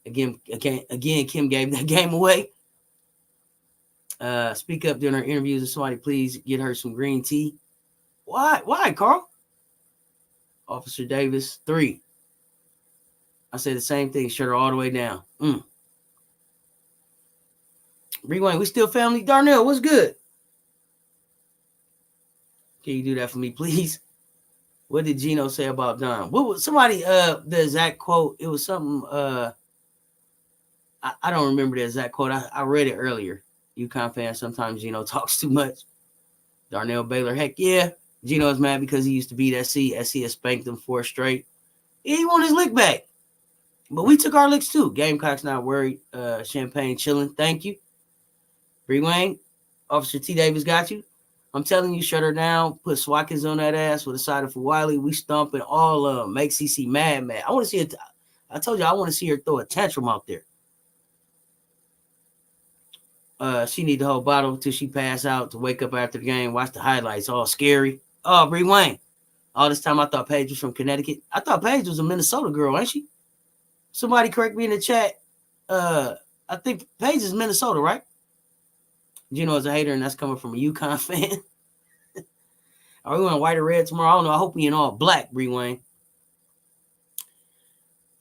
Again, Kim gave that game away. Speak up during her interviews and somebody please get her some green tea. Why, Carl? Officer Davis, 3. I say the same thing. Shut her all the way down. Bree Wayne, we still family. Darnell, what's good? Can you do that for me, please? What did Gino say about Don? What was somebody the exact quote? It was something I don't remember the exact quote. I read it earlier. UConn fans, sometimes Gino talks too much. Darnell Baylor, heck yeah. Gino is mad because he used to beat SC. SC has spanked him 4 straight. He won his lick back. But we took our licks too. Gamecocks not worried. Champagne chilling. Thank you. Bree Wayne, Officer T. Davis got you. I'm telling you, shut her down. Put Swatkins on that ass with a side of Wiley. We stomping all of them. Make CC mad. I want to see it. I told you I want to see her throw a tantrum out there. She need the whole bottle till she pass out to wake up after the game, watch the highlights, all scary. Oh, Bree Wayne. All this time I thought Paige was from Connecticut. I thought Paige was a Minnesota girl, ain't she? Somebody correct me in the chat. I think Paige is Minnesota, right? Gino is a hater, and that's coming from a UConn fan. Are we wearing white or red tomorrow? I don't know. I hope we in all black, Bree Wayne.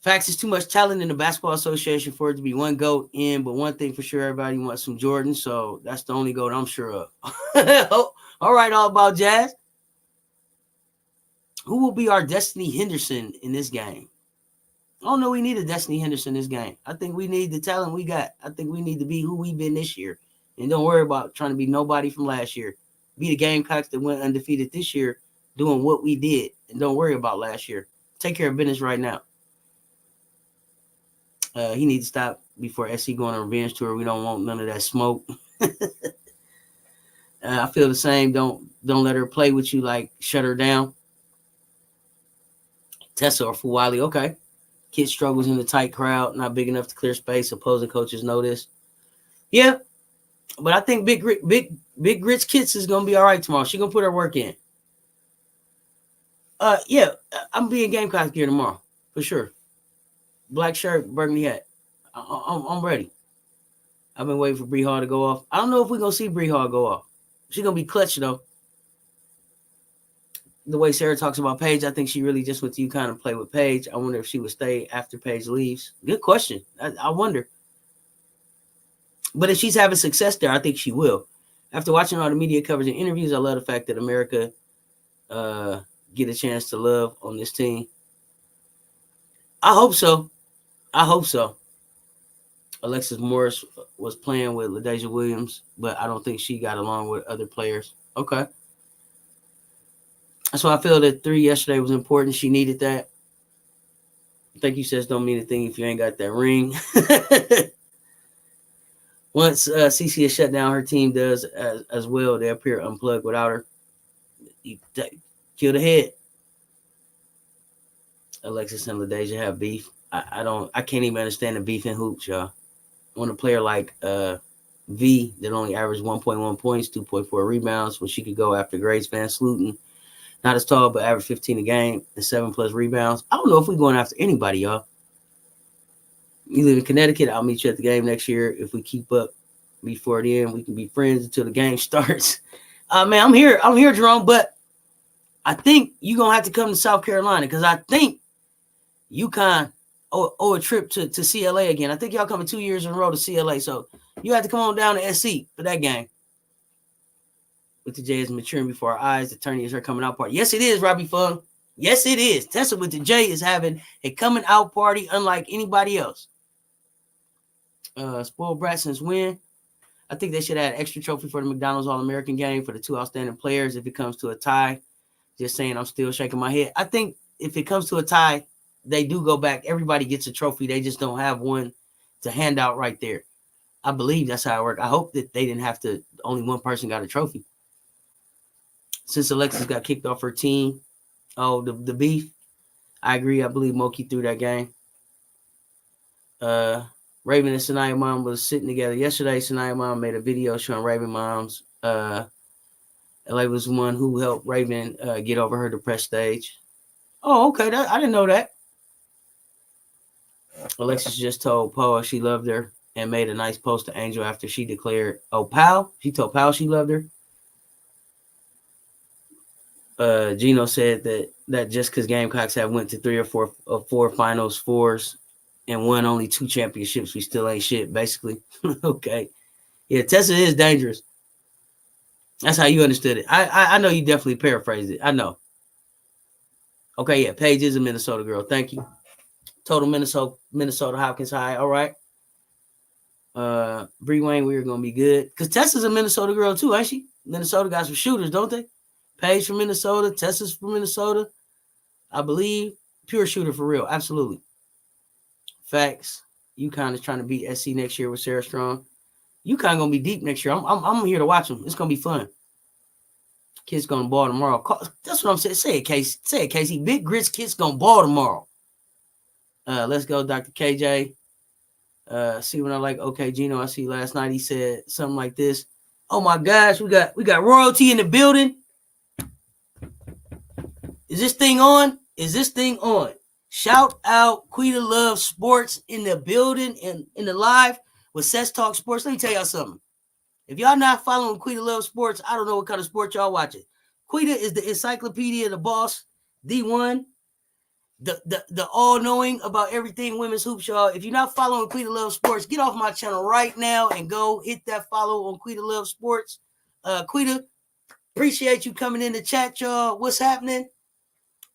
Facts is too much talent in the Basketball Association for it to be one GOAT in, but one thing for sure, everybody wants some Jordan, so that's the only GOAT I'm sure of. All right, all about Jazz. Who will be our Destiny Henderson in this game? I don't know. We need a Destiny Henderson in this game. I think we need the talent we got. I think we need to be who we've been this year. And don't worry about trying to be nobody from last year. Be the Gamecocks that went undefeated this year doing what we did. And don't worry about last year. Take care of business right now. He needs to stop before SC go on a revenge tour. We don't want none of that smoke. I feel the same. Don't let her play with you, like shut her down. Tessa or Fuwali, okay. Kid struggles in the tight crowd, not big enough to clear space. Opposing coaches know this. Yeah, but I think Big Grits Kits is gonna be all right tomorrow. She's gonna put her work in. Yeah, I'm being Gamecocks gear tomorrow for sure. Black shirt, burgundy hat. I'm ready. I've been waiting for Bree Hall to go off. I don't know if we're gonna see Bree Hall go off. She's gonna be clutch though. The way Sarah talks about Paige, I think she really just went to UConn and play with Paige. I wonder if she would stay after Paige leaves. Good question. I wonder. But if she's having success there, I think she will. After watching all the media coverage and interviews, I love the fact that America get a chance to love on this team. I hope so. Alexis Morris was playing with LaDasia Williams, but I don't think she got along with other players. Okay. That's why I feel that 3 yesterday was important. She needed that. Thank you, Cess. Don't mean a thing if you ain't got that ring. Once CC has shut down, her team does as well. They appear unplugged without her. You kill the head. Alexis and LaDasia have beef. I can't even understand the beef in hoops, y'all. When a player like V that only averaged 1.1 points, 2.4 rebounds, when she could go after Grace Van Sluten, not as tall, but average 15 a game and 7+ rebounds. I don't know if we're going after anybody, y'all. You live in Connecticut, I'll meet you at the game next year. If we keep up before then, we can be friends until the game starts. Man, I'm here, Jerome, but I think you're going to have to come to South Carolina because I think UConn owe a trip to CLA again. I think y'all coming 2 years in a row to CLA, so you have to come on down to SC for that game. With the Jazz maturing before our eyes, the tourney is her coming out party. Yes, it is, Robbie Fung. Yes, it is. Tessa with the J is having a coming out party unlike anybody else. Spoiled Bratsons win. I think they should add an extra trophy for the McDonald's All-American game for the 2 outstanding players if it comes to a tie. Just saying, I'm still shaking my head. I think if it comes to a tie, they do go back. Everybody gets a trophy. They just don't have one to hand out right there. I believe that's how it works. I hope that they didn't have to, only one person got a trophy. Since Alexis got kicked off her team, the beef, I agree. I believe Moki threw that game. Raven and Sanaya Mom was sitting together yesterday. Sanaya Mom made a video showing Raven Mom's. LA was one who helped Raven get over her depressed stage. Oh, okay. I didn't know that. Alexis just told Poa she loved her and made a nice post to Angel after she declared, Pal? She told Pal she loved her. Gino said that just because Gamecocks have went to 3 or 4 Finals Fours and won only 2 championships, we still ain't shit, basically. Okay. Yeah, Tessa is dangerous. That's how you understood it. I know you definitely paraphrased it. I know. Okay, yeah, Paige is a Minnesota girl. Thank you. Total Minnesota Hopkins High. All right. Bree Wayne, we're going to be good. Because Tessa's a Minnesota girl too, ain't she? Minnesota got some shooters, don't they? Paige from Minnesota, Tessa's from Minnesota. I believe. Pure shooter for real. Absolutely. Facts. UConn is trying to beat SC next year with Sarah Strong. UConn going to be deep next year. I'm here to watch them. It's going to be fun. Kids going to ball tomorrow. That's what I'm saying. Say it, Casey. Say it, Casey. Big Grits kids going to ball tomorrow. Let's go, Dr. KJ. See when I like, okay, Gino, I see last night he said something like this. Oh my gosh, we got royalty in the building. Is this thing on? Shout out Quita Love Sports in the building and in the live with Cess Talk Sports. Let me tell y'all something. If y'all not following Quita Love Sports, I don't know what kind of sport y'all watching. Quita is the encyclopedia, the boss, D1, the all-knowing about everything women's hoops, y'all. If you're not following Quita Love Sports, get off my channel right now and go hit that follow on Quita Love Sports. Quita, appreciate you coming in the chat, y'all. What's happening?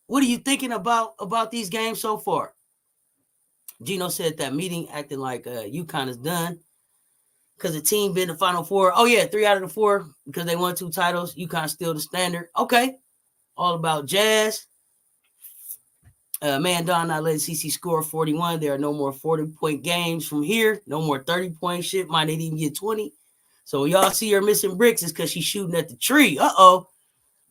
What are you thinking about these games so far? Gino said that meeting acting like UConn is done because the team been in the Final Four. Oh, yeah, 3 out of the 4 because they won 2 titles. UConn's still the standard. Okay. All about Jazz. Man, Don not letting CC score 41. There are no more 40-point games from here. No more 30-point shit. Might not even get 20. So y'all see her missing bricks is because she's shooting at the tree. Uh-oh.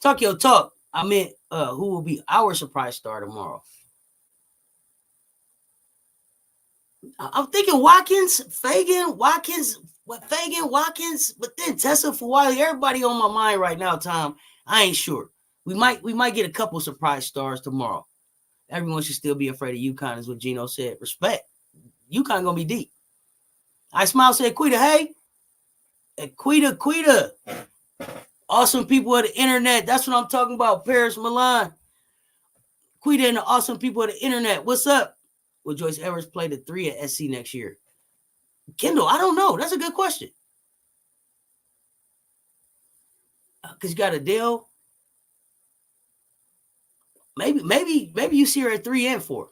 Talk your talk. I meant who will be our surprise star tomorrow? I'm thinking Watkins, Watkins, but then Tessa for Wiley. Everybody on my mind right now, Tom. I ain't sure. We might get a couple surprise stars tomorrow. Everyone should still be afraid of UConn, is what Gino said. Respect. UConn gonna be deep. I smile, said, Quita, hey. Quita. Awesome people of the internet. That's what I'm talking about. Paris, Milan. Quita and the awesome people of the internet. What's up? Will Joyce Evers play the 3 at SC next year? Kendall, I don't know. That's a good question. Because you got Adele. Maybe you see her at 3 and 4.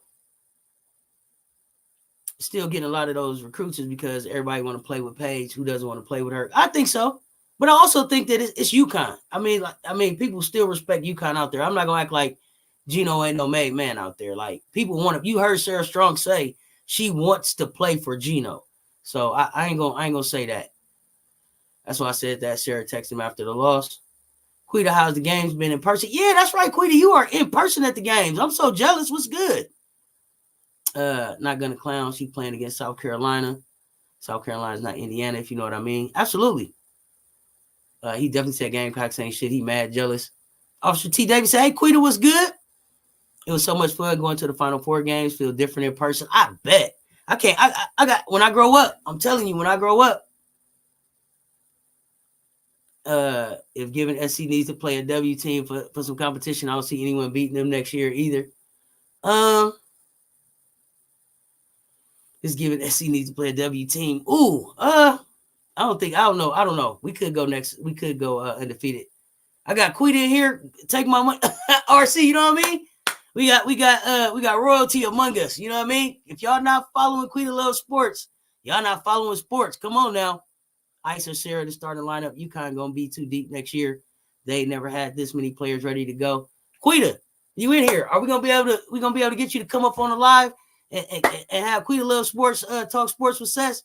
Still getting a lot of those recruits because everybody want to play with Paige. Who doesn't want to play with her? I think so. But I also think that it's UConn. I mean, people still respect UConn out there. I'm not gonna act like Gino ain't no made man out there. Like, people want to. You heard Sarah Strong say she wants to play for Gino. So I ain't gonna say that. That's why I said that. Sarah texted him after the loss. Quita, how's the games been in person? Yeah, that's right, Quita. You are in person at the games. I'm so jealous. What's good? Not gonna clown. She playing against South Carolina. South Carolina's not Indiana, if you know what I mean. Absolutely. He definitely said Gamecocks ain't shit. He mad jealous. Officer T. Davis said, hey, Quita, what's good? It was so much fun going to the Final Four games. Feel different in person. I bet. I can't. I got, when I grow up, I'm telling you, when I grow up, if given SC needs to play a W team for some competition, I don't see anyone beating them next year either. Just given SC needs to play a W team. I don't know. We could go undefeated. I got Quita in here. Take my money. RC, you know what I mean? We got royalty among us. You know what I mean? If y'all not following Quita Love Sports, y'all not following sports. Come on now. Ice or Sarah to start the lineup. UConn gonna be too deep next year. They never had this many players ready to go. Quita, you in here? Are we gonna be able to get you to come up on the live and have Quita Love Sports talk sports with Cess?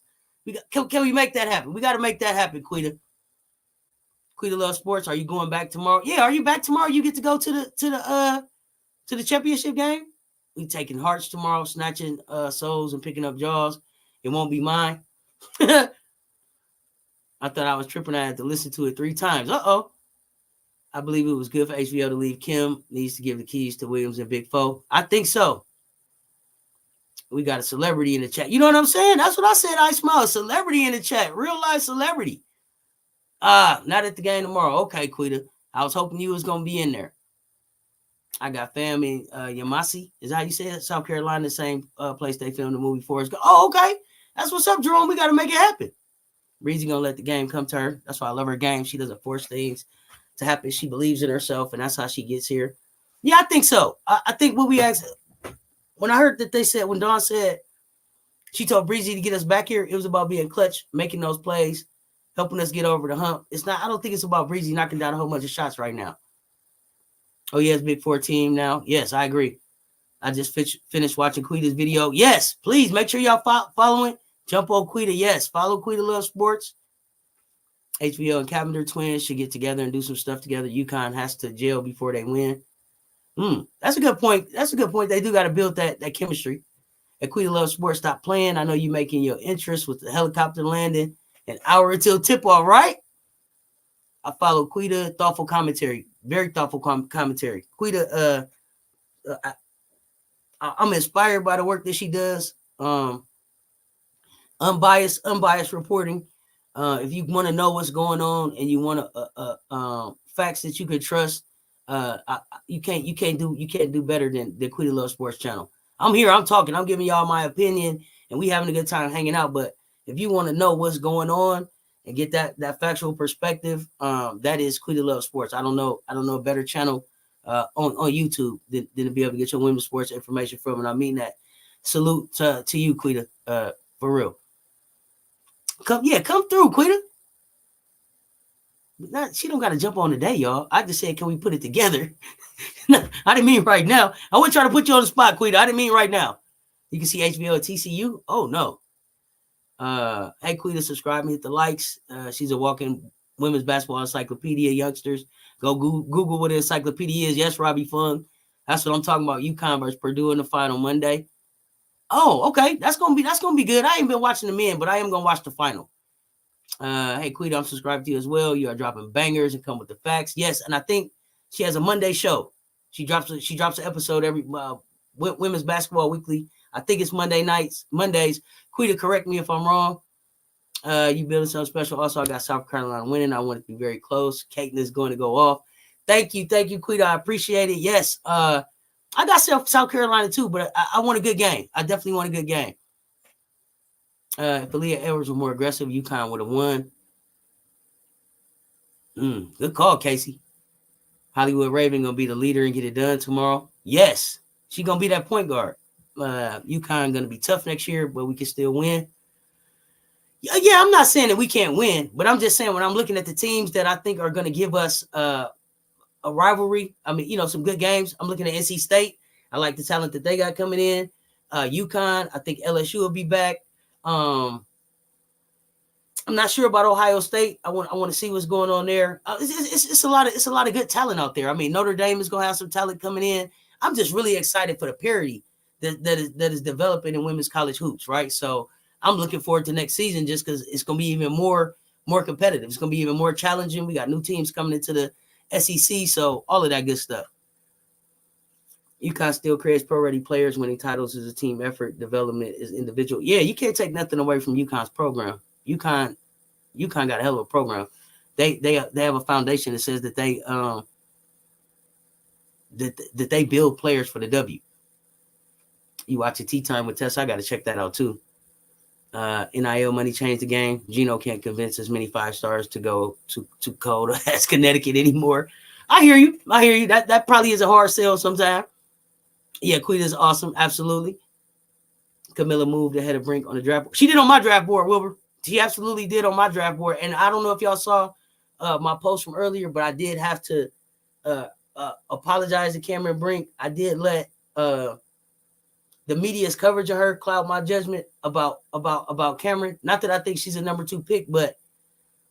Can we make that happen? We got to make that happen, Quita. Quita Love Sports. Are you going back tomorrow? Yeah, are you back tomorrow? You get to go to the championship game. We taking hearts tomorrow, snatching souls and picking up jaws. It won't be mine. I thought I was tripping. I had to listen to it 3 times. I believe it was good for HBO to leave. Kim needs to give the keys to Williams and Big Foe. I think so. We got a celebrity in the chat. You know what I'm saying? That's what I said. I smile. A celebrity in the chat. Real life celebrity. Not at the game tomorrow. Okay, Quita. I was hoping you was going to be in there. I got fam in Yamasi. Is that how you say it? South Carolina, the same place they filmed the movie Forrest Gump. Oh, okay. That's what's up, Jerome. We got to make it happen. Breezy going to let the game come to her. That's why I love her game. She doesn't force things to happen. She believes in herself, and that's how she gets here. Yeah, I think so. I think what we asked, when I heard that they said, when Dawn said she told Breezy to get us back here, it was about being clutch, making those plays, helping us get over the hump. I don't think it's about Breezy knocking down a whole bunch of shots right now. Oh, yeah, it's Big 4 team now. Yes, I agree. I just finished watching Quita's video. Yes, please make sure y'all following. Jump on Quita. Yes, follow Quita Love Sports. HBO and Cavender twins should get together and do some stuff together. UConn has to jail before they win. That's a good point. They do got to build that chemistry. At Quita Love Sports, stop playing. I know you making your interest with the helicopter landing an hour until tip-off, right? I follow Quita. Thoughtful commentary. Very thoughtful commentary. Quita, I'm inspired by the work that she does. Unbiased reporting. If you want to know what's going on and you want facts that you can trust, you can't do better than the Quita Love Sports channel. I'm here, I'm talking, I'm giving y'all my opinion, and we having a good time hanging out. But if you want to know what's going on and get that factual perspective, that is Quita Love Sports. I don't know a better channel on YouTube than to be able to get your women's sports information from. And I mean that. Salute to you, Quita, for real. Come through, Quita. She don't got to jump on today, y'all. I just said, can we put it together? I didn't mean right now. I wasn't trying to put you on the spot, Quita. I didn't mean right now. You can see HBO at TCU. Oh, no. Hey, Quita, subscribe me, hit the likes. She's a walking women's basketball encyclopedia, youngsters. Go Google what an encyclopedia is. Yes, Robbie Fung. That's what I'm talking about. UConn versus Purdue in the final Monday. Oh, okay. That's gonna be good. I ain't been watching the men, but I am gonna watch the final. Hey, Quita, I'm subscribed to you as well. You are dropping bangers and come with the facts. Yes, and I think she has a Monday show. She drops an episode every Women's Basketball Weekly. I think it's Mondays. Quita, correct me if I'm wrong. You building something special. Also, I got South Carolina winning. I want it to be very close. Caitlin is going to go off. Thank you, Quita. I appreciate it. Yes, I got South Carolina too, but I want a good game. I definitely want a good game. If Aaliyah Edwards was more aggressive, UConn would have won. Good call, Casey. Hollywood Raven going to be the leader and get it done tomorrow. Yes, she's going to be that point guard. UConn going to be tough next year, but we can still win. Yeah, I'm not saying that we can't win, but I'm just saying when I'm looking at the teams that I think are going to give us a rivalry, I mean, some good games. I'm looking at NC State. I like the talent that they got coming in. UConn, I think LSU will be back. I'm not sure about Ohio State. I want to see what's going on there. It's a lot of good talent out there. I mean, Notre Dame is going to have some talent coming in. I'm just really excited for the parity that is developing in women's college hoops, right? So I'm looking forward to next season just because it's going to be even more competitive. It's going to be even more challenging. We got new teams coming into the SEC, so all of that good stuff. UConn still creates pro-ready players. Winning titles is a team effort. Development is individual. Yeah, you can't take nothing away from UConn's program. UConn got a hell of a program. They have a foundation that says that they build players for the W. You watch a Tea Time with Cess. I got to check that out too. NIL money changed the game. Gino can't convince as many 5-stars to go to cold as Connecticut anymore. I hear you. That probably is a hard sell sometimes. Yeah, Quita is awesome. Absolutely. Camilla moved ahead of Brink on the draft board. She did on my draft board, Wilbur. She absolutely did on my draft board. And I don't know if y'all saw my post from earlier, but I did have to apologize to Cameron Brink. I did let the media's coverage of her cloud my judgment about Cameron. Not that I think she's a number 2 pick, but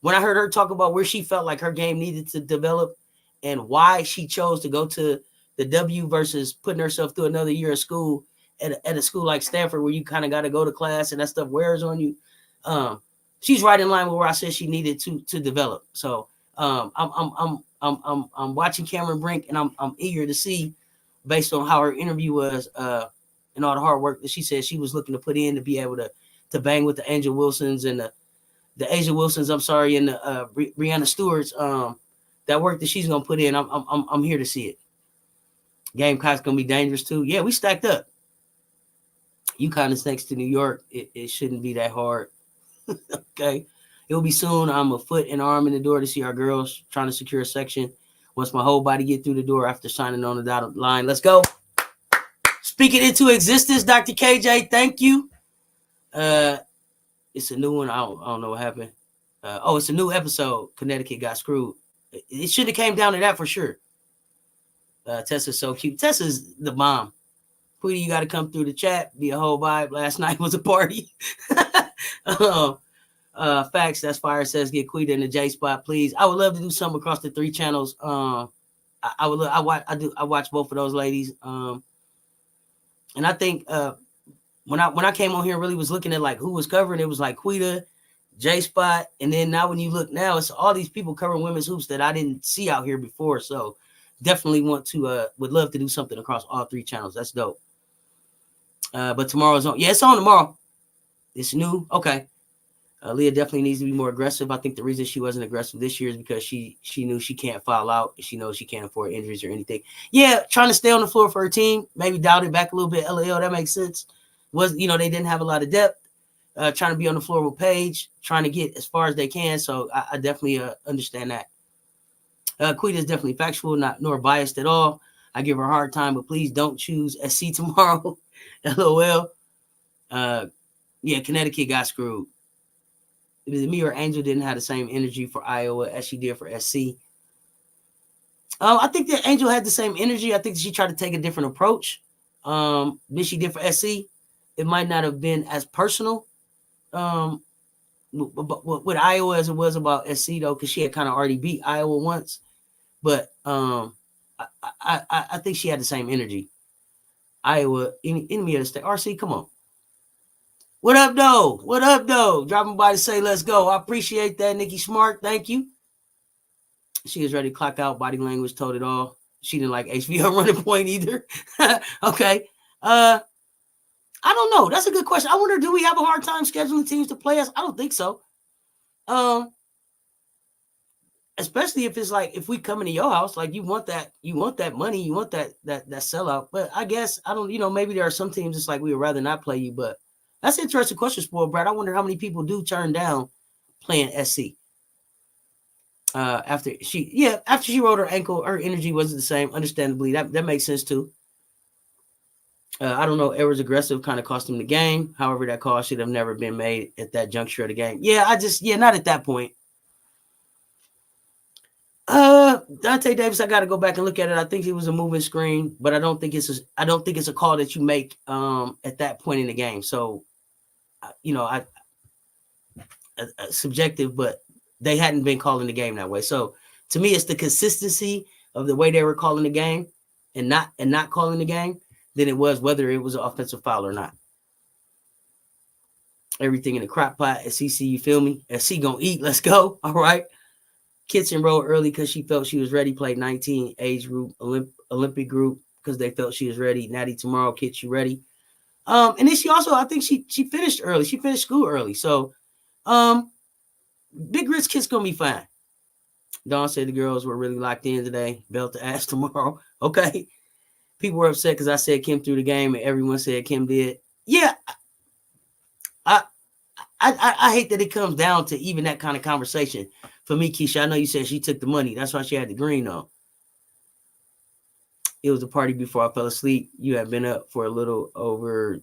when I heard her talk about where she felt like her game needed to develop and why she chose to go to the W versus putting herself through another year of school at a school like Stanford where you kind of got to go to class and that stuff wears on you. She's right in line with where I said she needed to develop. So I'm watching Cameron Brink and I'm eager to see, based on how her interview was and all the hard work that she said she was looking to put in to be able to bang with the Angel Wilsons and the Asia Wilsons, and the Brianna Stewarts. That work that she's gonna put in, I'm here to see it. Gamecocks gonna be dangerous too. Yeah, we stacked up. UConn is next to New York. It shouldn't be that hard. Okay. It'll be soon. I'm a foot and arm in the door to see our girls trying to secure a section. Once my whole body get through the door after signing on the dotted line. Let's go. Speak it into existence, Dr. KJ. Thank you. It's a new one. I don't know what happened. It's a new episode. Connecticut got screwed. It should have came down to that for sure. Tessa's so cute. Tessa's the bomb. Quita, you got to come through the chat. Be a whole vibe. Last night was a party. Facts. That's fire. Says get Quita in the J spot, please. I would love to do something across the 3 channels. I watch both of those ladies. And I think when I came on here and really was looking at like who was covering, it was like Quita, J Spot, and then now when you look now, it's all these people covering women's hoops that I didn't see out here before. So definitely would love to do something across all 3 channels. That's dope. But tomorrow's on. Yeah, it's on tomorrow. It's new. Okay. Leah definitely needs to be more aggressive. I think the reason she wasn't aggressive this year is because she knew she can't foul out. She knows she can't afford injuries or anything. Yeah, trying to stay on the floor for her team. Maybe dialed it back a little bit. LAL, that makes sense. They didn't have a lot of depth. Trying to be on the floor with Paige, trying to get as far as they can. So I definitely understand that. Quita is definitely factual, not nor biased at all. I give her a hard time, but please don't choose SC tomorrow. LOL. Yeah, Connecticut got screwed. Me or Angel didn't have the same energy for Iowa as she did for SC. I think that Angel had the same energy. I think she tried to take a different approach than she did for SC. It might not have been as personal with Iowa as it was about SC, though, because she had kind of already beat Iowa once. But I think she had the same energy. Iowa, enemy of the state. RC, come on. What up, though? What up, though? Dropping by to say let's go. I appreciate that, Nikki Smart. Thank you. She was ready to clock out. Body language told it all. She didn't like HBO running point either. Okay. I don't know. That's a good question. I wonder, do we have a hard time scheduling teams to play us? I don't think so. Especially if it's like, if we come into your house, like you want that money, you want that sellout. But I guess I don't, maybe there are some teams it's like we would rather not play you. But that's an interesting question, Spoiled Brad. I wonder how many people do turn down playing SC. After she rolled her ankle, her energy wasn't the same. Understandably, that makes sense too. I don't know. Errors aggressive kind of cost him the game. However, that call should have never been made at that juncture of the game. Yeah, not at that point. Dante Davis, I got to go back and look at it. I think it was a moving screen, but I don't think it's a call that you make at that point in the game. So, subjective, but they hadn't been calling the game that way. So to me, it's the consistency of the way they were calling the game and not calling the game than it was whether it was an offensive foul or not. Everything in the crock pot. SEC, you feel me? SC gonna eat. Let's go. All right. Kitchen rolled early because she felt she was ready. Played 19 age group, Olympic group because they felt she was ready. Natty tomorrow, Kit, you ready? And then she also, I think she finished early. She finished school early. So, Big Grits Kit's gonna be fine. Dawn said the girls were really locked in today. Belt to ass tomorrow. Okay. People were upset because I said Kim threw the game and everyone said Kim did. Yeah. I hate that it comes down to even that kind of conversation. For me, Keisha, I know you said she took the money. That's why she had the green on. It was a party before I fell asleep. You had been up for a little over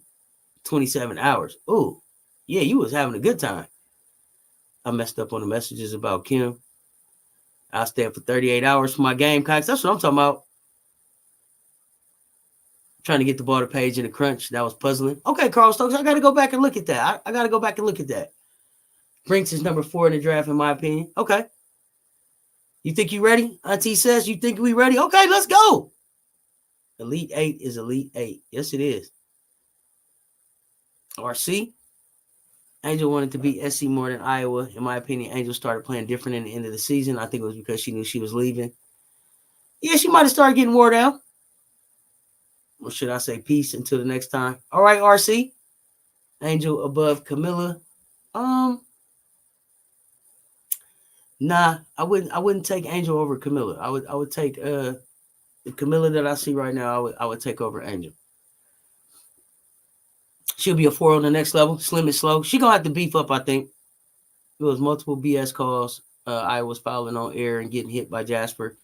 27 hours. Oh, yeah, you was having a good time. I messed up on the messages about Kim. I stayed up for 38 hours for my Gamecocks. That's what I'm talking about. Trying to get the ball to Paige in the crunch. That was puzzling. Okay, Carl Stokes, I got to go back and look at that. I got to go back and look at that. Brinks is number 4 in the draft, in my opinion. Okay. You think you ready? Auntie says, you think we ready? Okay, let's go. Elite 8 is Elite 8. Yes, it is. RC. Angel wanted to beat SC more than Iowa. In my opinion, Angel started playing different in the end of the season. I think it was because she knew she was leaving. Yeah, she might have started getting wore down. Or should I say peace until the next time? All right, RC. Angel above Camilla. Nah, I wouldn't take Angel over Camilla. I would take the Camilla that I see right now. I would take over Angel. She'll be a 4 on the next level. Slim and slow. She gonna have to beef up, I think. There was multiple BS calls. I was fouling on air and getting hit by Jasper.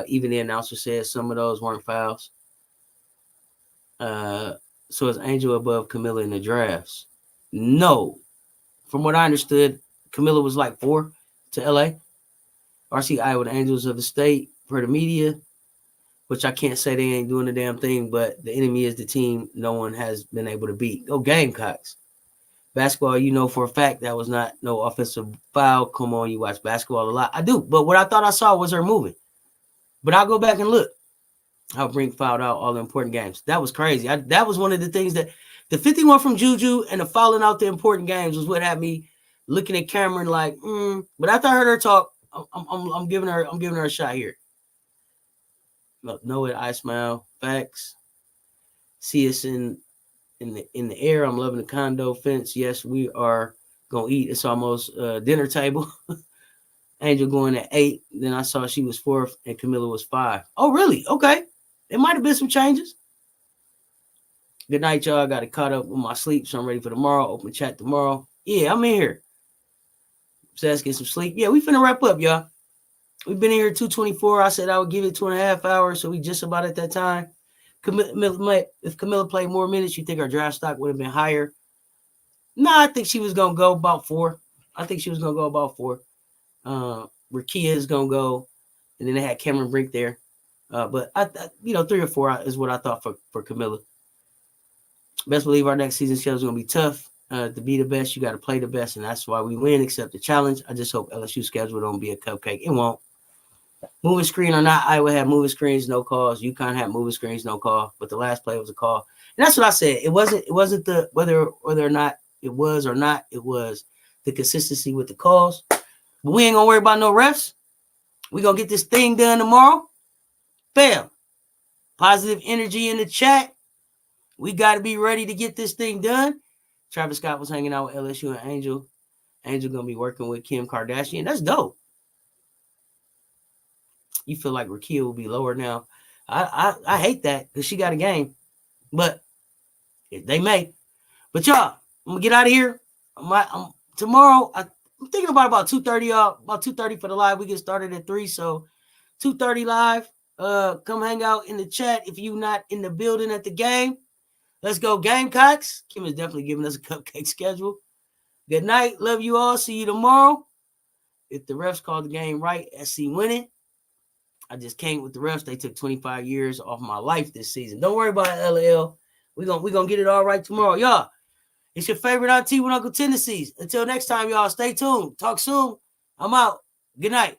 Even the announcer said some of those weren't fouls. So is Angel above Camilla in the drafts? No. From what I understood, Camilla was like 4 to LA. RC Iowa, the Angels of the state, per the media, which I can't say they ain't doing the damn thing, but the enemy is the team no one has been able to beat. Go Gamecocks. Basketball, you know for a fact that was not no offensive foul. Come on, you watch basketball a lot. I do, but what I thought I saw was her moving. But I'll go back and look. I'll bring fouled out all the important games. That was crazy. That was one of the things that the 51 from Juju and the fouling out the important games was what had me looking at Cameron like, But after I heard her talk, I'm giving her a shot here. Know it, I smile. Facts. See us in in the air. I'm loving the condo fence. Yes, we are gonna eat. It's almost dinner table. Angel going at 8. Then I saw she was 4th and Camilla was 5. Oh, really? Okay. There might have been some changes. Good night, y'all. I got it caught up with my sleep, so I'm ready for tomorrow. Open chat tomorrow. Yeah, I'm in here. Cess, get some sleep. Yeah, we finna wrap up, y'all. We've been in here 2:24. I said I would give it 2.5 hours, so we just about at that time. If Camilla played more minutes, you think our draft stock would have been higher? No, I think she was gonna go about 4. I think she was gonna go about 4. Rakia is gonna go, and then they had Cameron Brink there. But I 3 or 4 is what I thought for Camilla. Best believe our next season schedule is gonna be tough. To be the best, you got to play the best, and that's why we win. Accept the challenge. I just hope LSU schedule don't be a cupcake. It won't. Moving screen or not, Iowa had moving screens, no calls. UConn had moving screens, no call. But the last play was a call, and that's what I said. It wasn't the whether or not it was or not. It was the consistency with the calls. But we ain't gonna worry about no refs. We gonna get this thing done tomorrow. Bam. Positive energy in the chat. We got to be ready to get this thing done. Travis Scott was hanging out with LSU and Angel. Angel gonna be working with Kim Kardashian. That's dope. You feel like Rakia will be lower now. I hate that because she got a game. But they may. But y'all, I'm gonna get out of here. Tomorrow, I'm thinking about 2:30, y'all. About 2:30 for the live. We get started at 3. So 2:30 live. Come hang out in the chat if you not in the building at the game. Let's go Gamecocks. Kim is definitely giving us a cupcake schedule. Good night. Love you all. See you tomorrow. If the refs called the game right, SC winning. I just came with the refs. They took 25 years off my life this season. Don't worry about it, LL. We're gonna get it all right tomorrow. Y'all, it's your favorite auntie with Uncle Tennessee's. Until next time, y'all, stay tuned. Talk soon. I'm out. Good night.